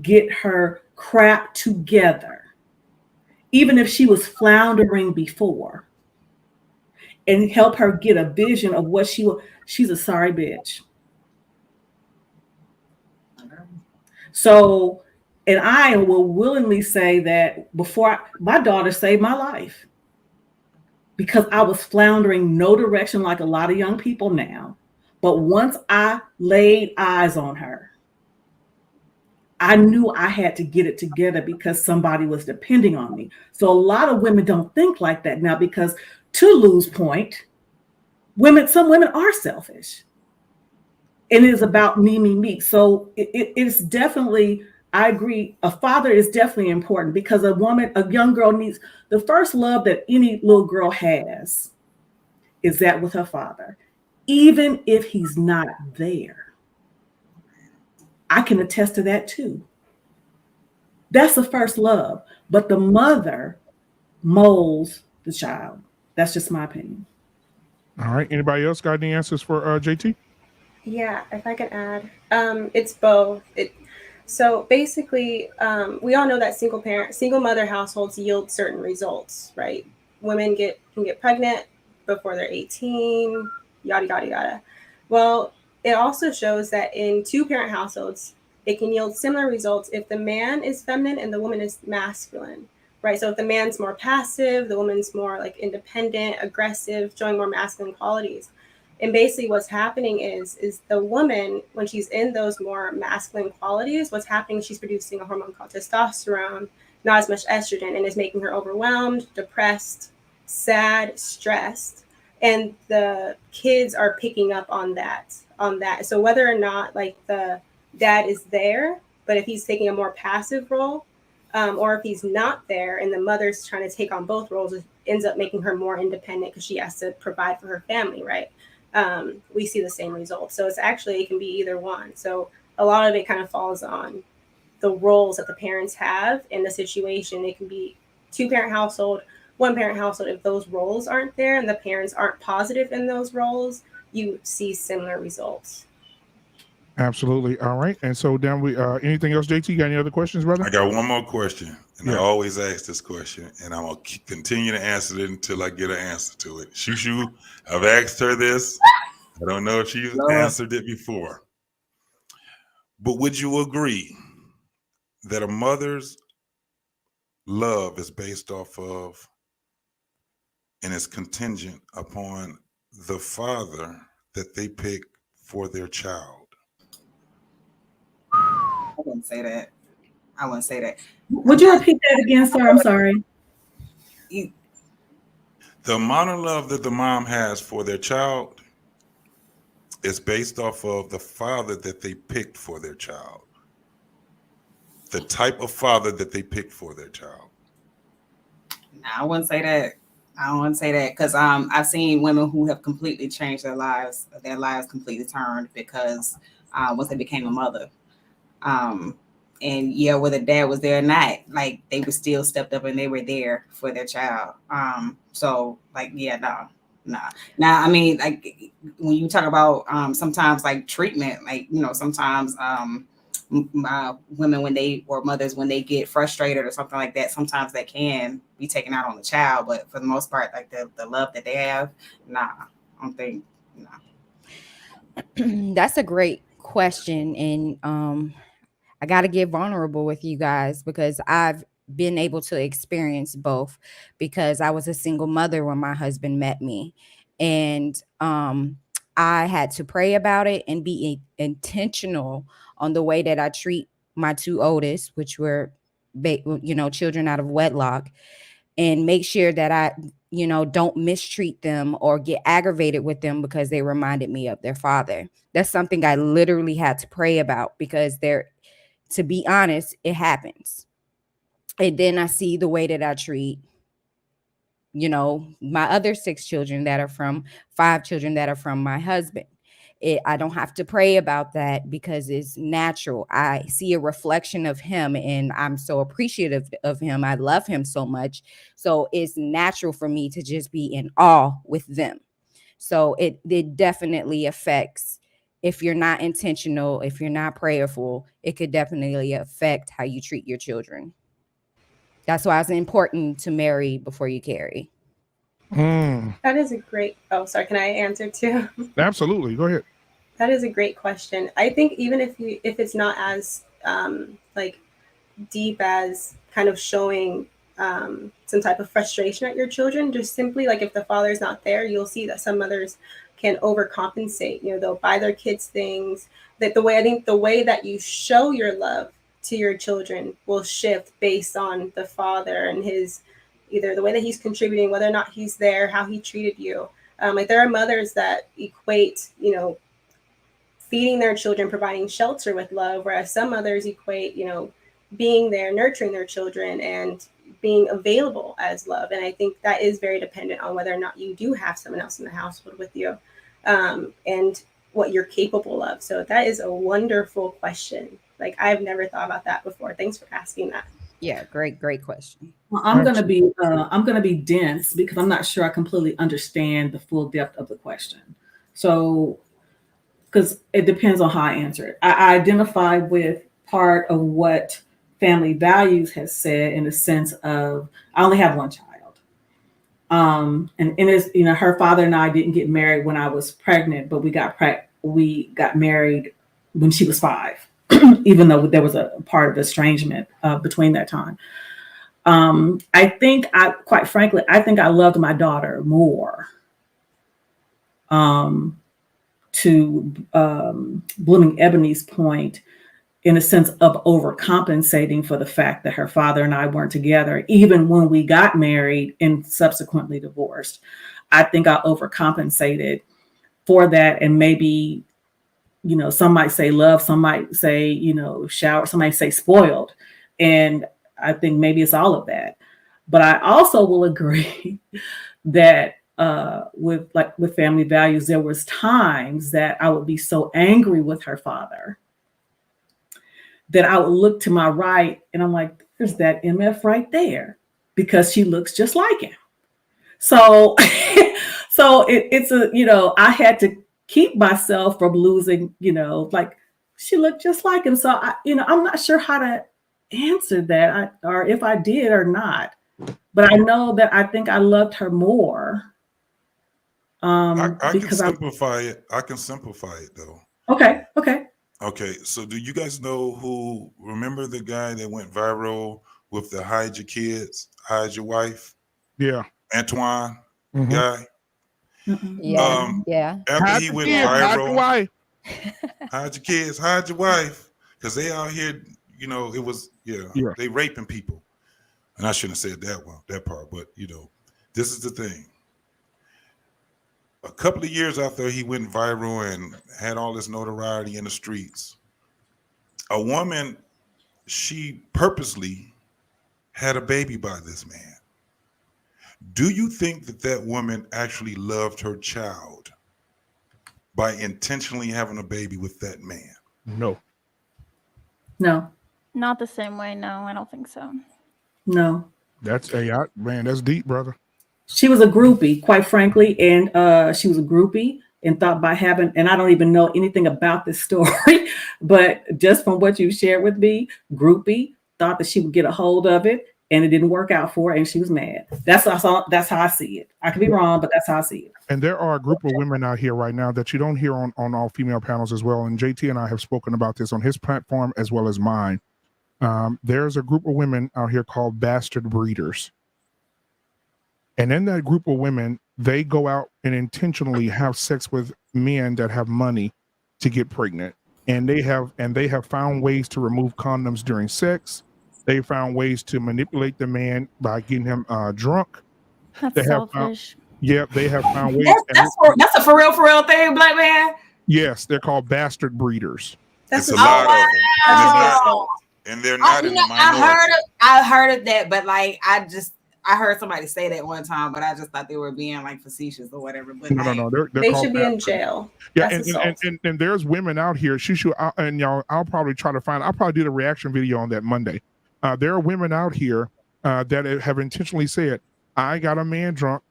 get her crap together, even if she was floundering before, and help her get a vision of what she's a sorry bitch. So, and I will willingly say that my daughter saved my life because I was floundering no direction like a lot of young people now. But once I laid eyes on her, I knew I had to get it together because somebody was depending on me. So a lot of women don't think like that now because, to Lou's point, some women are selfish. And it is about me. So it's definitely, I agree, a father is definitely important because a young girl needs, the first love that any little girl has is that with her father, even if he's not there. I can attest to that too. That's the first love, but the mother molds the child. That's just my opinion. All right. Anybody else got any answers for JT? Yeah, if I can add, it's both. So basically, we all know that single mother households yield certain results, right? Women can get pregnant before they're 18, yada, yada, yada. Well, it also shows that in two-parent households, it can yield similar results if the man is feminine and the woman is masculine, right? So if the man's more passive, the woman's more like independent, aggressive, showing more masculine qualities. And basically what's happening is the woman, when she's in those more masculine qualities, what's happening, she's producing a hormone called testosterone, not as much estrogen, and is making her overwhelmed, depressed, sad, stressed. And the kids are picking up on that. So whether or not like the dad is there, but if he's taking a more passive role, or if he's not there and the mother's trying to take on both roles, it ends up making her more independent because she has to provide for her family, right? We see the same results. So it can be either one. So a lot of it kind of falls on the roles that the parents have in the situation. It can be two-parent household, one-parent household. If those roles aren't there and the parents aren't positive in those roles, you see similar results. Absolutely. All right. And so down anything else, JT? You got any other questions, brother? I got one more question, and Yeah. I always ask this question, and I'm gonna continue to answer it until I get an answer to it. Shushu, I've asked her this. I don't know if she's answered it before, but would you agree that a mother's love is based off of and it's contingent upon the father that they pick for their child. I wouldn't say that. I wouldn't say that. Would you repeat that again, sir? I'm sorry. The amount of love that the mom has for their child is based off of the father that they picked for their child. The type of father that they picked for their child. No, I wouldn't say that. I don't want to say that because I've seen women who have completely changed their lives completely turned because once they became a mother. And yeah, whether dad was there or not, like they were still stepped up and they were there for their child. So like, yeah, no. Now, I mean, like when you talk about sometimes like treatment, like, you know, sometimes women mothers when they get frustrated or something like that, sometimes they can be taken out on the child, but for the most part, like the love that they have, I don't think. That's a great question, and I got to get vulnerable with you guys because I've been able to experience both because I was a single mother when my husband met me, and I had to pray about it and be intentional on the way that I treat my two oldest, which were, children out of wedlock, and make sure that I, don't mistreat them or get aggravated with them because they reminded me of their father. That's something I literally had to pray about because to be honest, it happens. And then I see the way that I treat, my other 5 children that are from my husband. I don't have to pray about that because it's natural. I see a reflection of him and I'm so appreciative of him. I love him so much. So it's natural for me to just be in awe with them. So it definitely affects. If you're not intentional, if you're not prayerful, it could definitely affect how you treat your children. That's why it's important to marry before you carry. That is a great. Oh, sorry. Can I answer too? Absolutely. Go ahead. That is a great question. I think even if it's not as like deep as kind of showing some type of frustration at your children, just simply like if the father's not there, you'll see that some mothers can overcompensate. They'll buy their kids things. The way that you show your love to your children will shift based on the father and his either the way that he's contributing, whether or not he's there, how he treated you. Like there are mothers that equate, feeding their children, providing shelter with love, whereas some others equate, being there, nurturing their children, and being available as love. And I think that is very dependent on whether or not you do have someone else in the household with you, and what you're capable of. So that is a wonderful question. Like I've never thought about that before. Thanks for asking that. Yeah, great question. Well, I'm gonna be dense because I'm not sure I completely understand the full depth of the question. So, because it depends on how I answer it. I identify with part of what family values has said in the sense of I only have one child. And it's, her father and I didn't get married when I was pregnant, but we got married when she was 5, even though there was a part of estrangement between that time. Quite frankly, I think I loved my daughter more. To Blooming Ebony's point, in a sense of overcompensating for the fact that her father and I weren't together, even when we got married and subsequently divorced. I think I overcompensated for that. And maybe, some might say love, some might say, shower, some might say spoiled. And I think maybe it's all of that. But I also will agree that with family values, there was times that I would be so angry with her father that I would look to my right and I'm like, there's that MF right there because she looks just like him. So, it's I had to keep myself from losing, like she looked just like him. So I'm not sure how to answer that or if I did or not, but I know that I think I loved her more. I can simplify it. I can simplify it though. Okay. So do you guys know remember the guy that went viral with the hide your kids, hide your wife? Yeah. Antoine. guy. Yeah. After he went viral, wife. hide your kids, hide your wife, because they out here. You know, it was they raping people, and I shouldn't have said that part. But you know, this is the thing. A couple of years after he went viral and had all this notoriety in the streets, a woman, she purposely had a baby by this man. Do you think that woman actually loved her child by intentionally having a baby with that man? No. Not the same way. No, I don't think so. No. That's man, that's deep, brother. She was a groupie, quite frankly, and she was a groupie and thought by having, and I don't even know anything about this story, but just from what you shared with me, groupie thought that she would get a hold of it, and it didn't work out for her, and she was mad. That's how I see it. I could be wrong, but that's how I see it. And there are a group of women out here right now that you don't hear on all female panels as well. And JT and I have spoken about this on his platform as well as mine. There's a group of women out here called bastard breeders. And in that group of women, they go out and intentionally have sex with men that have money to get pregnant. And they have found ways to remove condoms during sex. They found ways to manipulate the man by getting him drunk. That's selfish. They have found ways. That's a for real thing, Black Man. Yes, they're called bastard breeders. That's a lot of them. And they're not in the minority. I heard of that, but like I heard somebody say that one time, but I just thought they were being like facetious or whatever. But no, they should be in jail. Yeah, and there's women out here. And y'all, I'll probably did a reaction video on that Monday. There are women out here that have intentionally said, I got a man drunk,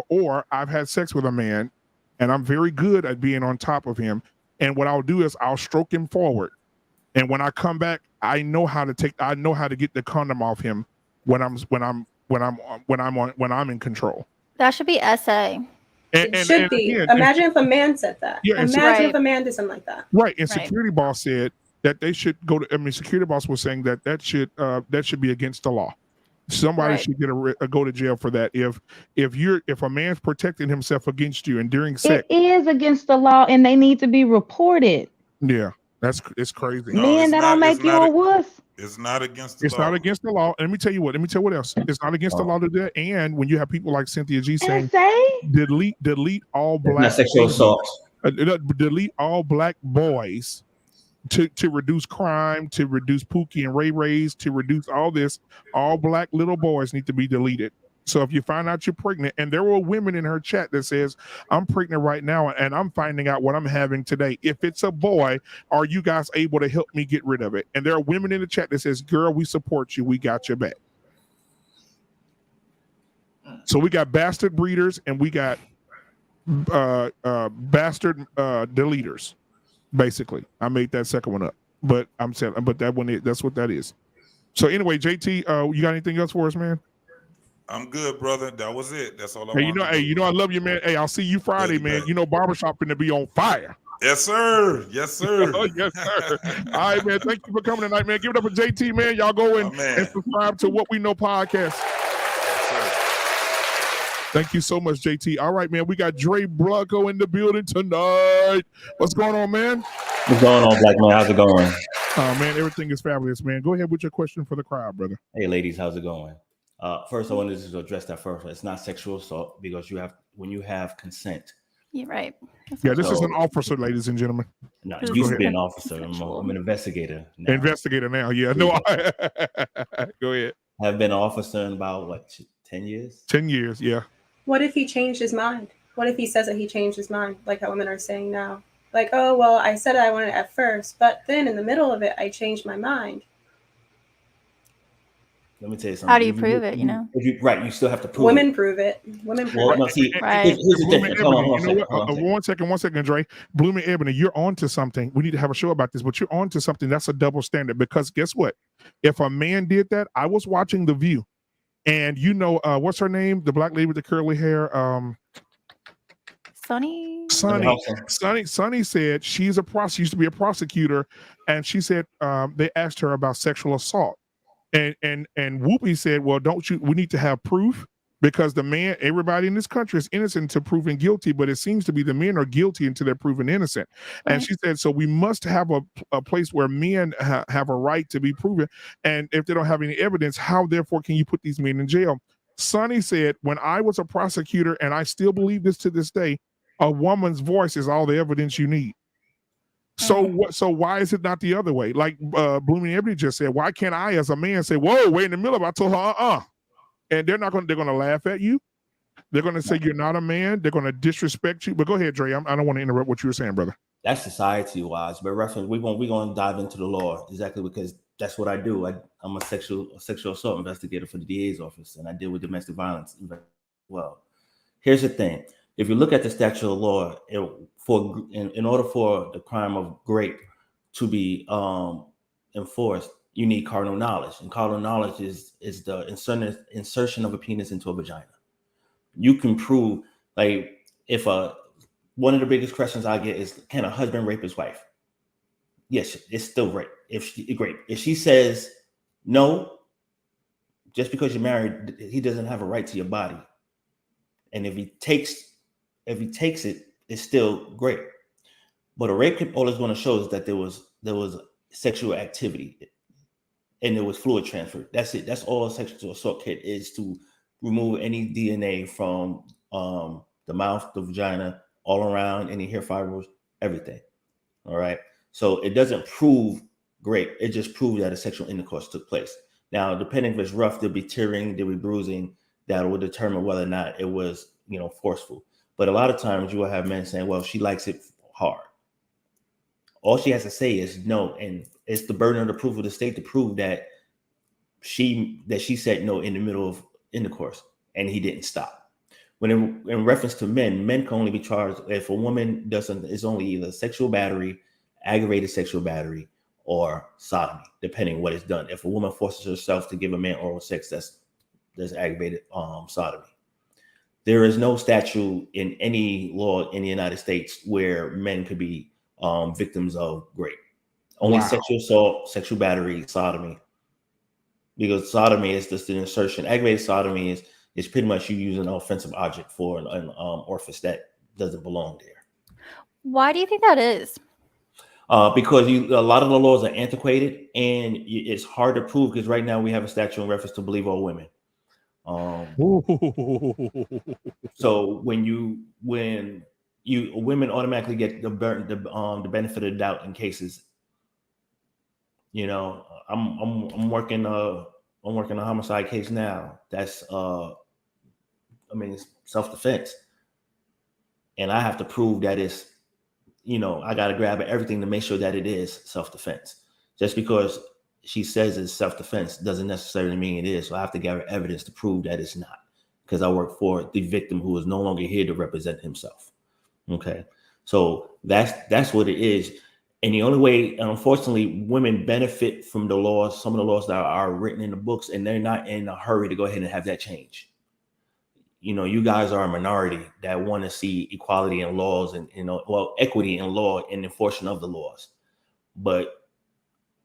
or I've had sex with a man, and I'm very good at being on top of him. And what I'll do is I'll stroke him forward, and when I come back, I know how to get the condom off him when I'm in control. That should be SA. It should be. Imagine if a man said that. Yeah, imagine if a man did something like that. Right. And Security Boss said that they should go to. Security Boss was saying that should be against the law. Somebody should get go to jail for that. If a man's protecting himself against you and during sex, it is against the law, and they need to be reported. Yeah, it's crazy. Man, that don't make you a wuss. It's not against the law. It's not against the law. And let me tell you what else. It's not against the law to do that. And when you have people like Cynthia G saying, delete all black not sexual assault. Delete all black boys to reduce crime, to reduce Pookie and Ray Rays, to reduce all this, all black little boys need to be deleted. So if you find out you're pregnant, and there were women in her chat that says, I'm pregnant right now and I'm finding out what I'm having today. If it's a boy, are you guys able to help me get rid of it? And there are women in the chat that says, girl, we support you. We got your back. So we got bastard breeders and we got bastard deleters. Basically, I made that second one up, but I'm saying, but that one, that's what that is. So anyway, JT, you got anything else for us, man? I'm good, brother. That was it. That's all I want. I love you, man. Hey, I'll see you Friday, man. You know, Barbershop gonna be on fire. Yes, sir. Yes, sir. Yes, sir. All right, man. Thank you for coming tonight, man. Give it up for JT, man. Y'all go and subscribe to What We Know podcast. Thank you so much, JT. All right, man. We got Dre Blanco in the building tonight. What's going on, man? What's going on, Black Man? How's it going? Oh, man, everything is fabulous, man. Go ahead with your question for the crowd, brother. Hey, ladies, how's it going? First, I wanted to address that first. It's not sexual assault because when you have consent. You're right. This is an officer, ladies and gentlemen. No, I used to be an officer. I'm an investigator now. Investigator now, yeah. No, go ahead. I've been an officer in about, 10 years? 10 years, yeah. What if he changed his mind? What if he says that he changed his mind, like how women are saying now? Like, oh, well, I said I wanted it at first, but then in the middle of it, I changed my mind. Let me tell you something. How do you prove it, you still have to prove Women it. prove it. Women prove Well, it. no, see, right. here's the difference. One second, Dre. Blooming Ebony, you're on to something. We need to have a show about this, but you're on to something that's a double standard because guess what? If a man did that, I was watching The View. And what's her name? The black lady with the curly hair. Sunny said she's used to be a prosecutor, and she said they asked her about sexual assault, and Whoopi said, "Well, we need to have proof." because the man, everybody in this country is innocent until proven guilty, but it seems to be the men are guilty until they're proven innocent. Right. And she said, so we must have a place where men have a right to be proven. And if they don't have any evidence, how therefore can you put these men in jail? Sonny said, when I was a prosecutor, and I still believe this to this day, a woman's voice is all the evidence you need. So what? So why is it not the other way? Like Blooming Ebony just said, why can't I as a man say, whoa, wait in the middle of it, I told her, and they're going to laugh at you. They're going to say you're not a man. They're going to disrespect you. But go ahead, Dre. I don't want to interrupt what you were saying, brother. That's society-wise, but reference we're going to dive into the law exactly because that's what I do. I'm a sexual assault investigator for the DA's office, and I deal with domestic violence as well. Here's the thing: if you look at the statute of law, in order for the crime of rape to be enforced, you need carnal knowledge, and carnal knowledge is the insertion of a penis into a vagina. You can prove, like, if one of the biggest questions I get is, can a husband rape his wife? Yes, it's still rape. If she says no, just because you're married, he doesn't have a right to your body. And if he takes it, it's still great. But a rape kit, all it's going to show is that there was sexual activity and there was fluid transfer. That's it. That's all a sexual assault kit is, to remove any DNA from the mouth, the vagina, all around, any hair fibers, everything. All right. So it doesn't prove rape. It just proves that a sexual intercourse took place. Now, depending if it's rough, there'll be tearing, there'll be bruising, that will determine whether or not it was, forceful. But a lot of times you will have men saying, well, she likes it hard. All she has to say is no. And it's the burden of the proof of the state to prove that she said no in the middle of intercourse and he didn't stop. When in reference to men can only be charged if a woman is only either sexual battery, aggravated sexual battery, or sodomy, depending on what is done. If a woman forces herself to give a man oral sex, that's aggravated sodomy. There is no statute in any law in the United States where men could be victims of rape. Only sexual assault, sexual battery, sodomy. Because sodomy is just an insertion. Aggravated sodomy is pretty much you using an offensive object for an orifice that doesn't belong there. Why do you think that is? Because a lot of the laws are antiquated and it's hard to prove, because right now we have a statute in reference to believe all women. So when women automatically get the benefit of the doubt in cases. I'm working a homicide case now. That's it's self-defense, and I have to prove that it's, I got to grab at everything to make sure that it is self-defense. Just because she says it's self-defense doesn't necessarily mean it is. So I have to gather evidence to prove that it's not, because I work for the victim who is no longer here to represent himself. Okay, so that's what it is. And the only way, unfortunately, women benefit from the laws, some of the laws that are written in the books, and they're not in a hurry to go ahead and have that change. You guys are a minority that want to see equality in laws and, equity in law and enforcement of the laws. But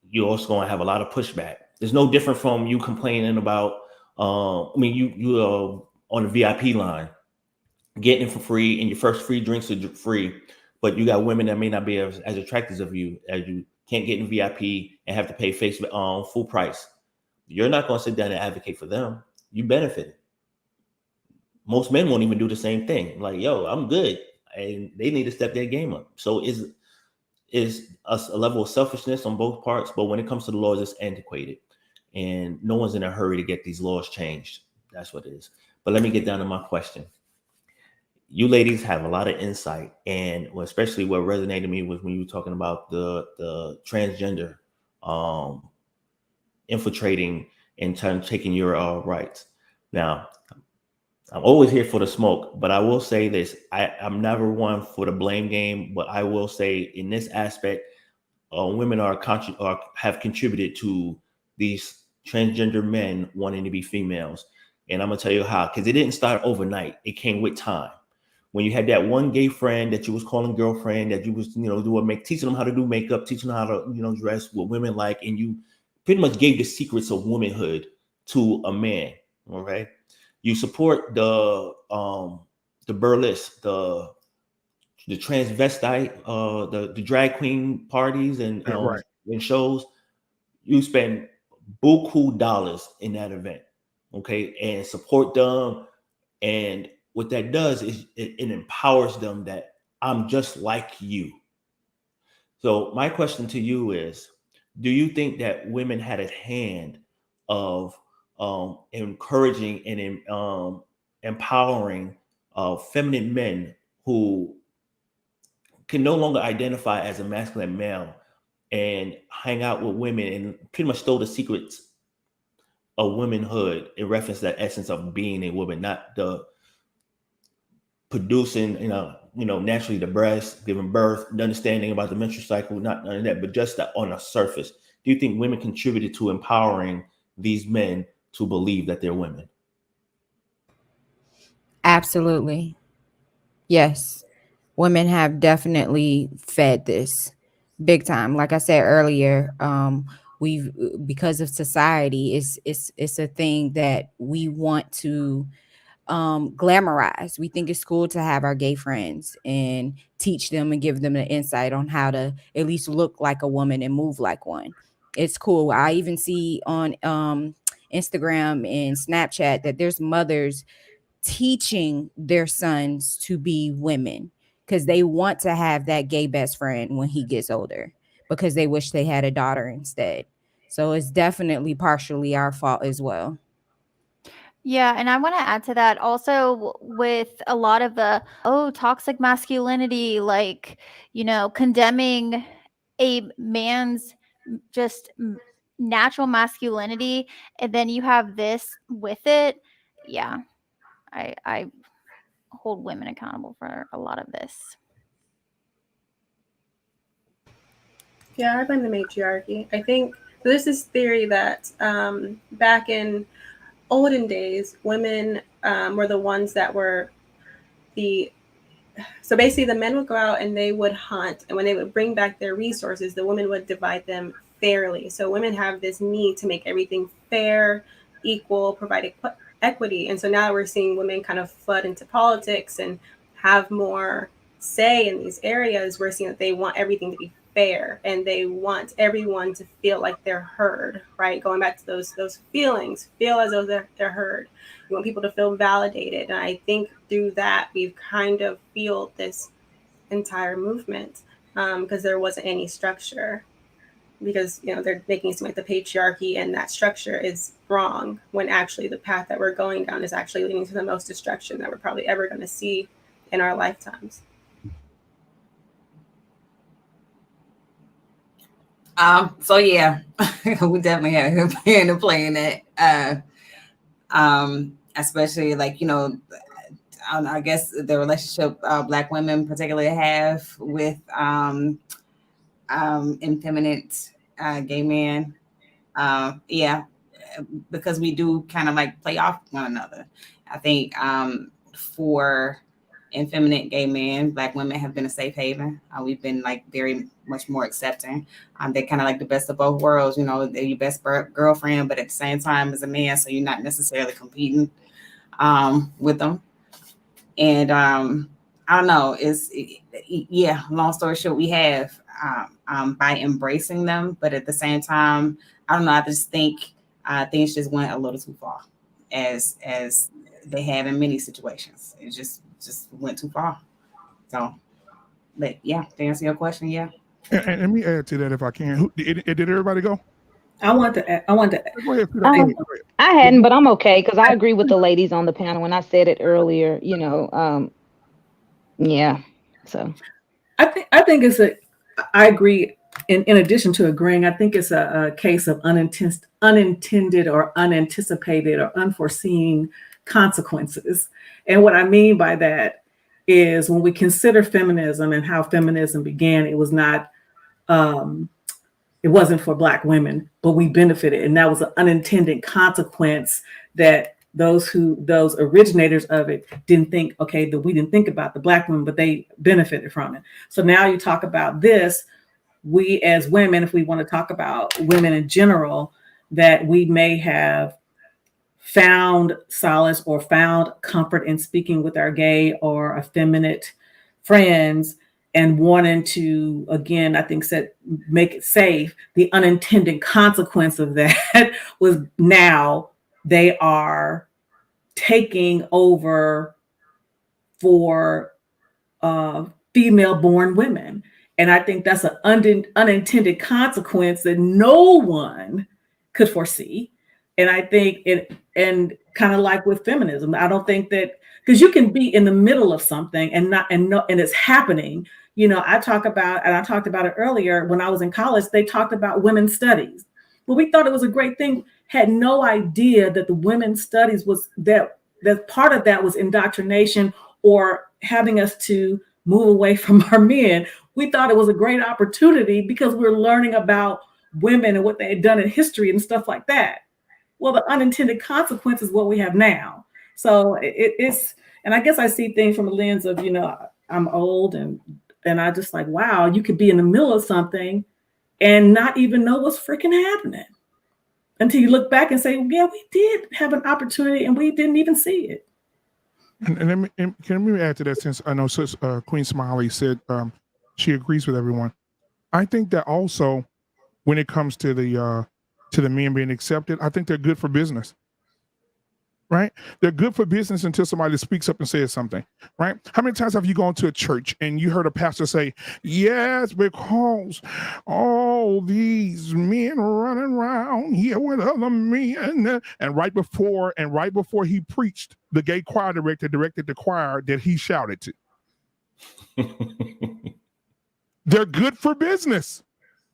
you're also going to have a lot of pushback. There's no different from you complaining about, you on the VIP line, getting it for free, and your first free drinks are free. But you got women that may not be as attractive as you can't get in VIP and have to pay full price. You're not going to sit down and advocate for them. You benefit. Most men won't even do the same thing. Like, yo, I'm good. And they need to step their game up. So is a level of selfishness on both parts. But when it comes to the laws, it's antiquated. And no one's in a hurry to get these laws changed. That's what it is. But let me get down to my question. You ladies have a lot of insight, and especially what resonated me was when you were talking about the transgender infiltrating and taking your rights. Now, I'm always here for the smoke, but I will say this: I'm never one for the blame game. But I will say, in this aspect, women have contributed to these transgender men wanting to be females, and I'm gonna tell you how. Because it didn't start overnight; it came with time. When you had that one gay friend that you was calling girlfriend, that you was, teaching them how to do makeup, teaching them how to, dress what women like, and you pretty much gave the secrets of womanhood to a man. All right. You support the burlesque, the transvestite, the drag queen parties and Right. and shows. You spend buku dollars in that event, okay, and support them. And what that does is it empowers them that I'm just like you. So my question to you is, do you think that women had a hand of encouraging and empowering feminine men who can no longer identify as a masculine male and hang out with women and pretty much stole the secrets of womanhood in reference to that essence of being a woman, not the producing, naturally the breast, giving birth, the understanding about the menstrual cycle, not none of that, but just that on a surface. Do you think women contributed to empowering these men to believe that they're women? Absolutely. Yes. Women have definitely fed this big time. Like I said earlier, we've, because of society, it's a thing that we want to glamorize. We think it's cool to have our gay friends and teach them and give them an insight on how to at least look like a woman and move like one. It's cool. I even see on Instagram and Snapchat that there's mothers teaching their sons to be women because they want to have that gay best friend when he gets older, because they wish they had a daughter instead. So it's definitely partially our fault as well. Yeah, and I want to add to that also with a lot of the toxic masculinity, like, condemning a man's just natural masculinity, and then you have this with it. Yeah, I hold women accountable for a lot of this. Yeah, I blame the matriarchy. I think there's this theory that back in olden days, women were the ones that were so basically the men would go out and they would hunt, and when they would bring back their resources, the women would divide them fairly. So women have this need to make everything fair, equal, provide equity. And so now we're seeing women kind of flood into politics and have more say in these areas. We're seeing that they want everything to be fair and they want everyone to feel like they're heard, right? Going back to those feelings, feel as though they're heard. You want people to feel validated. And I think through that, we've kind of fueled this entire movement because there wasn't any structure. Because they're making it seem like the patriarchy and that structure is wrong, when actually the path that we're going down is actually leading to the most destruction that we're probably ever going to see in our lifetimes. So yeah, we definitely have a hand to play in that. Especially like, I guess the relationship Black women particularly have with effeminate gay men. Yeah, because we do kind of like play off one another. I think for effeminate gay men, Black women have been a safe haven. We've been like very much more accepting. They're kind of like the best of both worlds. They're your best girlfriend, but at the same time as a man, so you're not necessarily competing with them. And I don't know, long story short, we have by embracing them, but at the same time, I don't know, I just think things just went a little too far, as they have in many situations. It just went too far. So, but yeah, to answer your question, yeah. And let me add to that if I can. Did everybody go? I want to. Go ahead. I hadn't, but I'm okay because I agree with the ladies on the panel when I said it earlier. Yeah. So, I think it's I agree. In addition to agreeing, I think it's a case of unintended or unanticipated or unforeseen consequences. And what I mean by that is when we consider feminism and how feminism began, it was not, it wasn't for Black women, but we benefited. And that was an unintended consequence that those originators of it didn't think, okay, that we didn't think about the Black women, but they benefited from it. So now you talk about this, we as women, if we want to talk about women in general, that we may have found solace or found comfort in speaking with our gay or effeminate friends and wanting to, again, I think make it safe, the unintended consequence of that was now they are taking over for female-born women. And I think that's an unintended consequence that no one could foresee. And I think and kind of like with feminism, I don't think that, because you can be in the middle of something and it's happening. You know, I talked about it earlier when I was in college, they talked about women's studies. But we thought it was a great thing, had no idea that the women's studies was that part of that was indoctrination or having us to move away from our men. We thought it was a great opportunity because we're learning about women and what they had done in history and stuff like that. Well, the unintended consequence is what we have now. So it's, and I guess I see things from a lens of, you know, I'm old and I just like, wow, you could be in the middle of something and not even know what's freaking happening until you look back and say, well, yeah, we did have an opportunity and we didn't even see it. And can we add to that, since I know Queen Smiley said she agrees with everyone. I think that also when it comes to the men being accepted, I think they're good for business. Right? They're good for business until somebody speaks up and says something, right? How many times have you gone to a church and you heard a pastor say, yes, because all these men running around here with other men, and right before he preached, the gay choir director directed the choir that he shouted to. They're good for business,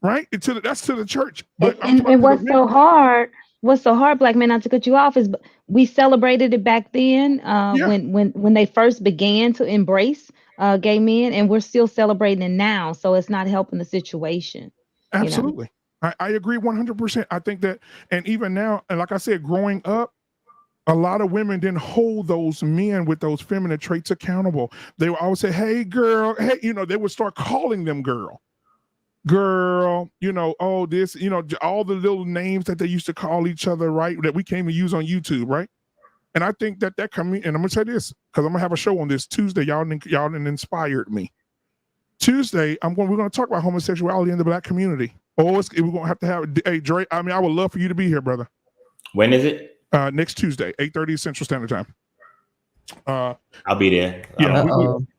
right? That's to the church. But and what's so hard, Black Man, not to cut you off, is we celebrated it back then when they first began to embrace gay men, and we're still celebrating it now. So it's not helping the situation. Absolutely. You know? I agree 100%. I think that, and even now, and like I said, growing up, a lot of women didn't hold those men with those feminine traits accountable. They would always say, hey, girl, hey, you know, they would start calling them girl, you know, oh, this, you know, all the little names that they used to call each other, right, that we came to use on YouTube, right? And I think that and I'm gonna say this because I'm gonna have a show on this Tuesday. Y'all inspired me. Tuesday, we're gonna talk about homosexuality in the Black community. We're gonna have to have, hey, Dre, I mean, I would love for you to be here, brother. When is it? Next Tuesday, 8:30 Central Standard Time. I'll be there. Yeah,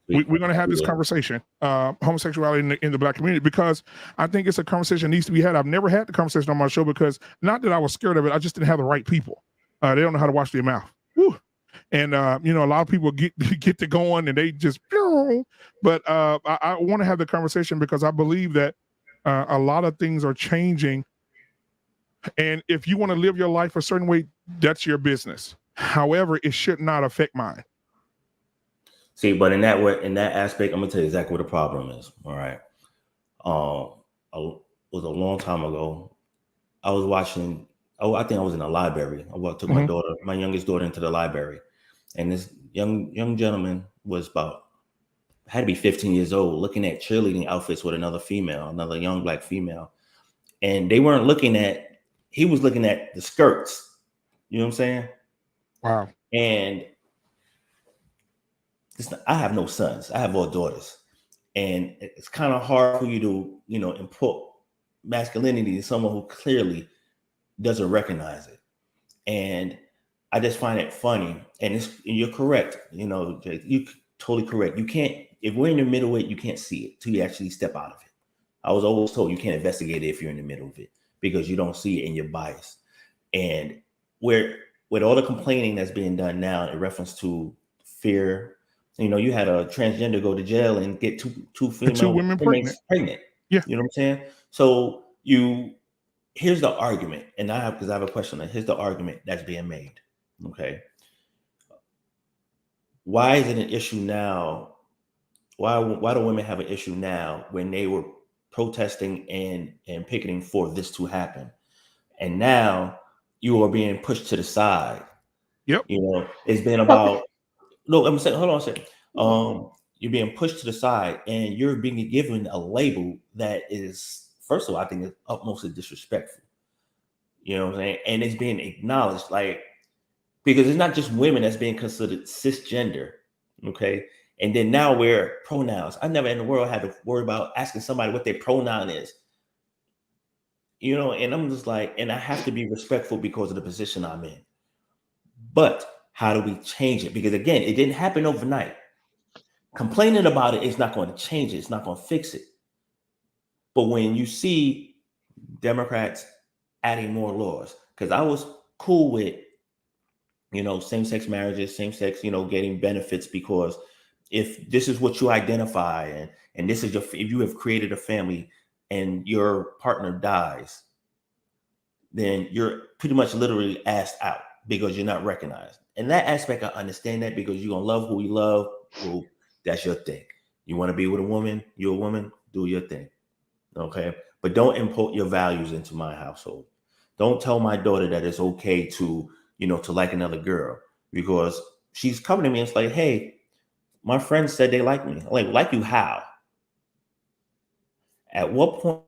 we're going to have this conversation, homosexuality in the Black community, because I think it's a conversation that needs to be had. I've never had the conversation on my show because, not that I was scared of it, I just didn't have the right people. They don't know how to watch their mouth. Whew. And, you know, a lot of people get to going and they just, but I want to have the conversation because I believe that a lot of things are changing. And if you want to live your life a certain way, that's your business. However, it should not affect mine. See, but in that aspect, I'm gonna tell you exactly what the problem is. All right. It was a long time ago. I was watching. I think I was in a library. I took my youngest daughter, into the library, and this young gentleman was had to be 15 years old, looking at cheerleading outfits with another young Black female, and they weren't looking at. He was looking at the skirts. You know what I'm saying? Wow. And I have no sons. I have all daughters. And it's kind of hard for you to, you know, import masculinity to someone who clearly doesn't recognize it. And I just find it funny. And you're correct. You know, Jake, you're totally correct. You can't, if we're in the middle of it, you can't see it till you actually step out of it. I was always told you can't investigate it if you're in the middle of it because you don't see it and you're biased. And with all the complaining that's being done now in reference to fear, you know, you had a transgender go to jail and get two women pregnant. Yeah. You know what I'm saying? So here's the argument, and because I have a question. Here's the argument that's being made. Okay. Why is it an issue now? Why do women have an issue now when they were protesting and picketing for this to happen? And now you are being pushed to the side. Yep. You know, it's been about, no, I'm saying, hold on a second. You're being pushed to the side and you're being given a label that is, first of all, I think it's utmostly disrespectful. You know what I'm saying? And it's being acknowledged. Like, because it's not just women that's being considered cisgender, okay? And then now we're pronouns. I never in the world had to worry about asking somebody what their pronoun is. You know, and I'm just like, and I have to be respectful because of the position I'm in. But how do we change it? Because again, it didn't happen overnight. Complaining about it is not going to change it. It's not going to fix it. But when you see Democrats adding more laws, because I was cool with, you know, same-sex marriages, same-sex, you know, getting benefits, because if this is what you identify and this is if you have created a family and your partner dies, then you're pretty much literally asked out because you're not recognized. In that aspect, I understand that, because you're going to love who you love. Well, that's your thing. You want to be with a woman, you're a woman, do your thing. Okay. But don't import your values into my household. Don't tell my daughter that it's okay to, you know, to like another girl, because she's coming to me and it's like, hey, my friends said they like me. Like you how? At what point?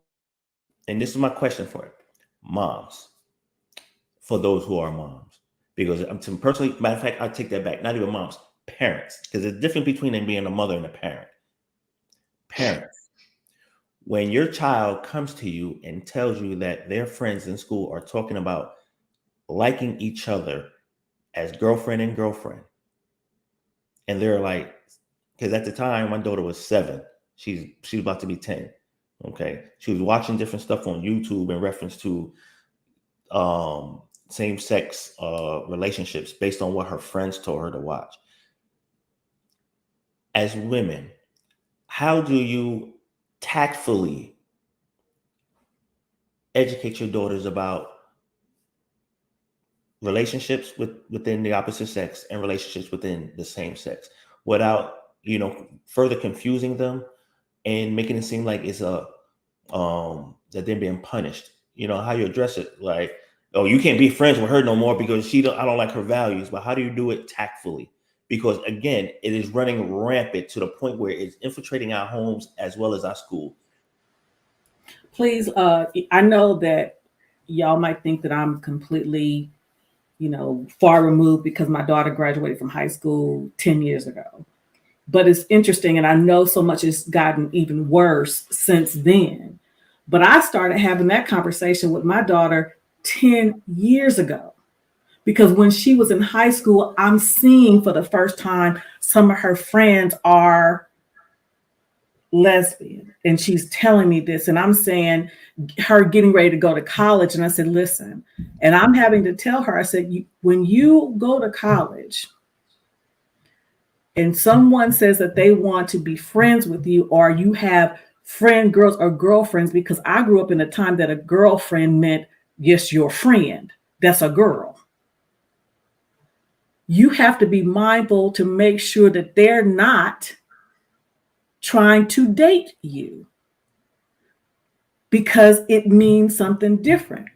And this is my question for it. Moms, for those who are moms, because I'm personally, matter of fact, I'll take that back. Not even moms, parents, because there's a difference between them being a mother and a parent. Parents, when your child comes to you and tells you that their friends in school are talking about liking each other as girlfriend and girlfriend, and they're like, because at the time my daughter was 7, she's about to be 10. Okay, she was watching different stuff on YouTube in reference to same-sex relationships based on what her friends told her to watch. As women, how do you tactfully educate your daughters about relationships within the opposite sex and relationships within the same sex without, you know, further confusing them and making it seem like it's a that they're being punished? You know, how you address it, like, oh, you can't be friends with her no more because I don't like her values. But how do you do it tactfully? Because again, it is running rampant to the point where it's infiltrating our homes as well as our school. Please, I know that y'all might think that I'm completely, you know, far removed because my daughter graduated from high school 10 years ago. But it's interesting, and I know so much has gotten even worse since then. But I started having that conversation with my daughter 10 years ago, because when she was in high school, I'm seeing for the first time some of her friends are lesbian, and she's telling me this, and I'm saying her getting ready to go to college, and I said, listen, and I'm having to tell her, I said, when you go to college and someone says that they want to be friends with you, or you have friend girls or girlfriends, because I grew up in a time that a girlfriend meant, yes, your friend, that's a girl. You have to be mindful to make sure that they're not trying to date you, because it means something different.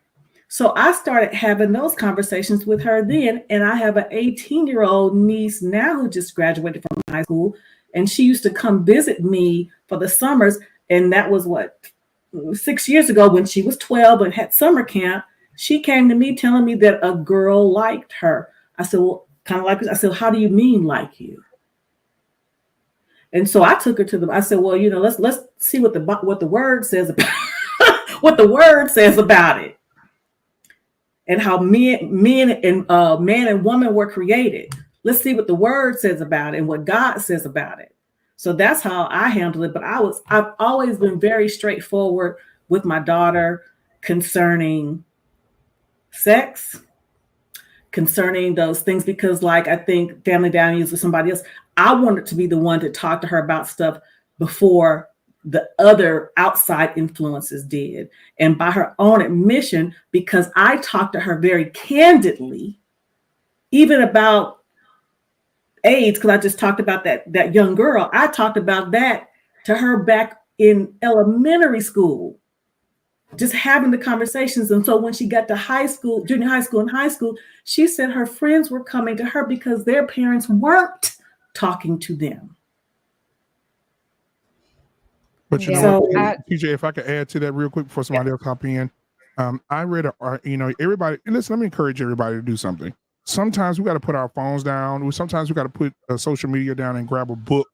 So I started having those conversations with her then, and I have an 18-year-old niece now who just graduated from high school, and she used to come visit me for the summers, and that was 6 years ago when she was 12 and had summer camp. She came to me telling me that a girl liked her. I said, well, kind of like this. I said, how do you mean like you? And so I took her to I said, well, you know, let's see what the word says about what the word says about it, and how man and woman were created. Let's see what the word says about it and what God says about it. So that's how I handle it. But I've always been very straightforward with my daughter concerning sex, concerning those things, because like I think family values with somebody else, I wanted to be the one to talk to her about stuff before the other outside influences did. And by her own admission, because I talked to her very candidly, even about AIDS, because I just talked about that young girl. I talked about that to her back in elementary school, just having the conversations. And so when she got to high school, junior high school and high school, she said her friends were coming to her because their parents weren't talking to them. But you know what, TJ, if I could add to that real quick before somebody else hop in. I read, everybody, listen, let me encourage everybody to do something. sometimes we got to put our phones down. Sometimes we got to put social media down and grab a book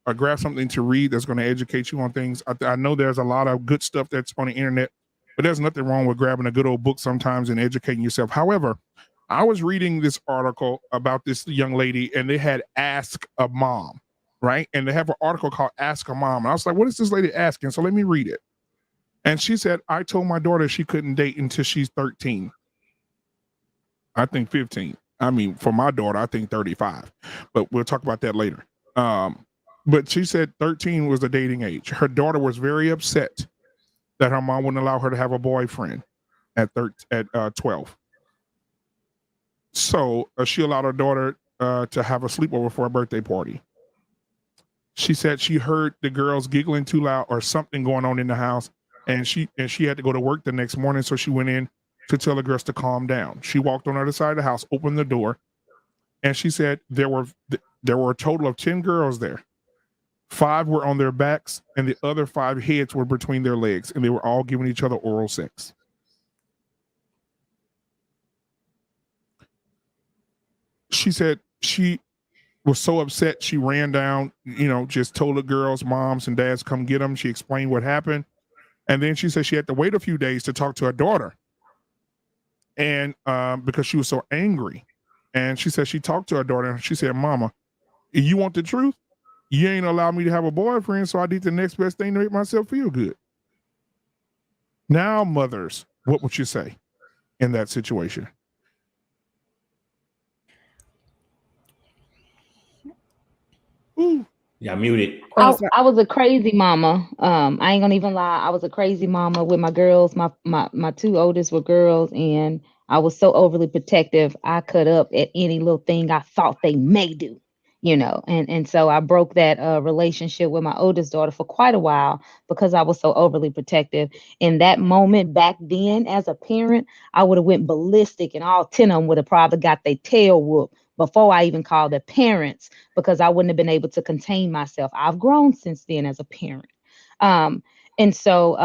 or grab something to read that's going to educate you on things. I know there's a lot of good stuff that's on the internet, but there's nothing wrong with grabbing a good old book sometimes and educating yourself. However, I was reading this article about this young lady, and they had Ask a Mom, right? And they have an article called Ask a Mom. And I was like, what is this lady asking? So let me read it. And she said, I told my daughter she couldn't date until she's 13. I think 15. I mean, for my daughter, I think 35. But we'll talk about that later. But she said 13 was the dating age. Her daughter was very upset that her mom wouldn't allow her to have a boyfriend at 12. So she allowed her daughter to have a sleepover for a birthday party. She said she heard the girls giggling too loud or something going on in the house, and she had to go to work the next morning. So she went in to tell the girls to calm down. She walked on the other side of the house, opened the door, and she said there were a total of 10 girls there. 5 were on their backs, and the other 5 heads were between their legs, and they were all giving each other oral sex. She said she was so upset she ran down, just told the girls, moms and dads, come get them. She explained what happened. And then she said she had to wait a few days to talk to her daughter. And because she was so angry. And she said she talked to her daughter and she said, Mama, you want the truth? You ain't allowed me to have a boyfriend, so I did the next best thing to make myself feel good. Now, mothers, what would you say in that situation? Ooh. Yeah, muted. I was a crazy mama. I ain't gonna even lie. I was a crazy mama with my girls. My 2 oldest were girls, and I was so overly protective. I cut up at any little thing I thought they may do, and so I broke that relationship with my oldest daughter for quite a while because I was so overly protective. In that moment back then, as a parent, I would have went ballistic, and all 10 of them would have probably got their tail whooped before I even called their parents, because I wouldn't have been able to contain myself. I've grown since then as a parent. And so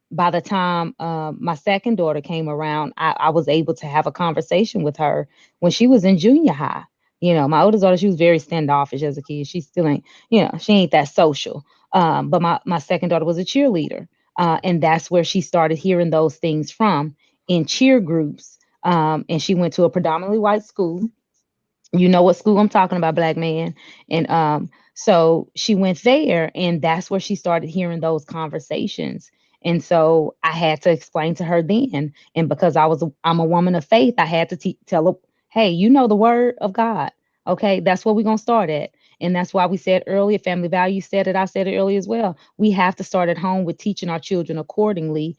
by the time my second daughter came around, I was able to have a conversation with her when she was in junior high. My oldest daughter, she was very standoffish as a kid. She still ain't, she ain't that social. But my second daughter was a cheerleader. And that's where she started hearing those things from, in cheer groups. And she went to a predominantly white school. You know what school I'm talking about, Black Man. And so she went there, and that's where she started hearing those conversations. And so I had to explain to her then. And because I'm a woman of faith, I had to tell her, hey, the word of God. Okay, that's where we're going to start at. And that's why we said earlier, family values said it. I said it earlier as well. We have to start at home with teaching our children accordingly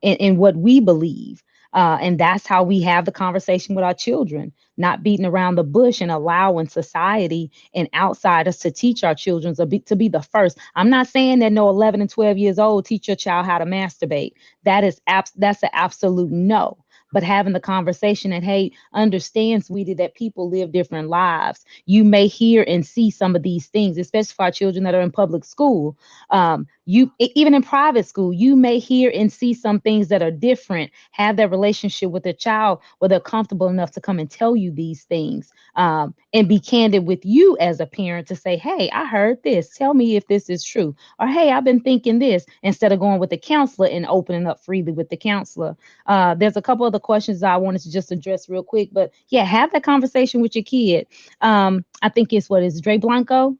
in what we believe. And that's how we have the conversation with our children, not beating around the bush and allowing society and outsiders to teach our children to be the first. I'm not saying that no 11 and 12 years old teach your child how to masturbate. That's an absolute no. But having the conversation that, hey, understand, sweetie, that people live different lives. You may hear and see some of these things, especially for our children that are in public school. Even in private school, you may hear and see some things that are different. Have that relationship with a child where they're comfortable enough to come and tell you these things, and be candid with you as a parent to say, hey, I heard this. Tell me if this is true. Or, hey, I've been thinking this, instead of going with the counselor and opening up freely with the counselor. There's a couple other questions I wanted to just address real quick, but yeah, have that conversation with your kid. I think it's Dre Blanco.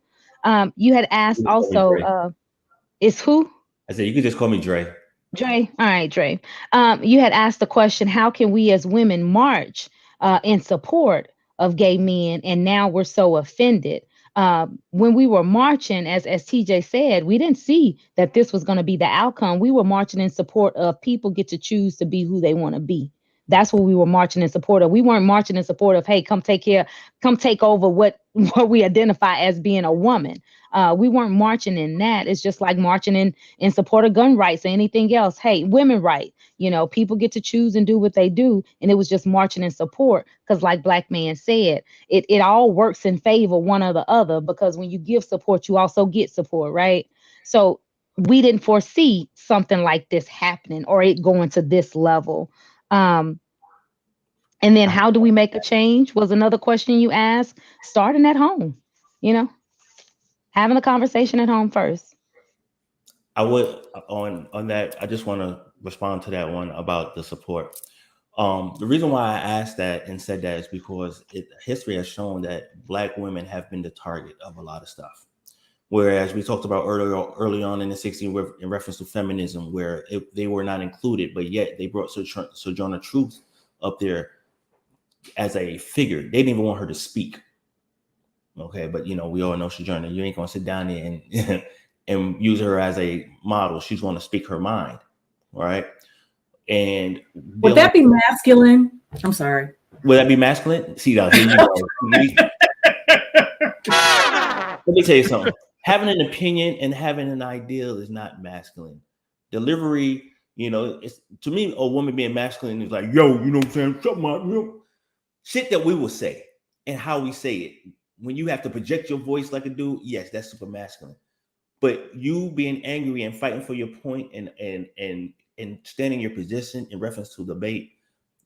You had asked also, it's who? I said, you could just call me Dre. Dre. All right, Dre. You had asked the question, how can we as women march in support of gay men? And now we're so offended. When we were marching, as TJ said, we didn't see that this was going to be the outcome. We were marching in support of people get to choose to be who they want to be. That's what we were marching in support of. We weren't marching in support of, hey, come take over what we identify as being a woman. We weren't marching in that. It's just like marching in support of gun rights or anything else. Hey, women right. People get to choose and do what they do. And it was just marching in support because, like Black Man said, it all works in favor one or the other, because when you give support, you also get support, right? So we didn't foresee something like this happening or it going to this level. And then how do we make a change was another question you asked. Starting at home, you know, having a conversation at home first. I would on that. I just want to respond to that one about the support. The reason why I asked that and said that is because history has shown that Black women have been the target of a lot of stuff. Whereas we talked about early on in the 60s in reference to feminism, where they were not included, but yet they brought Sojourner Truth up there as a figure. They didn't even want her to speak. Okay, but you know, we all know Sojourner. You ain't gonna sit down there and and use her as a model. She's gonna speak her mind, right? And would that be masculine? I'm sorry. Would that be masculine? See, now here you go. Let me tell you something. Having an opinion and having an ideal is not masculine. Delivery, you know, it's to me, a woman being masculine is like, yo, you know what I'm saying? Something like, you know, shit that we will say and how we say it. When you have to project your voice like a dude, yes, that's super masculine. But you being angry and fighting for your point and standing your position in reference to debate,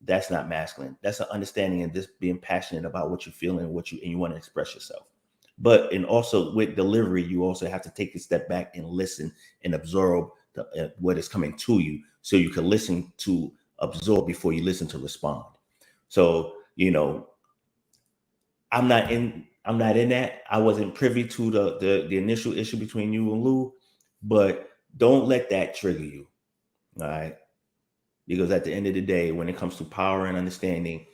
that's not masculine. That's an understanding and just being passionate about what you're feeling, and you want to express yourself. But and also with delivery, you also have to take a step back and listen and absorb what is coming to you, so you can listen to absorb before you listen to respond. So you know, I'm not in that. I wasn't privy to the initial issue between you and Lou, but don't let that trigger you. All right. Because at the end of the day, when it comes to power and understanding,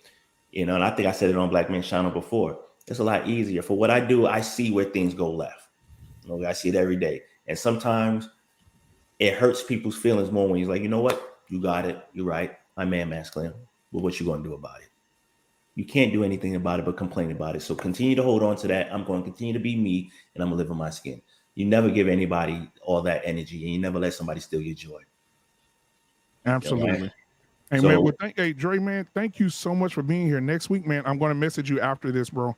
you know, and I think I said it on Black Men Channel before, it's a lot easier. For what I do, I see where things go left. You know, I see it every day. And sometimes it hurts people's feelings more when he's like, you know what? You got it. You're right. I'm masculine. But what you going to do about it? You can't do anything about it but complain about it. So continue to hold on to that. I'm going to continue to be me, and I'm going to live in my skin. You never give anybody all that energy, and you never let somebody steal your joy. Absolutely. Right? Hey, So, man, hey, Dre, man, thank you so much for being here. Next week, man, I'm going to message you after this, bro.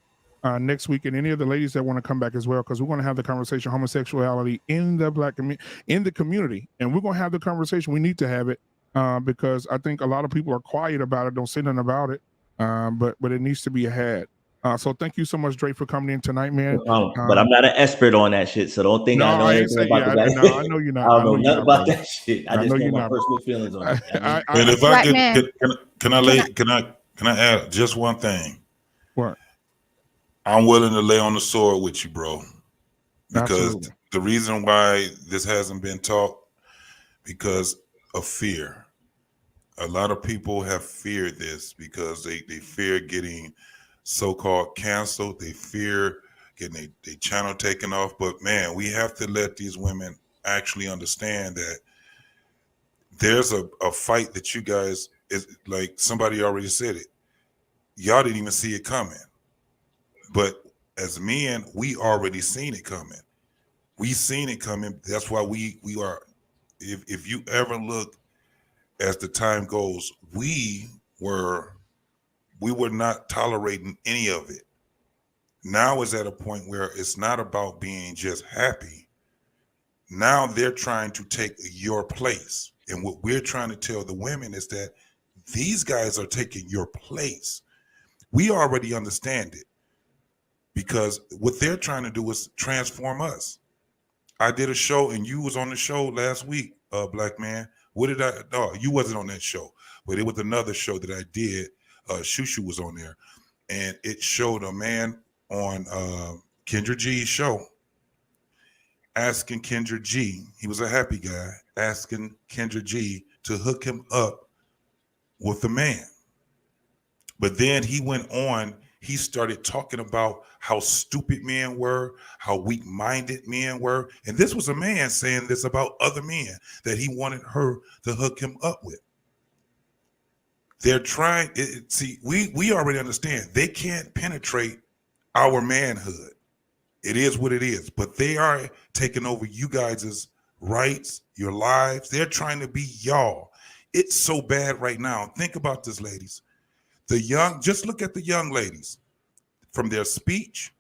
Next week, and any of the ladies that want to come back as well, because we're going to have the conversation homosexuality in the in the community, and we're going to have the conversation. We need to have it because I think a lot of people are quiet about it, don't say nothing about it, but it needs to be had. So thank you so much, Dre, for coming in tonight, man. But I'm not an expert on that shit, so don't think I know anything about that. No, I know you're not. I don't know nothing about that shit. I just know my personal feelings on it. And if I can I add just one thing? What? I'm willing to lay on the sword with you, bro. Because Absolutely. the reason why this hasn't been taught, because of fear. A lot of people have feared this because they fear getting so-called canceled. They fear getting their channel taken off. But man, we have to let these women actually understand that there's a fight that you guys, is like somebody already said it. Y'all didn't even see it coming. But as men, we already seen it coming. We seen it coming. That's why we are, if you ever look as the time goes, we were not tolerating any of it. Now it's at a point where it's not about being just happy. Now they're trying to take your place. And what we're trying to tell the women is that these guys are taking your place. We already understand it because what they're trying to do is transform us. I did a show and you was on the show last week, Black Man. What did I? No, you wasn't on that show, but it was another show that I did. Shushu was on there, and it showed a man on Kendra G's show asking Kendra G. He was a happy guy asking Kendra G to hook him up with a man. But then he went on. He started talking about how stupid men were, how weak-minded men were. And this was a man saying this about other men that he wanted her to hook him up with. They're trying, see, we already understand they can't penetrate our manhood. It is what it is, but they are taking over you guys' rights, your lives. They're trying to be y'all. It's so bad right now. Think about this, ladies. Just look at the young ladies, from their speech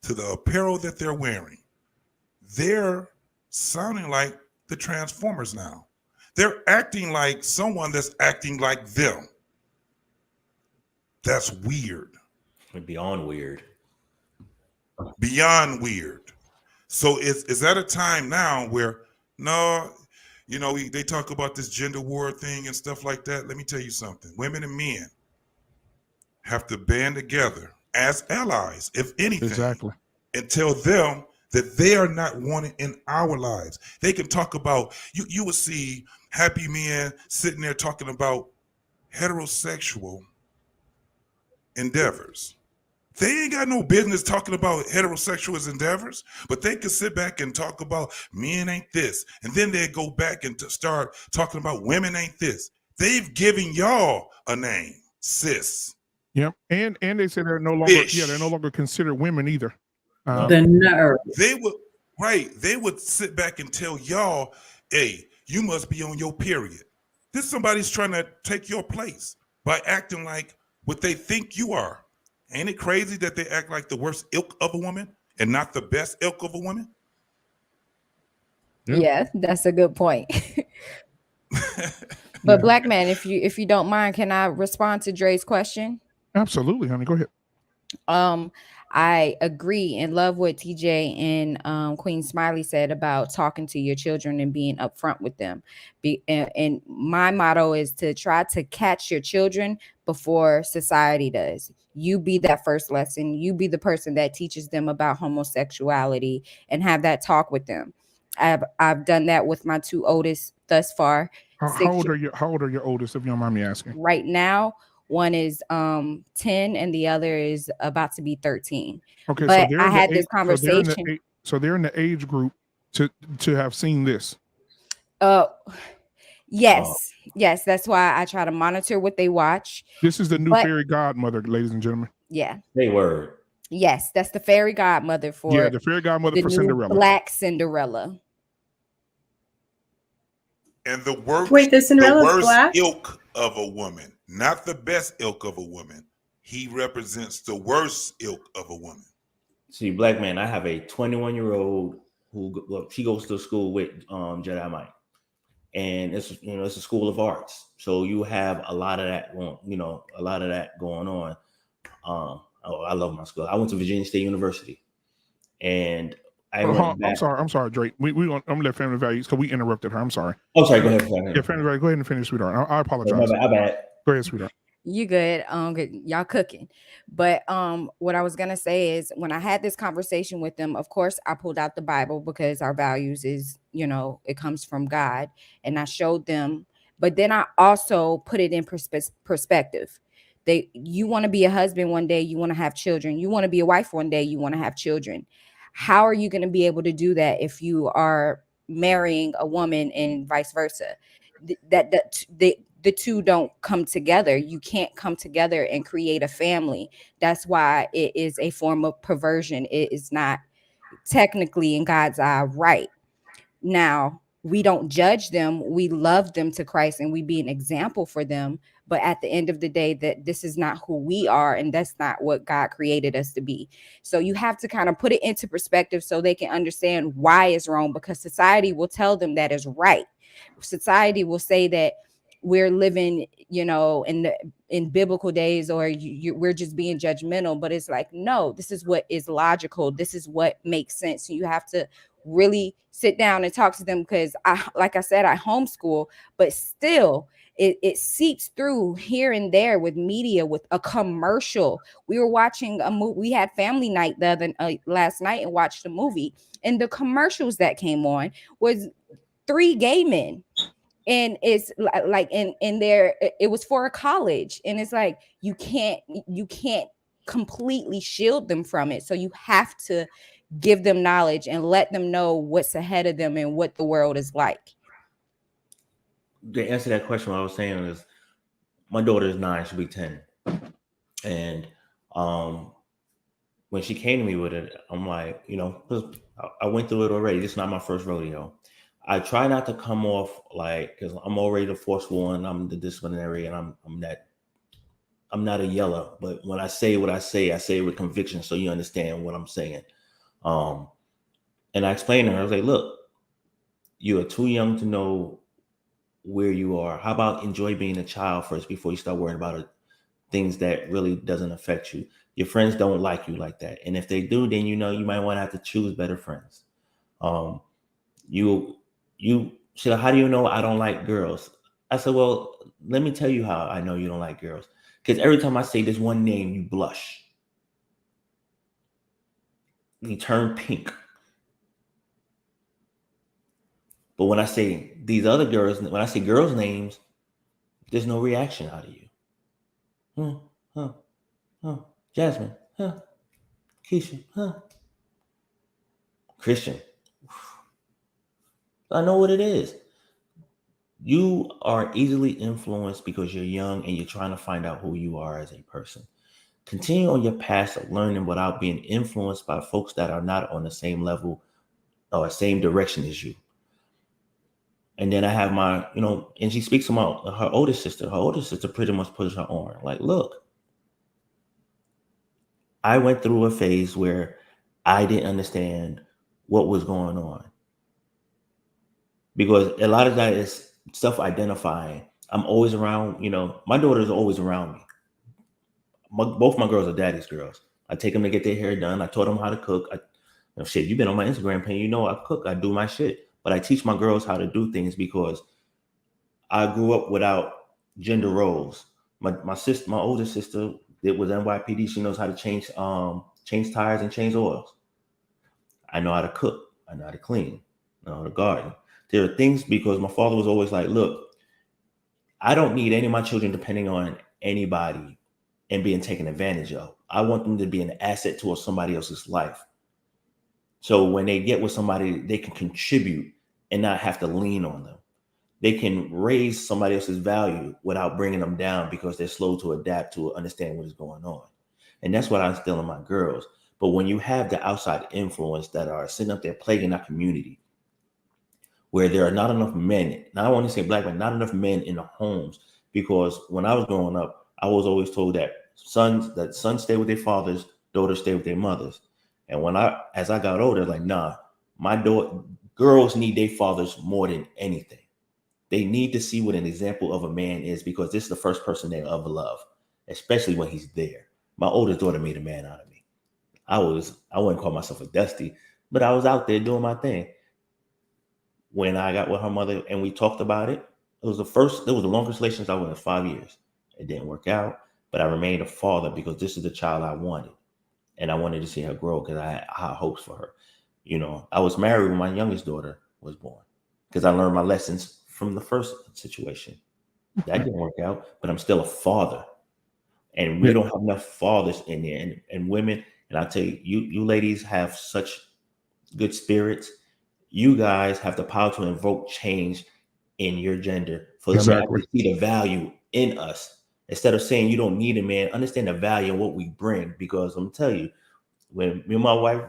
to the apparel that they're wearing. They're sounding like the Transformers now. They're acting like someone that's acting like them. That's weird. Beyond weird. Beyond weird. So is that a time now where, no, you know, they talk about this gender war thing and stuff like that. Let me tell you something. Women and men have to band together as allies, if anything. Exactly. And tell them that they are not wanted in our lives. They can talk about, you will see happy men sitting there talking about heterosexual endeavors. They ain't got no business talking about heterosexual endeavors, but they can sit back and talk about men ain't this. And then they go back and start talking about women ain't this. They've given y'all a name, sis. Yep. And they say they're no longer, they're no longer considered women either. The nerve. They would sit back and tell y'all, hey, you must be on your period. This somebody's trying to take your place by acting like what they think you are. Ain't it crazy that they act like the worst ilk of a woman and not the best ilk of a woman? Yeah, that's a good point. But Black Man, if you don't mind, can I respond to Dre's question? Absolutely, honey. Go ahead. I agree and love what TJ and Queen Smiley said about talking to your children and being upfront with them. And my motto is to try to catch your children before society does. You be that first lesson. You be the person that teaches them about homosexuality and have that talk with them. I've done that with my two oldest thus far. How old are your oldest, if you don't mind me asking? Right now, one is 10 and the other is about to be 13. Okay, but so I had this conversation. So they're in the age group to have seen this. Yes, that's why I try to monitor what they watch. This is the new fairy godmother, ladies and gentlemen. Yeah. They were. Yes, that's the fairy godmother for the fairy godmother for new Cinderella. Black Cinderella. And the worst, black? ilk of a woman, not the best ilk of a woman. He represents the worst ilk of a woman. See, Black Man, I have a 21-year-old who she goes to school with Jedi Mike, and it's a school of arts, so you have a lot of that going on. I love my school. I went to Virginia State University, and I'm sorry, Drake. I'm gonna let Family Values because we interrupted her. I'm sorry. Oh, sorry. Go ahead. Yeah, Family Values. Go ahead and finish, sweetheart. I apologize. My bad. Go ahead, sweetheart. You good? Good. Y'all cooking. But what I was gonna say is when I had this conversation with them, of course, I pulled out the Bible because our values is, it comes from God, and I showed them. But then I also put it in perspective. You want to be a husband one day, you want to have children. You want to be a wife one day, you want to have children. How are you going to be able to do that if you are marrying a woman and vice versa? The two don't come together. You can't come together and create a family. That's why it is a form of perversion. It is not technically in God's eye right. Now, we don't judge them. We love them to Christ and we be an example for them. But at the end of the day, that this is not who we are, and that's not what God created us to be. So you have to kind of put it into perspective so they can understand why it's wrong, because society will tell them that is right. Society will say that we're living, in biblical days, or we're just being judgmental. But it's like, no, this is what is logical. This is what makes sense. You have to really sit down and talk to them, because like I said, I homeschool, but still it seeps through here and there with media, with a commercial. We were watching a movie. We had family night last night and watched a movie, and the commercials that came on was 3 gay men. And it's like in there, it was for a college, and it's like you can't completely shield them from it. So you have to give them knowledge and let them know what's ahead of them and what the world is like. To answer that question, what I was saying is my daughter is 9, she'll be 10. And when she came to me with it, I'm like, I went through it already. This is not my first rodeo. I try not to come off like, because I'm already the force one, I'm the disciplinary, and I'm not a yeller. But when I say what I say it with conviction, so you understand what I'm saying. And I explained to her, I was like, look, you are too young to know where you are. How about enjoy being a child first before you start worrying about things that really doesn't affect you. Your friends don't like you like that. And if they do, then you might want to have to choose better friends. You she's like, how do you know I don't like girls? I said, well, let me tell you how I know you don't like girls. Because every time I say this one name, you blush. You turn pink. But when I say these other girls, when I say girls' names, there's no reaction out of you. Jasmine, Keisha, Christian. I know what it is. You are easily influenced because you're young and you're trying to find out who you are as a person. Continue on your path of learning without being influenced by folks that are not on the same level or same direction as you. And then I have my, and she speaks about her older sister. Her older sister pretty much pushes her on. Like, look, I went through a phase where I didn't understand what was going on. Because a lot of that is self-identifying. I'm always around, my daughter's always around me. Both my girls are daddy's girls. I take them to get their hair done. I taught them how to cook. You've been on my Instagram page. I cook. I do my shit. But I teach my girls how to do things because I grew up without gender roles. My sister, my older sister, it was NYPD. She knows how to change tires and change oils. I know how to cook. I know how to clean. I know how to garden. There are things because my father was always like, look, I don't need any of my children depending on anybody and being taken advantage of. I want them to be an asset to somebody else's life. So when they get with somebody, they can contribute and not have to lean on them. They can raise somebody else's value without bringing them down because they're slow to adapt to understand what is going on. And that's what I instill in my girls. But when you have the outside influence that are sitting up there plaguing our community, where there are not enough men, now I want to say black men, not enough men in the homes, because when I was growing up, I was always told that sons stay with their fathers, daughters stay with their mothers. And as I got older, like, nah, girls need their fathers more than anything. They need to see what an example of a man is because this is the first person they ever love, especially when he's there. My oldest daughter made a man out of me. I wouldn't call myself a dusty, but I was out there doing my thing. When I got with her mother and we talked about it, it was the longest relationship I was in 5 years. It didn't work out, but I remained a father because this is the child I wanted. And I wanted to see her grow because I had high hopes for her. I was married when my youngest daughter was born because I learned my lessons from the first situation. That didn't work out, but I'm still a father. And we don't have enough fathers in there. And women, and I'll tell you, you ladies have such good spirits. You guys have the power to invoke change in your gender for them to actually see the value in us. Instead of saying you don't need a man, understand the value in what we bring. Because I'm telling you, when me and my wife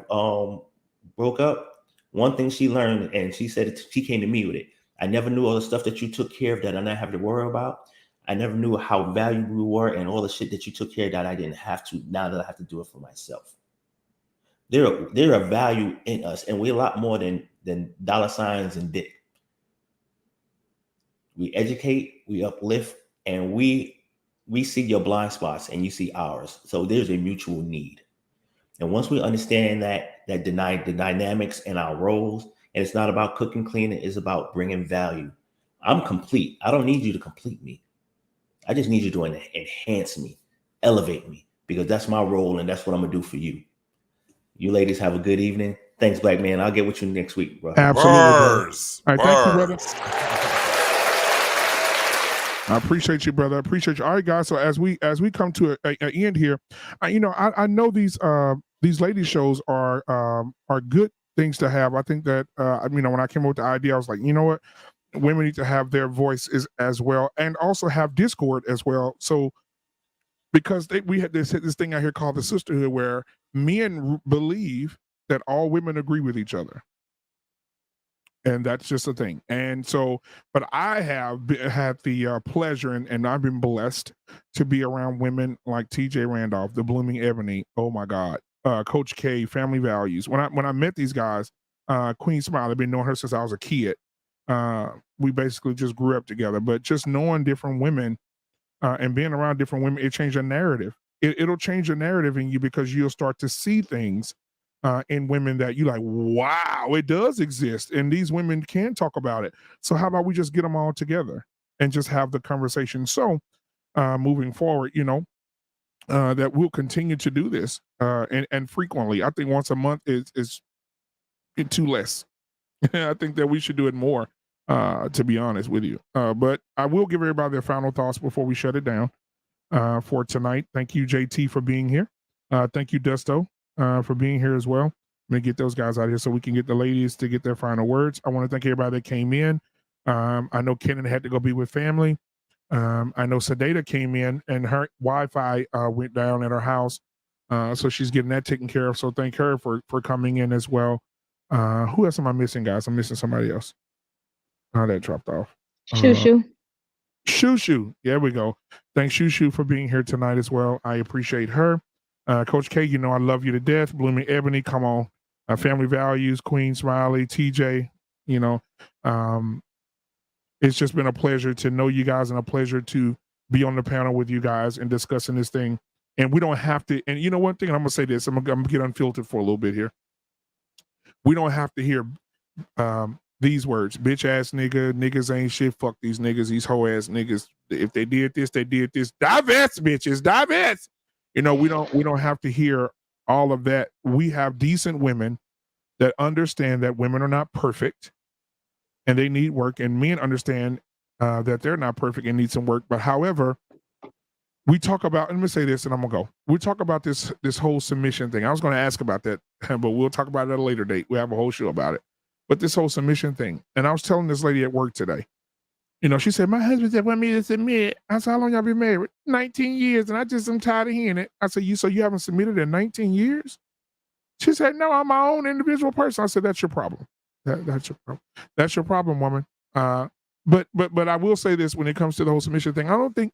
broke up, one thing she learned, and she said she came to me with it. I never knew all the stuff that you took care of that I didn't have to worry about. I never knew how valuable we were and all the shit that you took care of that I didn't have to. Now that I have to do it for myself. There are value in us, and we're a lot more than dollar signs and dick. We educate, we uplift, and we see your blind spots and you see ours. So there's a mutual need. And once we understand the dynamics and our roles, and it's not about cooking, cleaning, it's about bringing value. I'm complete. I don't need you to complete me. I just need you to enhance me, elevate me, because that's my role and that's what I'm going to do for you. You ladies have a good evening. Thanks, Black Man. I'll get with you next week, bro. Absolutely. Bars. All right, thank you, brother. I appreciate you, brother. I appreciate you. All right, guys. So as we come to an end here, I know these ladies shows are good things to have. I think that when I came up with the idea, I was like, you know what, women need to have their voice as well, and also have discord as well. So because we had this thing out here called the sisterhood, where men believe that all women agree with each other. And that's just a thing. And so, but I have had the pleasure and I've been blessed to be around women like TJ Randolph, the Blooming Ebony. Oh my God. Coach K, Family Values. When I met these guys, Queen Smile, I've been knowing her since I was a kid. We basically just grew up together, but just knowing different women and being around different women, it changed your narrative. It'll change your narrative in you because you'll start to see things in women that you like, wow, it does exist. And these women can talk about it. So how about we just get them all together and just have the conversation? So moving forward, that we'll continue to do this and frequently. I think once a month is too less. I think that we should do it more, to be honest with you. But I will give everybody their final thoughts before we shut it down for tonight. Thank you, JT, for being here. Thank you, Dusto, for being here as well. Let me get those guys out of here so we can get the ladies to get their final words. I want to thank everybody that came in. I know Kenan had to go be with family. I know Sedata came in and her Wi-Fi went down at her house. So she's getting that taken care of. So thank her for coming in as well. Who else am I missing, guys? I'm missing somebody else. Oh, that dropped off. Shoo. Shoo. There we go. Thanks, Shoo, for being here tonight as well. I appreciate her. Coach K, I love you to death. Blooming Ebony, come on. Family Values, Queen Smiley, TJ, it's just been a pleasure to know you guys and a pleasure to be on the panel with you guys and discussing this thing. And we don't have to, and one thing, and I'm going to say this, I'm going to get unfiltered for a little bit here. We don't have to hear these words, bitch ass nigga, niggas ain't shit, fuck these niggas, these hoe ass niggas. If they did this, they did this. Divest, bitches, divest. We don't have to hear all of that. We have decent women that understand that women are not perfect and they need work, and men understand that they're not perfect and need some work. But however, we talk about, and let me say this and I'm gonna go. We talk about this whole submission thing. I was gonna ask about that, but we'll talk about it at a later date. We have a whole show about it. But this whole submission thing, and I was telling this lady at work today, she said, my husband said, want me to submit. I said, how long y'all been married? 19 years. And I'm tired of hearing it. I said, so you haven't submitted in 19 years? She said, no, I'm my own individual person. I said, that's your problem. That's your problem. That's your problem, woman. But I will say this when it comes to the whole submission thing. I don't think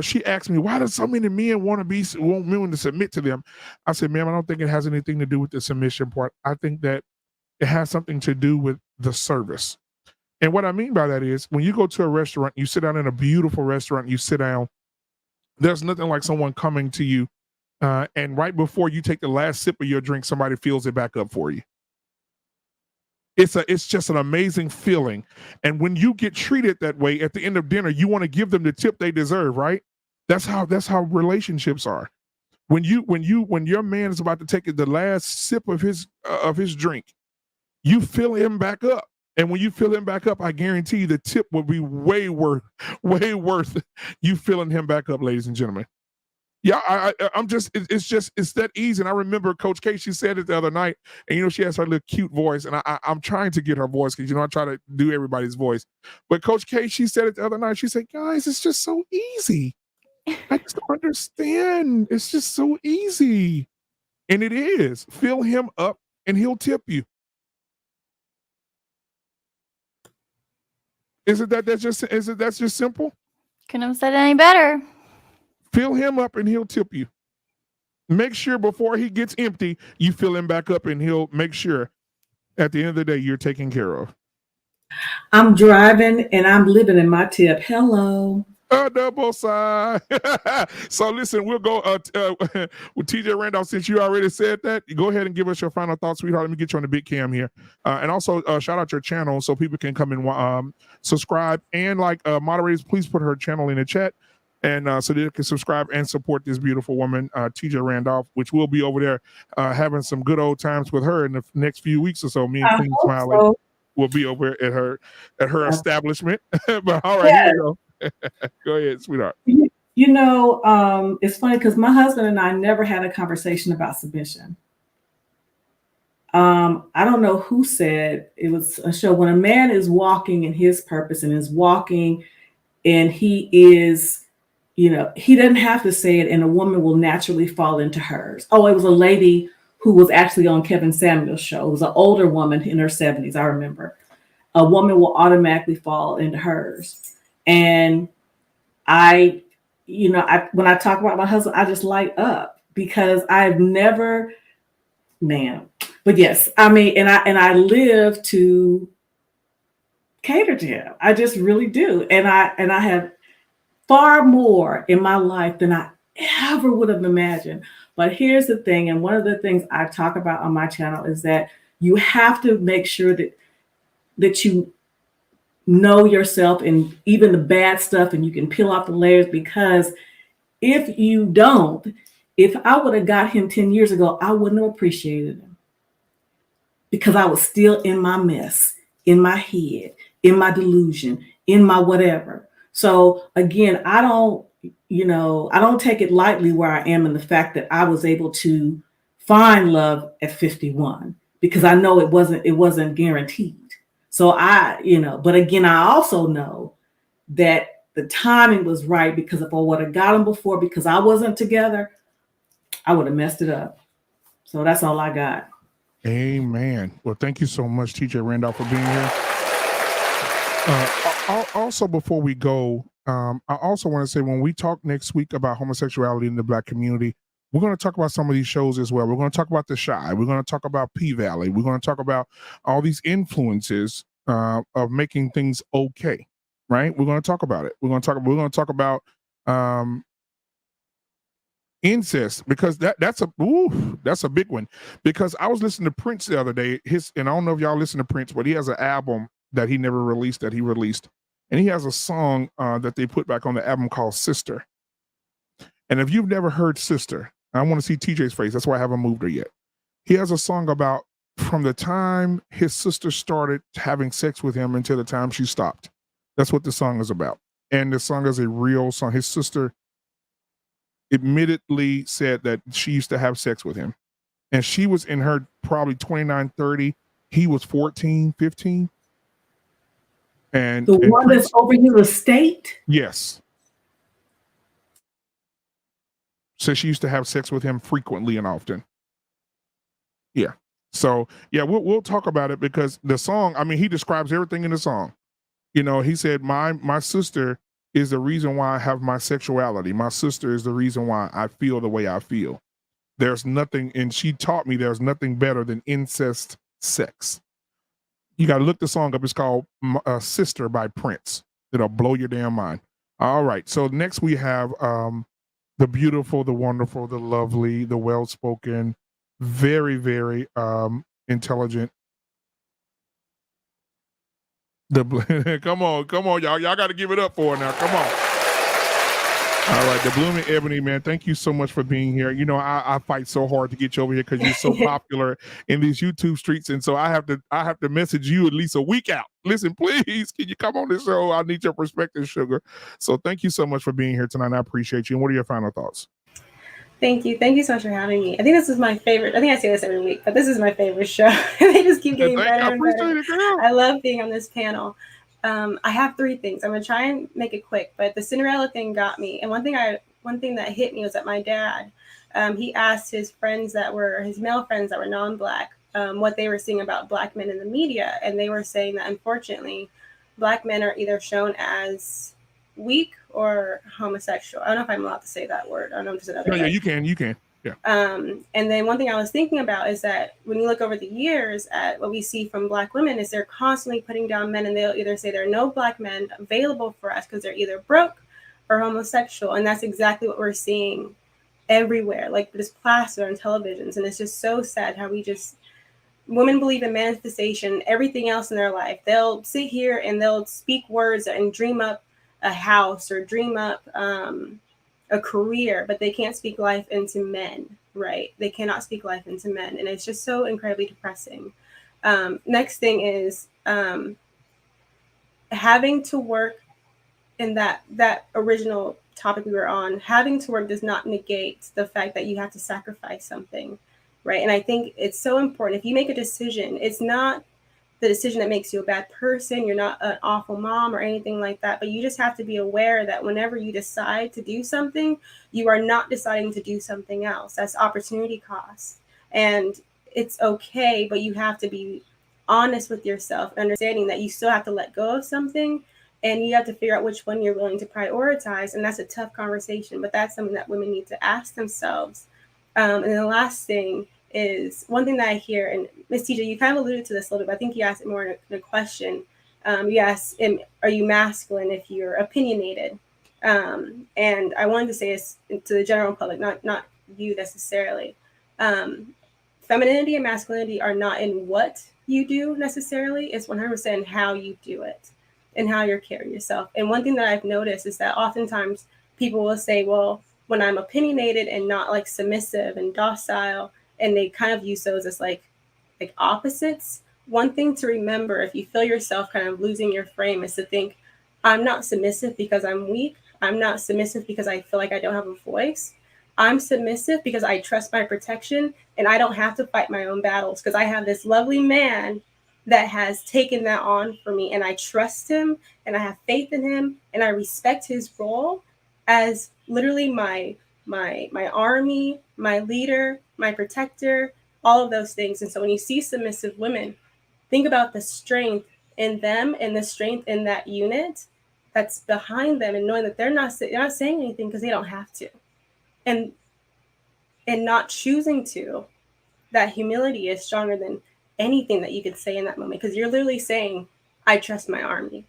she asked me, why do so many men want women to submit to them? I said, ma'am, I don't think it has anything to do with the submission part. I think that it has something to do with the service. And what I mean by that is when you go to a restaurant, you sit down in a beautiful restaurant, you sit down, there's nothing like someone coming to you and right before you take the last sip of your drink, somebody fills it back up for you. It's just an amazing feeling. And when you get treated that way at the end of dinner, you want to give them the tip they deserve, right? That's how relationships are. When your man is about to take the last sip of his drink, you fill him back up. And when you fill him back up, I guarantee you the tip will be way worth you filling him back up, ladies and gentlemen. Yeah, it's that easy. And I remember Coach K, she said it the other night, and she has her little cute voice, and I'm trying to get her voice because I try to do everybody's voice. But Coach K, she said it the other night. She said, guys, it's just so easy. I just don't understand. It's just so easy. And it is. Fill him up and he'll tip you. That's just simple? Couldn't have said it any better. Fill him up and he'll tip you. Make sure before he gets empty, you fill him back up and he'll make sure at the end of the day you're taken care of. I'm driving and I'm living in my tip. Hello. A double side. So listen, we'll go with TJ Randolph. Since you already said that, go ahead and give us your final thoughts, sweetheart. Let me get you on the big cam here. And also shout out your channel so people can come and subscribe. And moderators, please put her channel in the chat. And so they can subscribe and support this beautiful woman, TJ Randolph, which will be over there having some good old times with her in the next few weeks or so. Me and Queen Smiley will be over at her establishment. But all right, here we go. Go ahead, sweetheart. It's funny because my husband and I never had a conversation about submission. I don't know who said it was a show when a man is walking in his purpose and is walking and he is, he doesn't have to say it and a woman will naturally fall into hers. Oh, it was a lady who was actually on Kevin Samuel's show. It was an older woman in her 70s, I remember. A woman will automatically fall into hers. And when I talk about my husband, I just light up because I've never, but yes, and I live to cater to him. I just really do. And I have far more in my life than I ever would have imagined. But here's the thing, and one of the things I talk about on my channel is that you have to make sure that you know yourself and even the bad stuff, and you can peel off the layers, because if you don't, if I would have got him 10 years ago, I wouldn't have appreciated him, because I was still in my mess, in my head, in my delusion, in my whatever. So again, I don't take it lightly where I am in the fact that I was able to find love at 51, because I know it wasn't guaranteed. So but again, I also know that the timing was right, because if I would have got him before, because I wasn't together, I would have messed it up. So that's all I got. Amen. Well, thank you so much, TJ Randolph, for being here. Also, before we go, I also want to say, when we talk next week about homosexuality in the Black community, we're going to talk about some of these shows as well. We're going to talk about The Chi. We're going to talk about P-Valley. We're going to talk about all these influences of making things okay, right? We're going to talk about it. We're going to talk about incest, because that's a big one. Because I was listening to Prince the other day, and I don't know if y'all listen to Prince, but he has an album that he never released that he released, and he has a song that they put back on the album called Sister. And if you've never heard Sister, I want to see TJ's face, that's why I haven't moved her yet. He has a song about from the time his sister started having sex with him until the time she stopped. That's what the song is about. And the song is a real song. His sister admittedly said that she used to have sex with him, and she was in her probably 29, 30. He was 14, 15. And the one that's over your estate? Yes. So she used to have sex with him frequently and often. Yeah. So yeah, we'll talk about it, because the song, I mean, he describes everything in the song. He said, my sister is the reason why I have my sexuality. My sister is the reason why I feel the way I feel. There's nothing, and she taught me there's nothing better than incest sex. You got to look the song up. It's called Sister by Prince. It'll blow your damn mind. All right. So next we have the beautiful, the wonderful, the lovely, the well-spoken, very, very intelligent. Come on, y'all got to give it up for her now. Come on. All right, the Blooming Ebony, man, thank you so much for being here. I fight so hard to get you over here because you're so popular in these YouTube streets, and so I have to message you at least a week out. Listen, please, can you come on this show? I need your perspective, sugar. So thank you so much for being here tonight. I appreciate you. And what are your final thoughts? Thank you so much for having me. I think this is my favorite. I think I say this every week, but this is my favorite show. They just keep getting better and better. I love being on this panel. I have three things. I'm gonna try and make it quick, but the Cinderella thing got me. And one thing that hit me was that my dad, he asked his male friends that were non-Black, what they were seeing about Black men in the media, and they were saying that unfortunately, Black men are either shown as weak or homosexual. I don't know if I'm allowed to say that word. I don't know if there's another. No, yeah, you can. Yeah. And then one thing I was thinking about is that when you look over the years at what we see from Black women is they're constantly putting down men, and they'll either say there are no Black men available for us because they're either broke or homosexual. And that's exactly what we're seeing everywhere, like just plastered on televisions. And it's just so sad how women believe in manifestation, everything else in their life. They'll sit here and they'll speak words and dream up a house or dream up a career, but they can't speak life into men, right? They cannot speak life into men. And it's just so incredibly depressing. Next thing is having to work in that original topic we were on. Having to work does not negate the fact that you have to sacrifice something, right? And I think it's so important. If you make a decision, it's not the decision that makes you a bad person. You're not an awful mom or anything like that, but you just have to be aware that whenever you decide to do something, you are not deciding to do something else. That's opportunity cost. And it's okay, but you have to be honest with yourself, understanding that you still have to let go of something, and you have to figure out which one you're willing to prioritize. And that's a tough conversation, but that's something that women need to ask themselves. And then the last thing is one thing that I hear, and Ms. TJ, you kind of alluded to this a little bit, but I think you asked it more in a question. You asked, are you masculine if you're opinionated? And I wanted to say this to the general public, not you necessarily. Femininity and masculinity are not in what you do necessarily. It's 100% how you do it and how you carry yourself. And one thing that I've noticed is that oftentimes people will say, well, when I'm opinionated and not like submissive and docile, and they kind of use those as like opposites. One thing to remember, if you feel yourself kind of losing your frame, is to think, I'm not submissive because I'm weak. I'm not submissive because I feel like I don't have a voice. I'm submissive because I trust my protection and I don't have to fight my own battles because I have this lovely man that has taken that on for me, and I trust him and I have faith in him and I respect his role as literally my army, my leader, my protector, all of those things. And so when you see submissive women, think about the strength in them and the strength in that unit that's behind them, and knowing that they're not saying anything because they don't have to, and not choosing to. That humility is stronger than anything that you could say in that moment, because you're literally saying, I trust my army.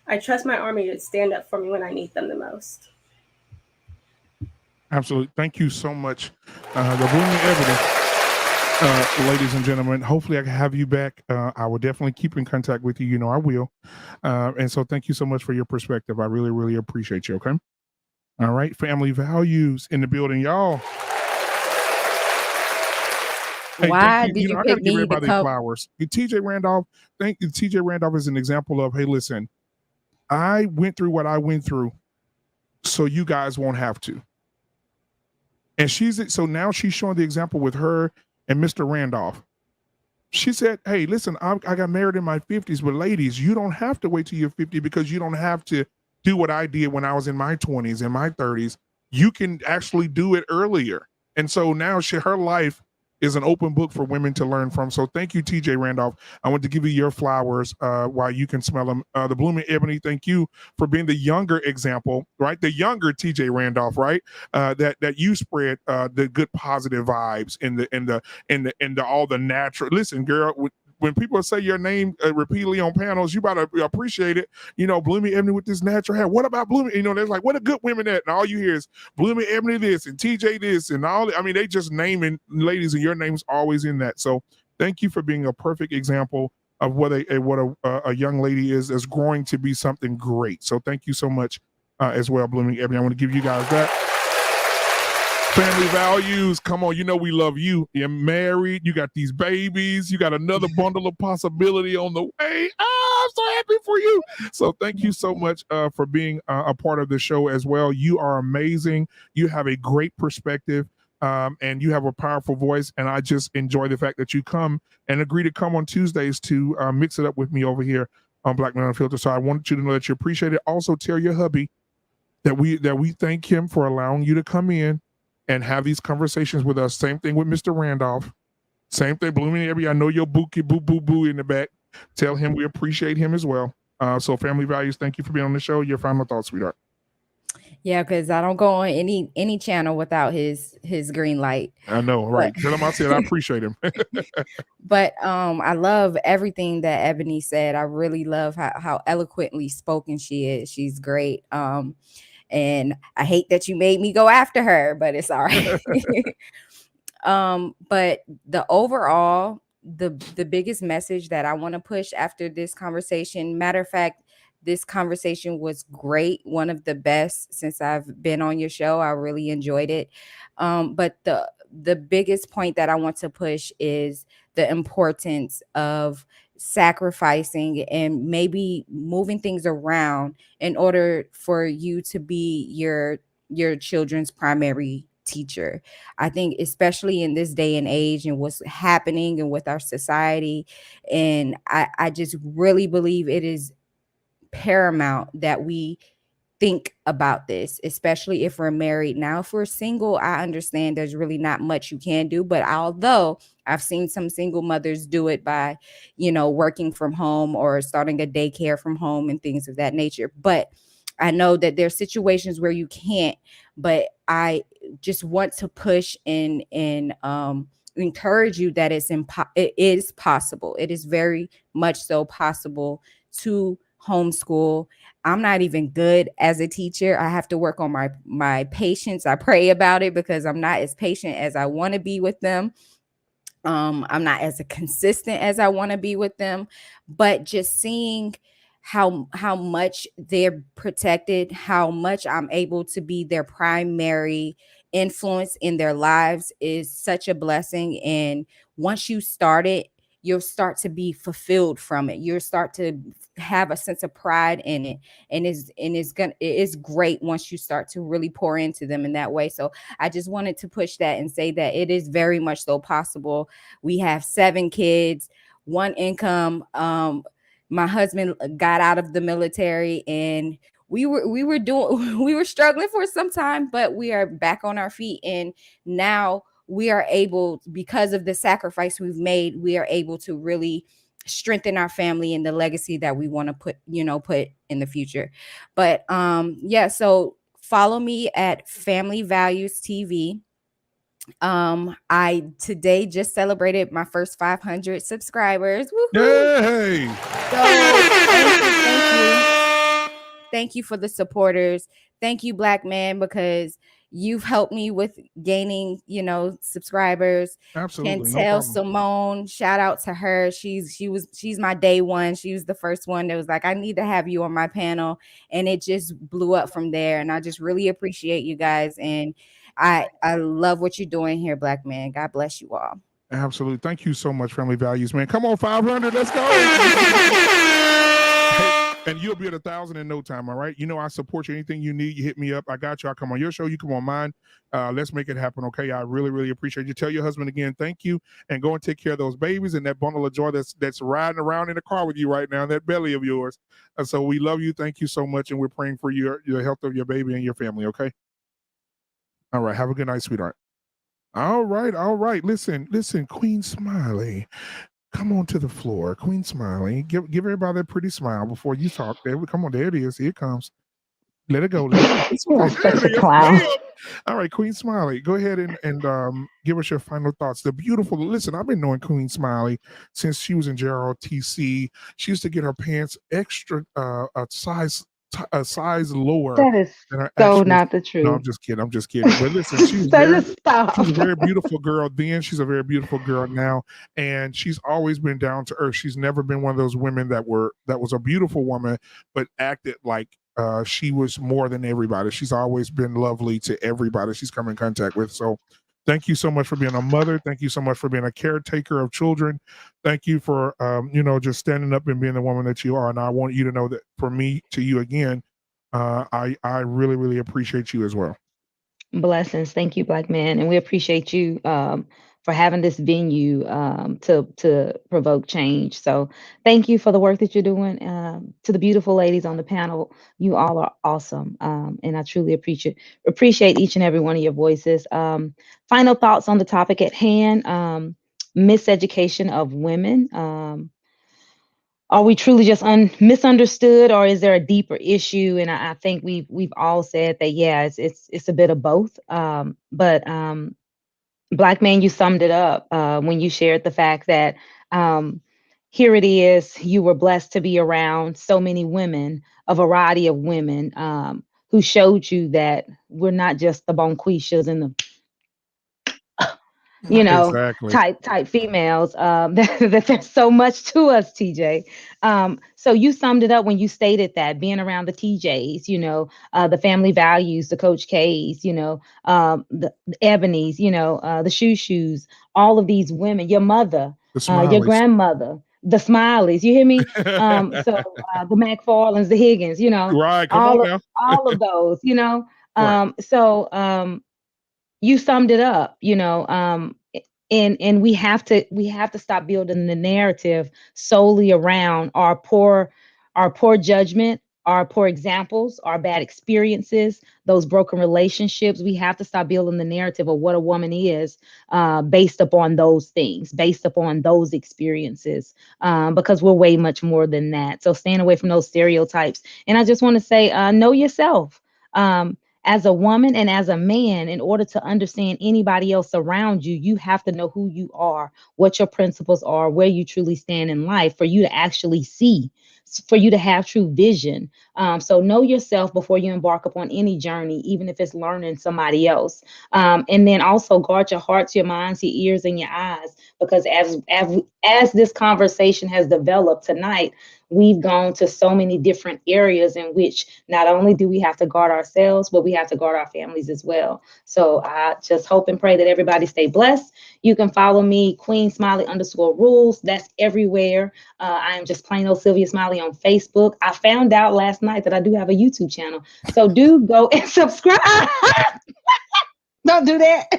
I trust my army to stand up for me when I need them the most. Absolutely. Thank you so much. The blooming evidence, ladies and gentlemen. Hopefully I can have you back. I will definitely keep in contact with you. You know I will. And so thank you so much for your perspective. I really, really appreciate you. Okay. All right. Family values in the building, y'all. Hey, why did you pick me to come? Flowers. TJ Randolph. Thank you. TJ Randolph is an example of, hey, listen, I went through what I went through, so you guys won't have to. And so now she's showing the example with her and Mr. Randolph. She said, hey, listen, I got married in my 50s, but ladies, you don't have to wait till you're 50, because you don't have to do what I did when I was in my 20s, in my 30s. You can actually do it earlier. And so now her life is an open book for women to learn from. So thank you, TJ Randolph. I want to give you your flowers while you can smell them. The Blooming Ebony, thank you for being the younger example, right? The younger TJ Randolph, right? That you spread the good positive vibes in the all the natural. Listen, girl, when people say your name repeatedly on panels, you better appreciate it. You know, Blooming Ebony with this natural hair. What about Blooming? You know, they're like, what a good women at? And all you hear is Blooming Ebony this and TJ this and all. I mean, they just naming ladies, and your name's always in that. So thank you for being a perfect example of what a young lady is growing to be something great. So thank you so much as well, Blooming Ebony. I want to give you guys that. Family values, come on, you know we love you. You're married, you got these babies, you got another bundle of possibility on the way. Oh, I'm so happy for you. So thank you so much for being a part of the show as well. You are amazing. You have a great perspective, and you have a powerful voice, and I just enjoy the fact that you come and agree to come on Tuesdays to mix it up with me over here on Black Man Unfiltered. So I wanted you to know that you appreciate it. Also tell your hubby that we thank him for allowing you to come in and have these conversations with us. Same thing with Mr. Randolph. Same thing, Blooming Ebony. I know your boo in the back. Tell him we appreciate him as well. So family values, thank you for being on the show. Your final thoughts, sweetheart. Yeah, because I don't go on any channel without his green light. I know, right? Tell him I said I appreciate him. But I love everything that Ebony said. I really love how eloquently spoken she is. She's great. And I hate that you made me go after her, but it's all right. But the overall, the biggest message that I want to push after this conversation, matter of fact, this conversation was great. One of the best since I've been on your show. I really enjoyed it. But the biggest point that I want to push is the importance of sacrificing and maybe moving things around in order for you to be your children's primary teacher. I think especially in this day and age and what's happening and with our society, and I just really believe it is paramount that we think about this, especially if we're married. Now, if we're single, I understand there's really not much you can do, but although I've seen some single mothers do it by, working from home or starting a daycare from home and things of that nature. But I know that there's situations where you can't, but I just want to push and encourage you that it is possible. It is very much so possible to homeschool. I'm not even good as a teacher. I have to work on my patience. I pray about it because I'm not as patient as I want to be with them. I'm not as consistent as I want to be with them, but just seeing how much they're protected, how much I'm able to be their primary influence in their lives is such a blessing. And once you start it, you'll start to be fulfilled from it. You'll start to have a sense of pride in it. And it is great once you start to really pour into them in that way. So I just wanted to push that and say that it is very much so possible. We have 7 kids, 1 income. My husband got out of the military, and we were struggling for some time, but we are back on our feet. And now we are able, because of the sacrifice we've made, we are able to really strengthen our family and the legacy that we want to put in the future. But so follow me at Family Values TV. I today just celebrated my first 500 subscribers. Woo-hoo. Yay! So thank you for the supporters. Thank you, Black Man, because you've helped me with gaining, subscribers. Absolutely. Chantel Simone, shout out to her. She's my day one. She was the first one that was like, I need to have you on my panel. And it just blew up from there. And I just really appreciate you guys. And I love what you're doing here, Black Man. God bless you all. Absolutely. Thank you so much, Family Values, man. Come on, 500. Let's go. And you'll be at 1,000 in no time. All right. I support you. Anything you need, you hit me up. I got you. I'll come on your show. You come on mine. Let's make it happen. Okay. I really, really appreciate you. Tell your husband again, thank you, and go and take care of those babies and that bundle of joy that's riding around in the car with you right now, that belly of yours. So we love you. Thank you so much. And we're praying for your health of your baby and your family. Okay. All right. Have a good night, sweetheart. All right. Listen, Queen Smiley. Come on to the floor, Queen Smiley. Give everybody that pretty smile before you talk. Come on, there it is. Here it comes. Let it go. Such a clown. All right, Queen Smiley, go ahead and give us your final thoughts. Listen, I've been knowing Queen Smiley since she was in JROTC. She used to get her pants extra a size lower. That is so not the truth. No, I'm just kidding. But listen, she's a very beautiful girl then. She's a very beautiful girl now. And she's always been down to earth. She's never been one of those women that was a beautiful woman, but acted like she was more than everybody. She's always been lovely to everybody she's come in contact with. So thank you so much for being a mother. Thank you so much for being a caretaker of children. Thank you for, just standing up and being the woman that you are. And I want you to know that from me to you again, I really, really appreciate you as well. Blessings. Thank you, Black Man. And we appreciate you for having this venue to provoke change. So thank you for the work that you're doing. To the beautiful ladies on the panel, you all are awesome. And I truly appreciate each and every one of your voices. Final thoughts on the topic at hand, miseducation of women. Are we truly just misunderstood, or is there a deeper issue? And I think we've all said that, yeah, it's a bit of both. But Black Man, you summed it up when you shared the fact that here it is, you were blessed to be around so many women, a variety of women who showed you that we're not just the bonquishas and the Exactly. type females, that there's so much to us, TJ. So you summed it up when you stated that being around the TJs, the Family Values, the Coach K's, the Ebonies, the Shoes, all of these women, your mother, your grandmother, the Smileys, you hear me? So the McFarlanes, the Higgins, right, all of those, Right. So you summed it up, and we have to stop building the narrative solely around our poor judgment, our poor examples, our bad experiences, those broken relationships. We have to stop building the narrative of what a woman is based upon those things, based upon those experiences, because we're way much more than that. So staying away from those stereotypes. And I just want to say, know yourself. As a woman and as a man, in order to understand anybody else around you, you have to know who you are, what your principles are, where you truly stand in life, for you to actually see for you to have true vision. So know yourself before you embark upon any journey, even if it's learning somebody else. And then also guard your hearts, your minds, your ears, and your eyes, because as this conversation has developed tonight, we've gone to so many different areas in which not only do we have to guard ourselves, but we have to guard our families as well. So I just hope and pray that everybody stay blessed. You can follow me, Queen Smiley _rules. That's everywhere. I am just plain old Sylvia Smiley on Facebook. I found out last night that I do have a YouTube channel. So do go and subscribe. Don't do that.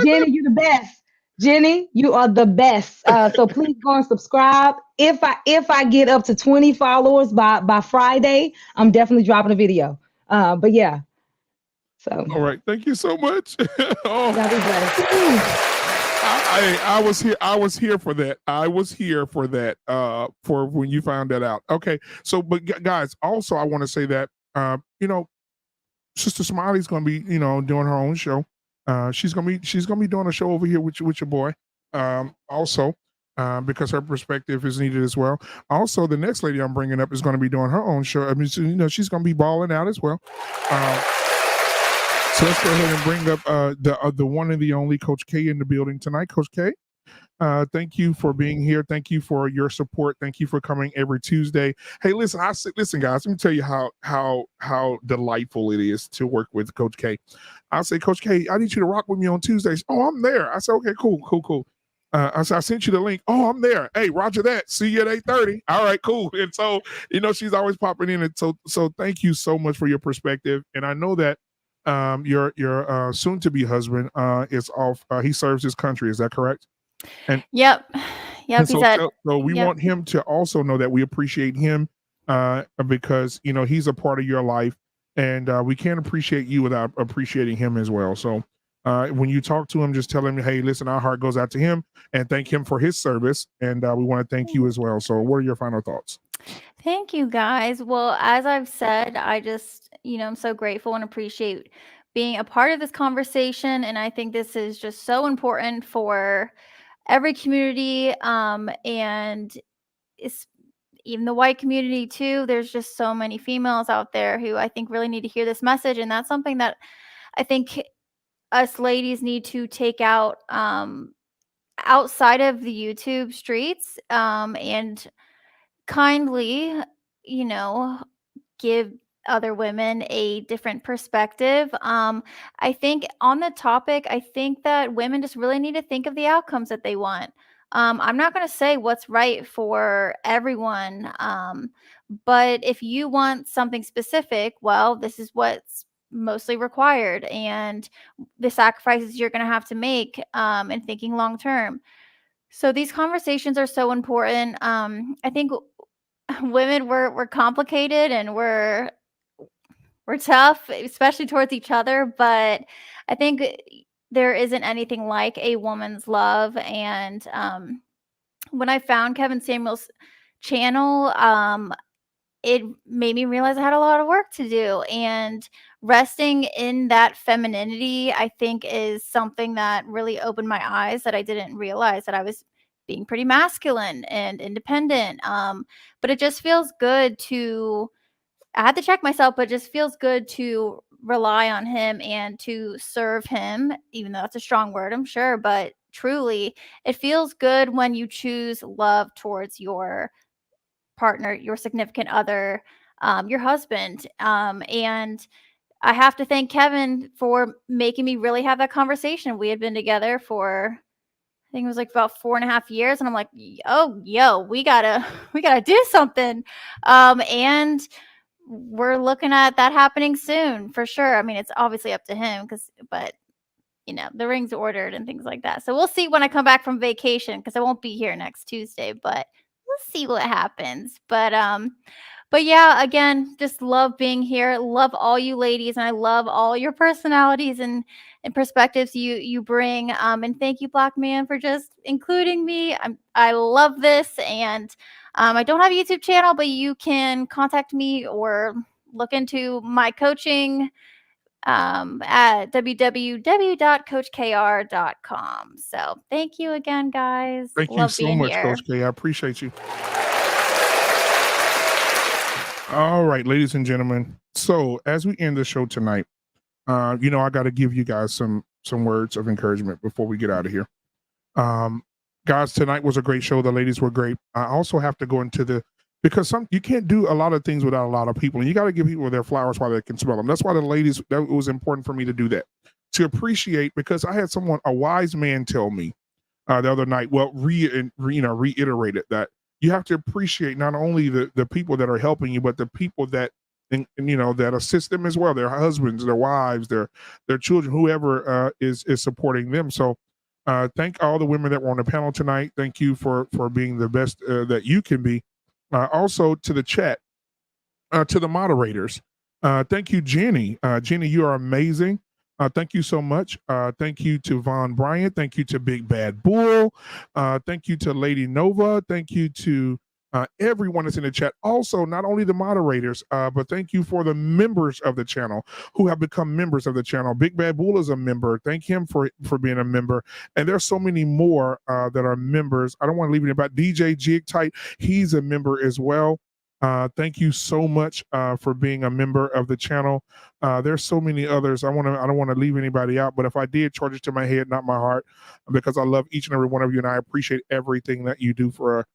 Jenny, you're the best. Jenny, you are the best. So please go and subscribe. If I get up to 20 followers by Friday, I'm definitely dropping a video. But yeah. So all right, thank you so much. Oh, I was here for that. I was here for that. For when you found that out. Okay, so but guys, also I want to say that Sister Smiley's gonna be doing her own show. She's gonna be doing a show over here with your boy. Also, because her perspective is needed as well. Also, the next lady I'm bringing up is going to be doing her own show. I mean, so, she's going to be balling out as well. So let's go ahead and bring up the one and the only Coach K in the building tonight. Coach K, thank you for being here. Thank you for your support. Thank you for coming every Tuesday. Hey, listen, listen, guys. Let me tell you how delightful it is to work with Coach K. I say, Coach K, I need you to rock with me on Tuesdays. Oh, I'm there. I said, okay, cool. I said, I sent you the link. Oh, I'm there. Hey, roger that. See you at 8:30. All right, cool. And so, she's always popping in. And so thank you so much for your perspective. And I know that your soon-to-be husband is off. He serves his country. Is that correct? And yep. So we want him to also know that we appreciate him because he's a part of your life, and we can't appreciate you without appreciating him as well. So when you talk to him, just tell him, hey, listen, our heart goes out to him, and thank him for his service, and we want to thank you as well. So what are your final thoughts? Thank you, guys. Well, as I've said, I just, I'm so grateful and appreciate being a part of this conversation. And I think this is just so important for every community. And it's even the white community too. There's just so many females out there who I think really need to hear this message. And that's something that I think us ladies need to take out outside of the YouTube streets and kindly, give other women a different perspective. I think on the topic, I think that women just really need to think of the outcomes that they want. I'm not going to say what's right for everyone, but if you want something specific, well, this is what's mostly required and the sacrifices you're going to have to make and thinking long term. So these conversations are so important. I think women we're complicated and we're tough, especially towards each other, but I think there isn't anything like a woman's love. And when I found Kevin Samuel's channel, it made me realize I had a lot of work to do, and resting in that femininity, I think, is something that really opened my eyes, that I didn't realize that I was being pretty masculine and independent. But it just feels good I had to check myself, but it just feels good to rely on him and to serve him, even though that's a strong word, I'm sure. But truly, it feels good when you choose love towards your partner, your significant other, your husband. And I have to thank Kevin for making me really have that conversation. We had been together for, I think it was like about 4.5 years. And I'm like, oh, yo, we gotta do something. And we're looking at that happening soon for sure. I mean, it's obviously up to him but the ring's ordered and things like that. So we'll see when I come back from vacation, because I won't be here next Tuesday, but we'll see what happens. But yeah, again, just love being here. Love all you ladies, and I love all your personalities and perspectives you bring. And thank you, Black Man, for just including me. I love this, and I don't have a YouTube channel, but you can contact me or look into my coaching at www.coachkr.com. So thank you again, guys. Thank you so much, Coach K. I appreciate you. All right, ladies and gentlemen. So as we end the show tonight, I got to give you guys some words of encouragement before we get out of here. Guys, tonight was a great show. The ladies were great. I also have to go into because you can't do a lot of things without a lot of people, and you got to give people their flowers while they can smell them. That's why that was important for me to do that, to appreciate, because I had a wise man tell me the other night, reiterated that you have to appreciate not only the people that are helping you, but the people that that assist them as well, their husbands, their wives, their children, whoever is supporting them. So thank all the women that were on the panel tonight. Thank you for being the best that you can be. Also to the chat, to the moderators. Thank you, Jenny. Jenny, you are amazing. Thank you so much. Thank you to Von Bryant. Thank you to Big Bad Bull. Thank you to Lady Nova. Thank you to everyone that's in the chat. Also, not only the moderators, but thank you for the members of the channel who have become members of the channel. Big Bad Bull is a member. Thank him for being a member. And there's so many more that are members. I don't want to leave it about DJ Jig Tight. He's a member as well. Thank you so much for being a member of the channel. There's so many others. I don't want to leave anybody out, but if I did, charge it to my head, not my heart, because I love each and every one of you, and I appreciate everything that you do for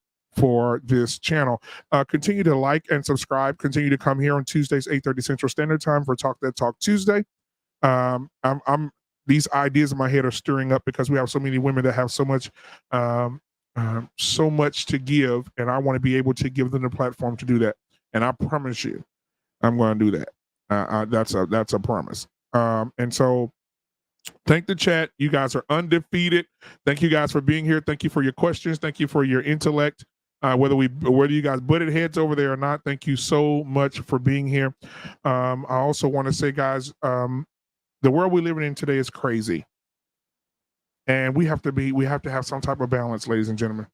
this channel. Continue to like and subscribe. Continue to come here on Tuesdays, 8:30 Central Standard Time for Talk That Talk Tuesday. These ideas in my head are stirring up because we have so many women that have so much to give, and I want to be able to give them the platform to do that. And I promise you, I'm going to do that. That's a promise. And so thank the chat. You guys are undefeated. Thank you guys for being here. Thank you for your questions. Thank you for your intellect. Whether you guys butted heads over there or not, thank you so much for being here. I also want to say, guys, the world we're living in today is crazy. And we have to have some type of balance, ladies and gentlemen.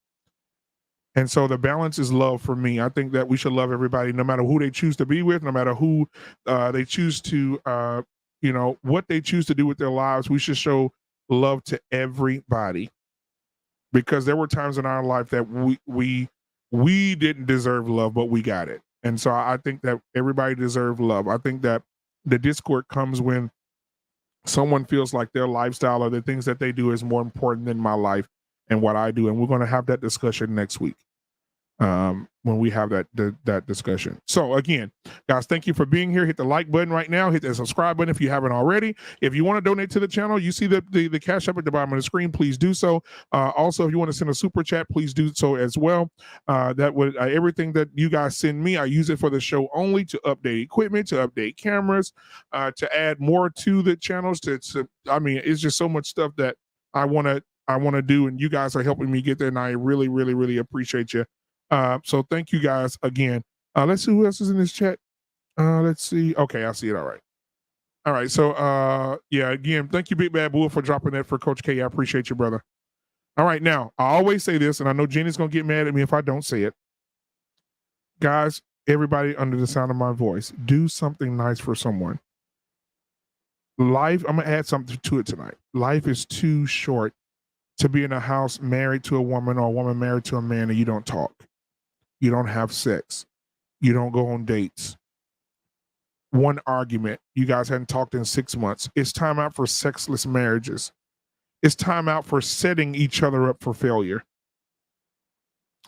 And so the balance is love for me. I think that we should love everybody, no matter who they choose to be with, no matter who they choose to, what they choose to do with their lives. We should show love to everybody, because there were times in our life that we didn't deserve love, but we got it. And so I think that everybody deserves love. I think that the discord comes when someone feels like their lifestyle or the things that they do is more important than my life and what I do. And we're going to have that discussion next week when we have that discussion. So again, guys, thank you for being here. Hit the like button right now. Hit the subscribe button if you haven't already. If you want to donate to the channel, you see the cash up at the bottom of the screen. Please do so. Also, if you want to send a super chat, please do so as well. That would everything that you guys send me, I use it for the show only, to update equipment, to update cameras, to add more to the channels. It's just so much stuff that I want to do, and you guys are helping me get there, and I really, really, really appreciate you. So thank you guys again. Let's see who else is in this chat. Let's see. Okay, I see it. All right. So again, thank you, Big Bad Bull, for dropping that for Coach K. I appreciate you, brother. All right, now I always say this, and I know Jenny's gonna get mad at me if I don't say it. Guys, everybody under the sound of my voice, do something nice for someone. Life, I'm gonna add something to it tonight. Life is too short to be in a house married to a woman, or a woman married to a man, and you don't talk. You don't have sex. You don't go on dates. One argument. You guys hadn't talked in 6 months. It's time out for sexless marriages. It's time out for setting each other up for failure.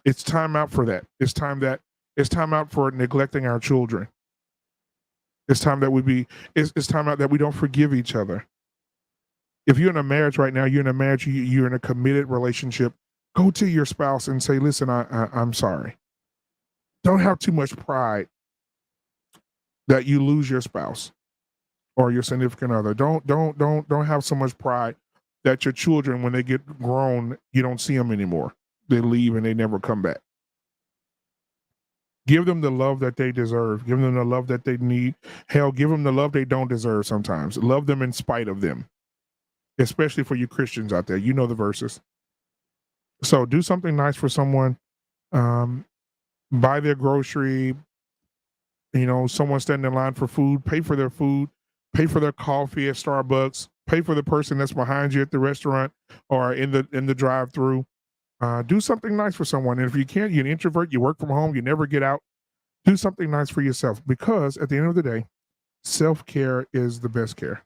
It's time out for that. It's time out for neglecting our children. It's time that it's time out that we don't forgive each other. If you're in a marriage right now, you're in a committed relationship, go to your spouse and say, listen, I'm sorry. Don't have too much pride that you lose your spouse or your significant other. Don't have so much pride that your children, when they get grown, you don't see them anymore. They leave and they never come back. Give them the love that they deserve. Give them the love that they need. Hell, give them the love they don't deserve sometimes. Love them in spite of them. Especially for you Christians out there. You know the verses. So do something nice for someone. Buy their grocery. Someone standing in line for food. Pay for their food. Pay for their coffee at Starbucks. Pay for the person that's behind you at the restaurant or in the drive-through. Do something nice for someone. And if you can't, you're an introvert, you work from home, you never get out. Do something nice for yourself, because at the end of the day, self-care is the best care.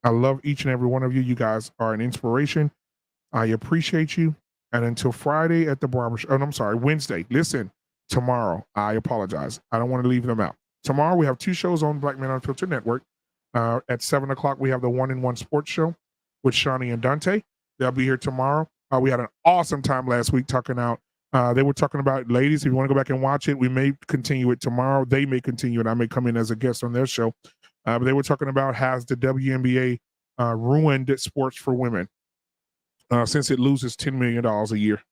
I love each and every one of you. You guys are an inspiration. I appreciate you. And until Friday at the barbershop, I'm sorry, Wednesday. Listen, tomorrow, I apologize. I don't want to leave them out. Tomorrow, we have 2 shows on Black Man Unfiltered Network. At 7 o'clock, we have the 1-in-1 Sports Show with Shawnee and Dante. They'll be here tomorrow. We had an awesome time last week talking out. They were talking about, ladies, if you want to go back and watch it, we may continue it tomorrow. They may continue it. I may come in as a guest on their show. But they were talking about, has the WNBA ruined sports for women since it loses $10 million a year.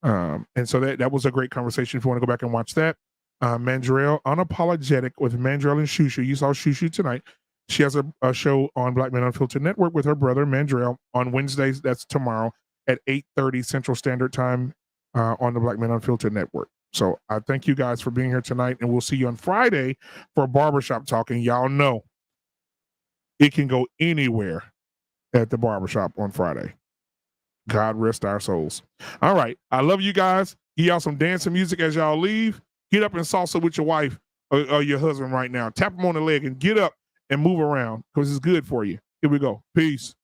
And so that was a great conversation if you want to go back and watch that. Mandrell, Unapologetic with Mandrell and Shushu. You saw Shushu tonight. She has a show on Black Man Unfiltered Network with her brother, Mandrell, on Wednesdays. That's tomorrow at 8:30 Central Standard Time on the Black Man Unfiltered Network. So I thank you guys for being here tonight, and we'll see you on Friday for Barbershop Talk. And y'all know it can go anywhere at the barbershop on Friday. God rest our souls. All right. I love you guys. Give y'all some dancing music as y'all leave. Get up and salsa with your wife or your husband right now. Tap them on the leg and get up and move around because it's good for you. Here we go. Peace.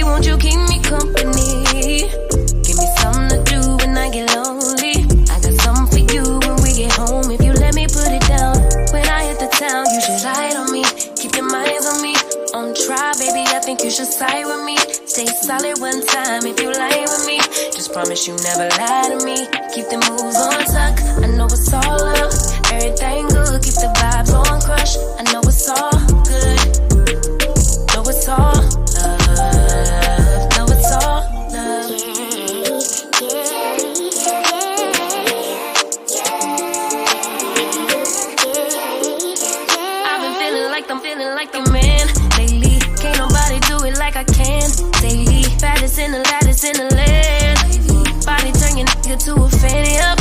Won't you keep me company? Give me something to do me put it down. When I hit the town, you should ride on me. Keep your minds on me. On try, baby, I think you should side with me. Stay solid one time if you lie with me. Just promise you never lie to me. Keep the moves on tuck. I know it's all up. Everything good. Keep the vibes on crush. I know it's all good. Know it's all love. Know it's all love. I've been feeling like I'm man lately. Can't nobody do it like I can daily. Fattest in the lattice in the land. Body turn your nigga to a fanny up.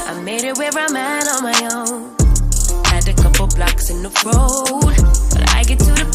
I made it where I'm at on my own. Had a couple blocks in the road, but I get to the